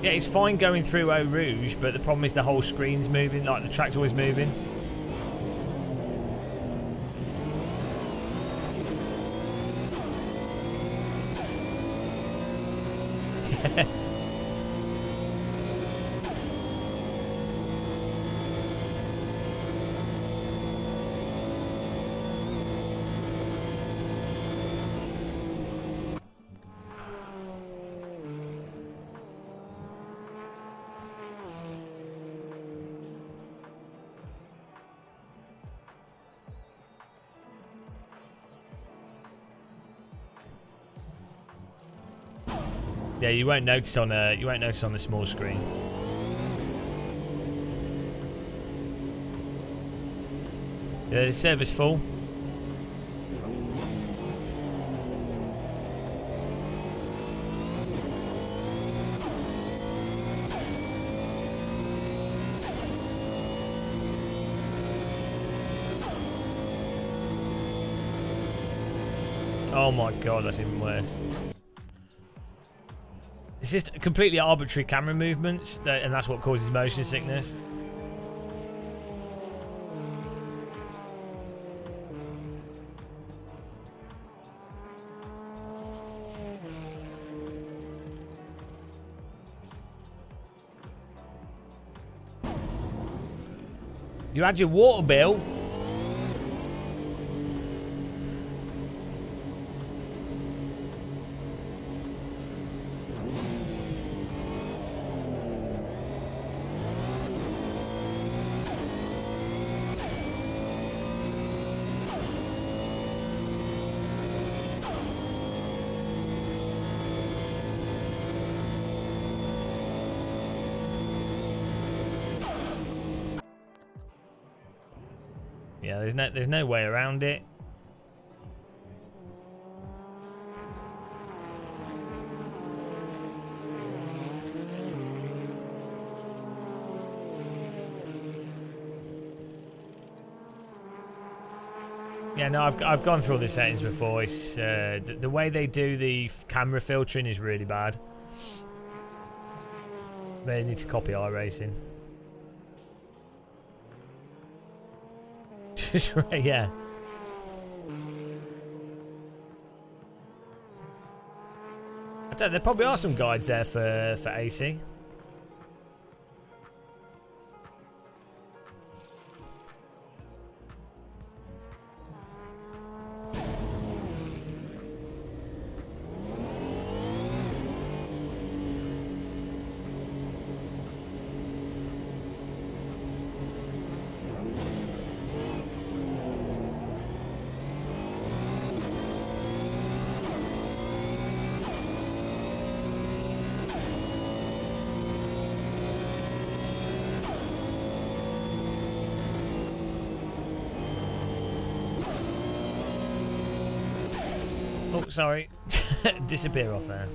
Speaker 1: Yeah, it's fine going through Eau Rouge, but the problem is the whole screen's moving, like the track's always moving. Yeah, you won't notice on the small screen. The server's full. Oh my god, that's even worse. It's just completely arbitrary camera movements, and that's what causes motion sickness. You had your water bill. Yeah, there's no way around it. Yeah, no, I've gone through all the settings before. It's the way they do the camera filtering is really bad. They need to copy iRacing. Yeah. I don't know, there probably are some guides there for AC. Oh, sorry. Disappear off there.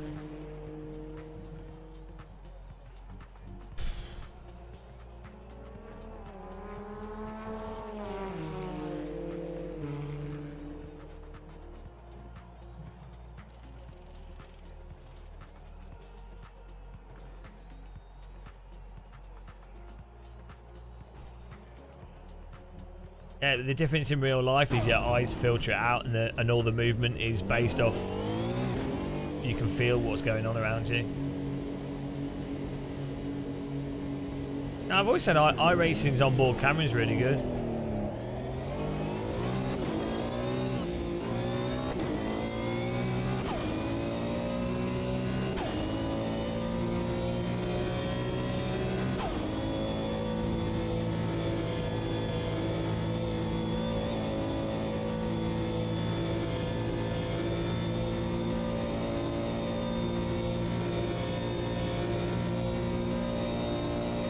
Speaker 1: The difference in real life is your eyes filter it out, and all the movement is based off. You can feel what's going on around you. Now, I've always said iRacing's onboard camera is really good.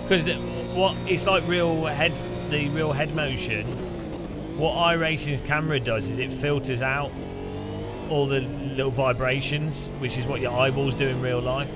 Speaker 1: Because it's like the real head motion. What iRacing's camera does is it filters out all the little vibrations, which is what your eyeballs do in real life.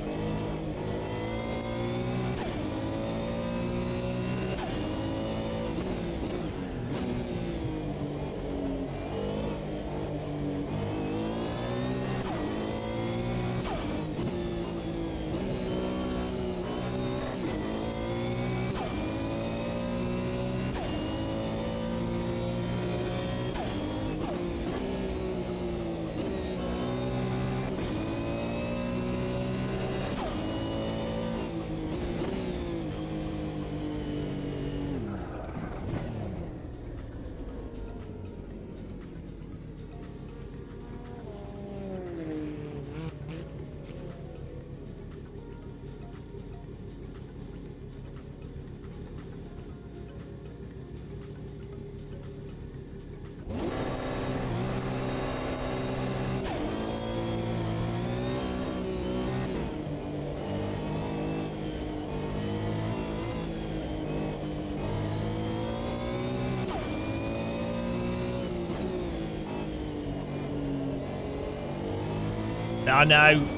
Speaker 1: I know.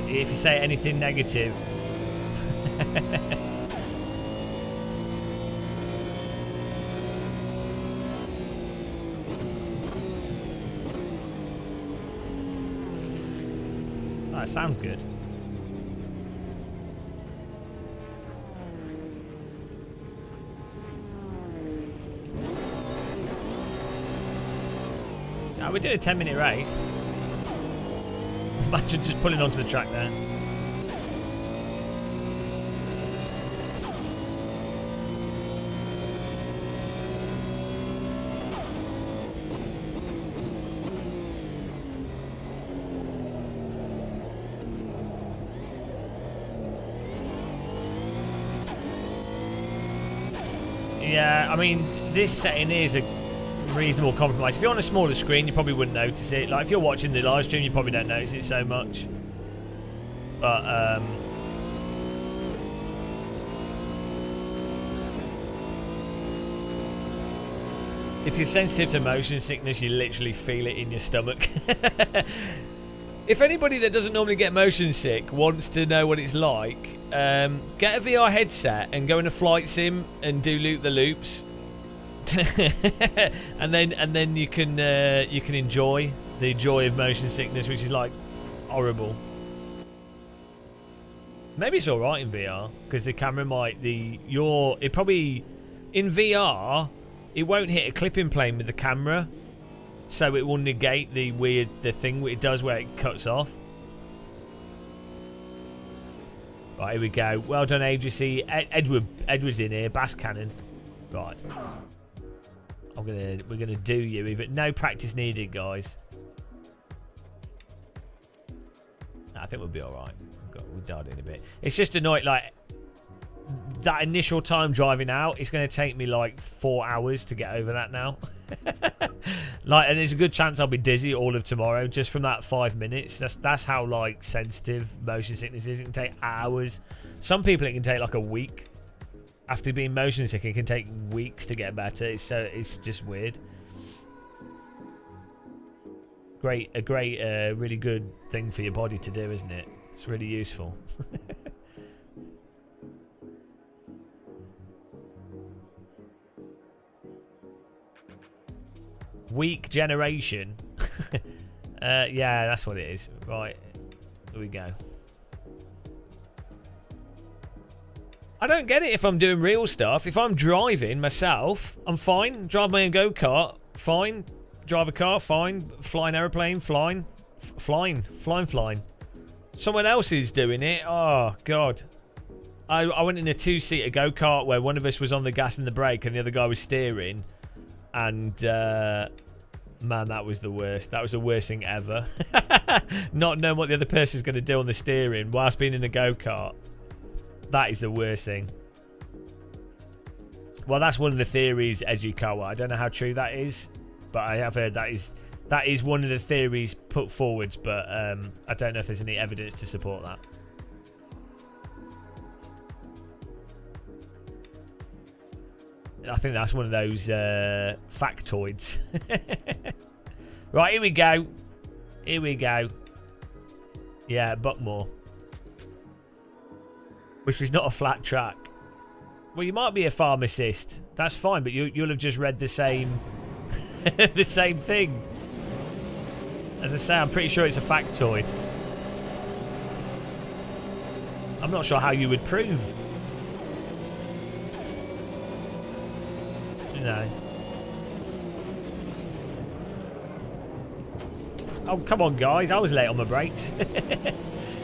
Speaker 1: If you say anything negative. That sounds good. Now we're doing a 10-minute race. Imagine just pulling onto the track there. Yeah, I mean, this setting is a reasonable compromise. If you're on a smaller screen, you probably wouldn't notice it. Like if you're watching the live stream, you probably don't notice it so much. But if you're sensitive to motion sickness, you literally feel it in your stomach. If anybody that doesn't normally get motion sick wants to know what it's like, get a VR headset and go in a flight sim and do loop the loops. and then you can enjoy the joy of motion sickness, which is like horrible. Maybe it's all right in VR because the camera might it probably in VR it won't hit a clipping plane with the camera, so it will negate the thing it does where it cuts off. Right, here we go. Well done, Agency. Edward's in here. Bass cannon. Right. We're gonna do you. Even no practice needed, guys. I think we'll be all right. We dialed in a bit. It's just annoying. Like that initial time driving out, it's going to take me like 4 hours to get over that now. And there's a good chance I'll be dizzy all of tomorrow just from that 5 minutes. That's how like sensitive motion sickness is. It can take hours. Some people it can take like a week. After being motion sick, it can take weeks to get better. It's just weird. A great, really good thing for your body to do, isn't it? It's really useful. Weak generation. Yeah, that's what it is. Right, here we go. I don't get it if I'm doing real stuff. If I'm driving myself, I'm fine. Drive my own go-kart, fine. Drive a car, fine. Fly an aeroplane, flying. Flying. Someone else is doing it. Oh, God. I went in a two-seater go-kart where one of us was on the gas and the brake and the other guy was steering. And, man, that was the worst. That was the worst thing ever. Not knowing what the other person's going to do on the steering whilst being in a go-kart. That is the worst thing. Well, that's one of the theories, Edukawa. I don't know how true that is, but I have heard that is one of the theories put forwards, but I don't know if there's any evidence to support that. I think that's one of those factoids. Right, here we go. Here we go. Yeah, Buckmore. Which is not a flat track. Well, you might be a pharmacist. That's fine, but you'll have just read the same the same thing. As I say, I'm pretty sure it's a factoid. I'm not sure how you would prove. No. Oh, come on, guys. I was late on my brakes.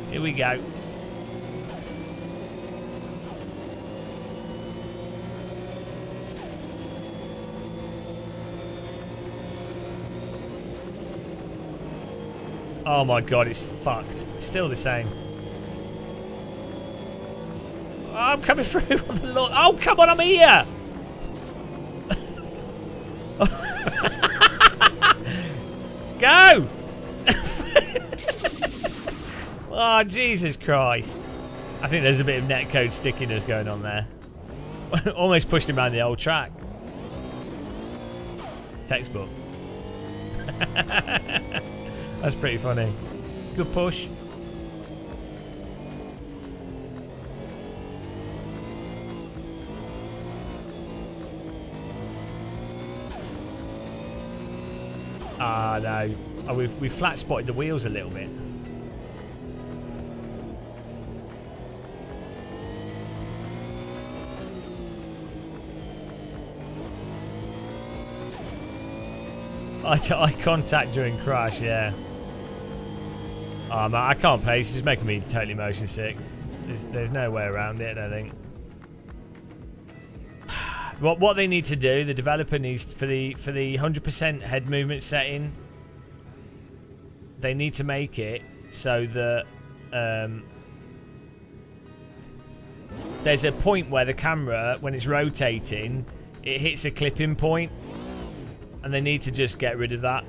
Speaker 1: Here we go. Oh my God, it's fucked. Still the same. Oh, I'm coming through on the lawn. Oh, come on, I'm here. Go! Oh, Jesus Christ. I think there's a bit of netcode stickiness going on there. Almost pushed him around the old track. Textbook. That's pretty funny. Good push. Ah, no. Oh, we've flat spotted the wheels a little bit. Eye contact during crash, yeah. Oh, man, I can't play. This is making me totally motion sick. There's no way around it, I think. What they need to do, the developer needs for the 100% head movement setting, they need to make it so that there's a point where the camera, when it's rotating, it hits a clipping point, and they need to just get rid of that.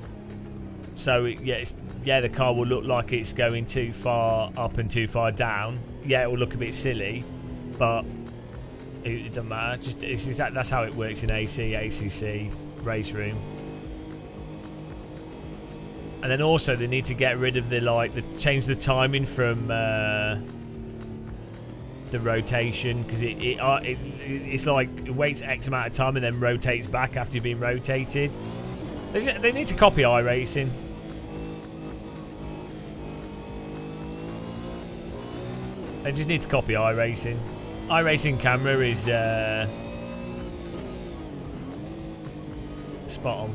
Speaker 1: So yeah, the car will look like it's going too far up and too far down. Yeah, it will look a bit silly, but it doesn't matter. That's how it works in AC, ACC, race room. And then also they need to get rid of change the timing from the rotation, because it's like it waits X amount of time and then rotates back after you've been rotated. They need to copy iRacing. They just need to copy iRacing. iRacing camera is spot on.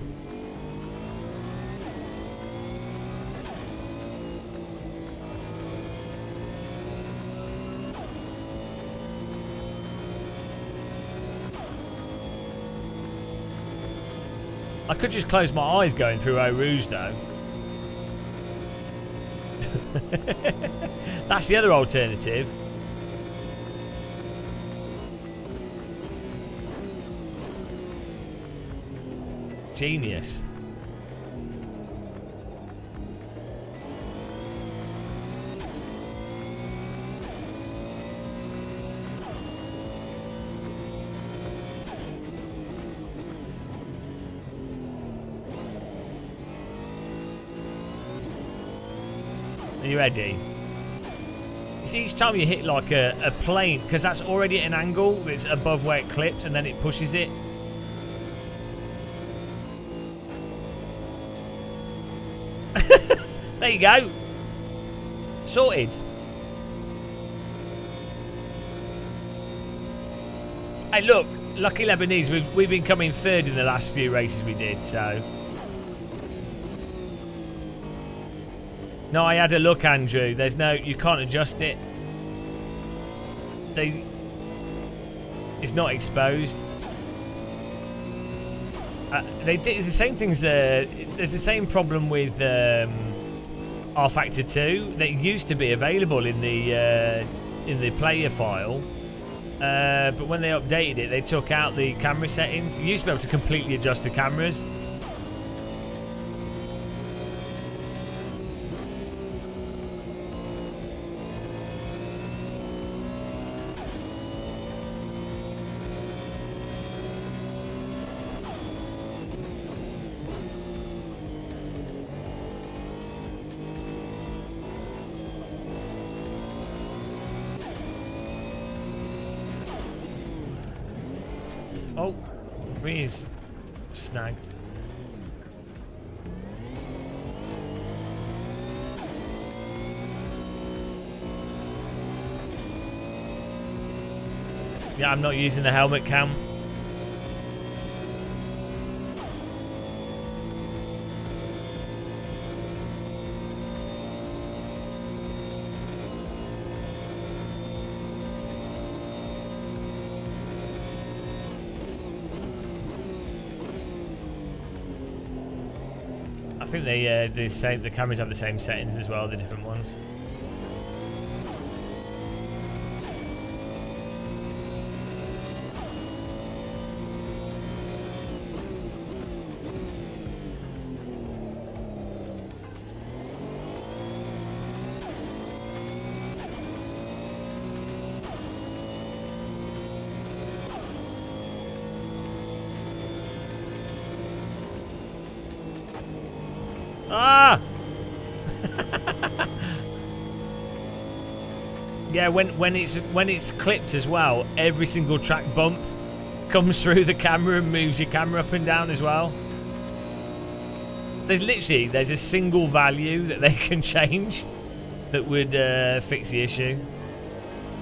Speaker 1: I could just close my eyes going through Eau Rouge though. That's the other alternative. Genius. Are you ready? See, each time you hit like a plane, because that's already at an angle that's above where it clips, and then it pushes it. There you go. Sorted. Hey, look, lucky Lebanese. We've been coming third in the last few races we did. So. No, I had a look, Andrew. There's no, you can't adjust it. It's not exposed. They did the same things. There's the same problem with R Factor 2 that used to be available in the player file, but when they updated it, they took out the camera settings. You used to be able to completely adjust the cameras. Oh, rear's snagged. Yeah, I'm not using the helmet cam. I think the cameras have the same settings as well, the different ones. Ah! Yeah, when it's clipped as well, every single track bump comes through the camera and moves your camera up and down as well. There's a single value that they can change that would fix the issue.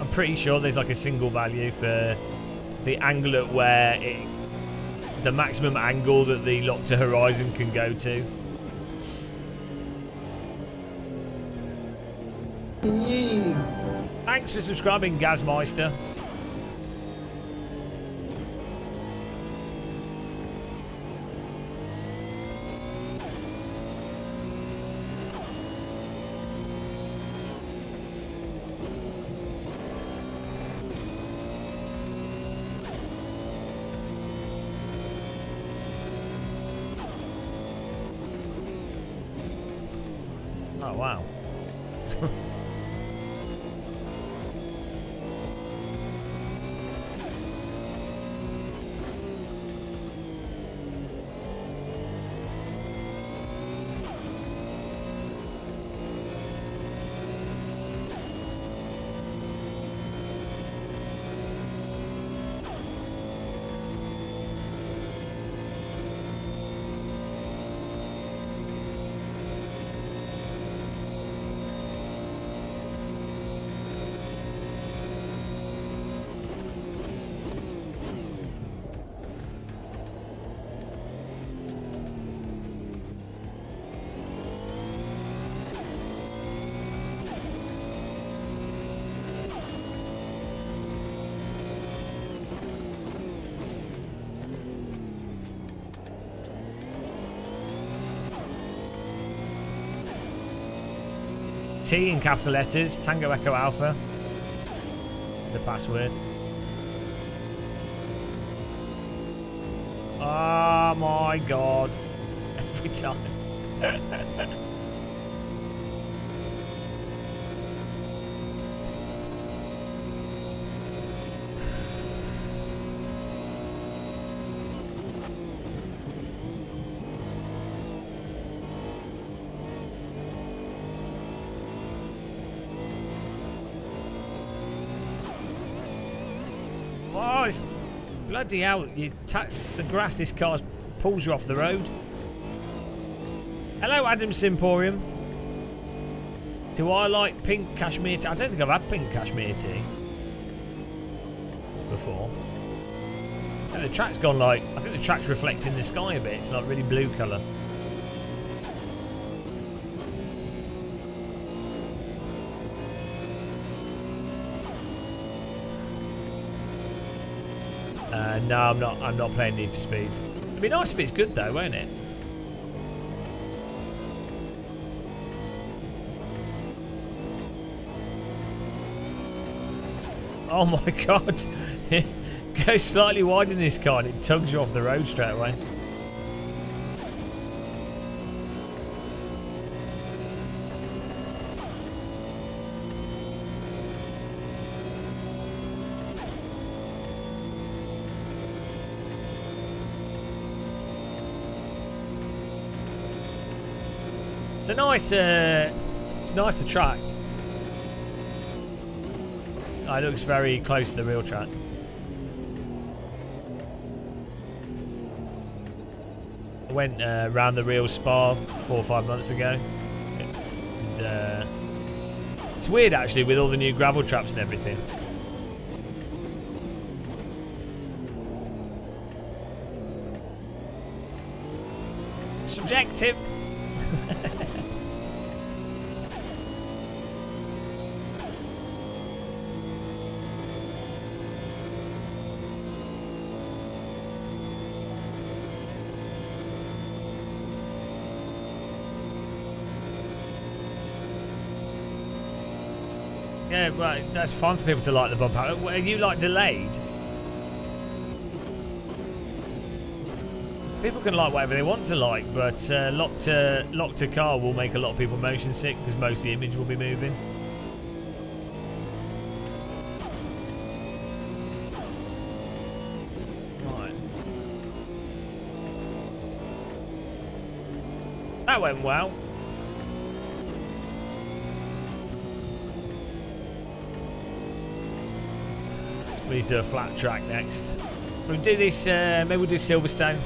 Speaker 1: I'm pretty sure there's like a single value for the angle at where the maximum angle that the lock to horizon can go to. Thanks for subscribing, Gazmeister. Oh, wow. T in capital letters, Tango Echo Alpha is the password. Oh my god. Every time. Oh, it's bloody hell. The grass this car pulls you off the road. Hello, Adam Simporium. Do I like pink cashmere tea? I don't think I've had pink cashmere tea before. And the track's gone like, I think the track's reflecting the sky a bit. It's like really blue colour. No, I'm not playing Need for Speed. It'd be nice if it's good though, won't it? Oh my god. Go slightly wide in this car and it tugs you off the road straight away. It's nice the track. Oh, it looks very close to the real track. I went round the real Spa 4 or 5 months ago. And, it's weird actually with all the new gravel traps and everything. Subjective. Yeah, well, that's fun for people to like the bump out. Are you like delayed? People can like whatever they want to like, but locked to car will make a lot of people motion sick because most of the image will be moving. Right. That went well. We need to do a flat track next. We'll do this, maybe we'll do Silverstone.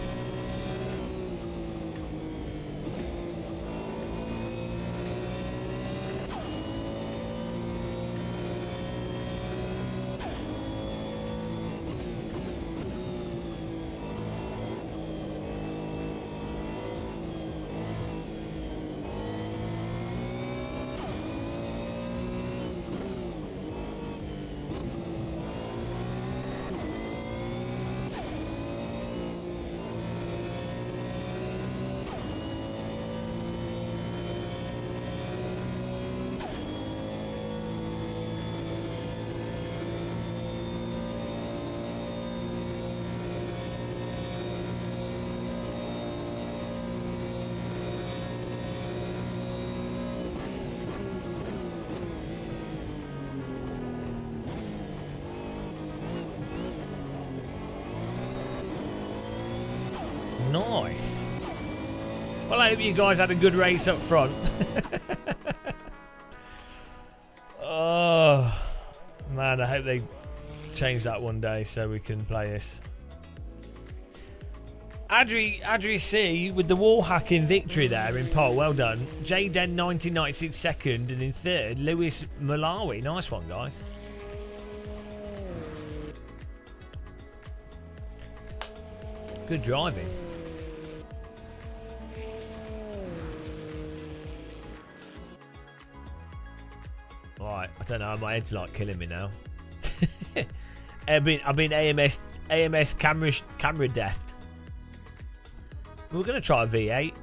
Speaker 1: Nice. Well, I hope you guys had a good race up front. Oh, man, I hope they change that one day so we can play this. Adri C with the wall hacking victory there in pole. Well done. Jden 1996 second, and in third, Lewis Malawi. Nice one, guys. Good driving. Right, I don't know. My head's like killing me now. I've been AMS camera deft. We're gonna try a V8.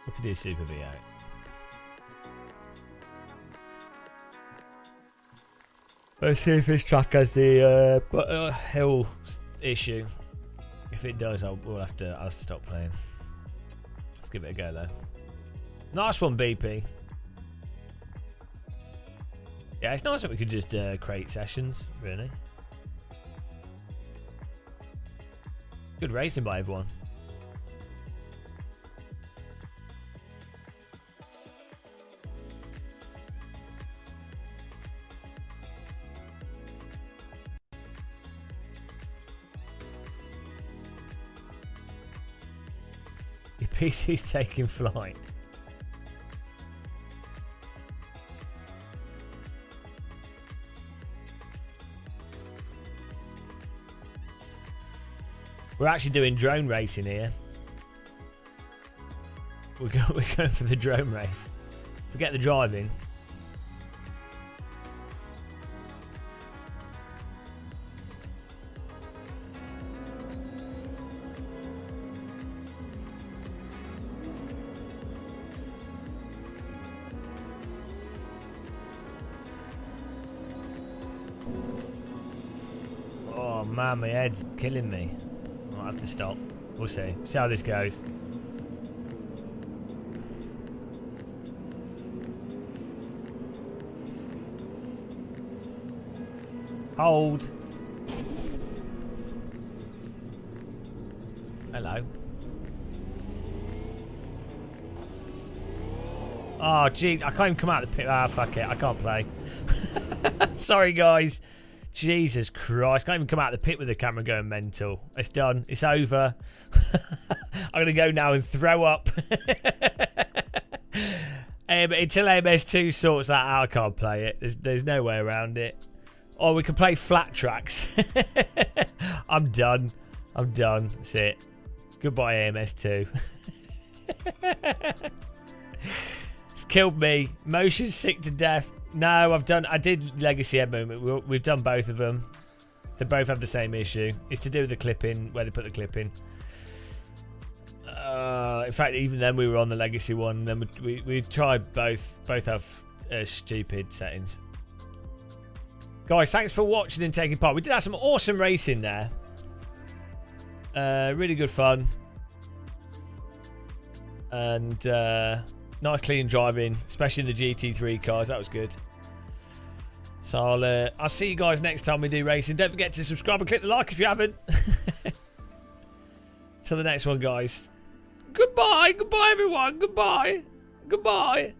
Speaker 1: We could do Super V8. Let's see if this track has the hill issue. If it does, I'll have to stop playing. Let's give it a go though. Nice one, BP. Yeah, it's nice that we could just create sessions, really. Good racing by everyone. Your PC's taking flight. We're actually doing drone racing here. We're going for the drone race. Forget the driving. Oh man, my head's killing me. I'll have to stop. We'll see. See how this goes. Hold. Hello. Oh, gee. I can't even come out of the pit. Ah, fuck it. I can't play. Sorry, guys. Jesus Christ. Can't even come out of the pit with the camera going mental. It's done. It's over. I'm going to go now and throw up. Until MS2 sorts that out, I can't play it. There's no way around it. Or we can play flat tracks. I'm done. I'm done. That's it. Goodbye, MS2. It's killed me. Motion's sick to death. No, I did Legacy Ed Movement. We've done both of them. They both have the same issue. It's to do with the clip in, where they put the clip in. In fact, even then we were on the Legacy one. Then we tried both. Both have stupid settings. Guys, thanks for watching and taking part. We did have some awesome racing there. Really good fun. And nice clean driving, especially in the GT3 cars. That was good. So I'll see you guys next time we do racing. Don't forget to subscribe and click the like if you haven't. Till the next one, guys. Goodbye. Goodbye, everyone. Goodbye. Goodbye.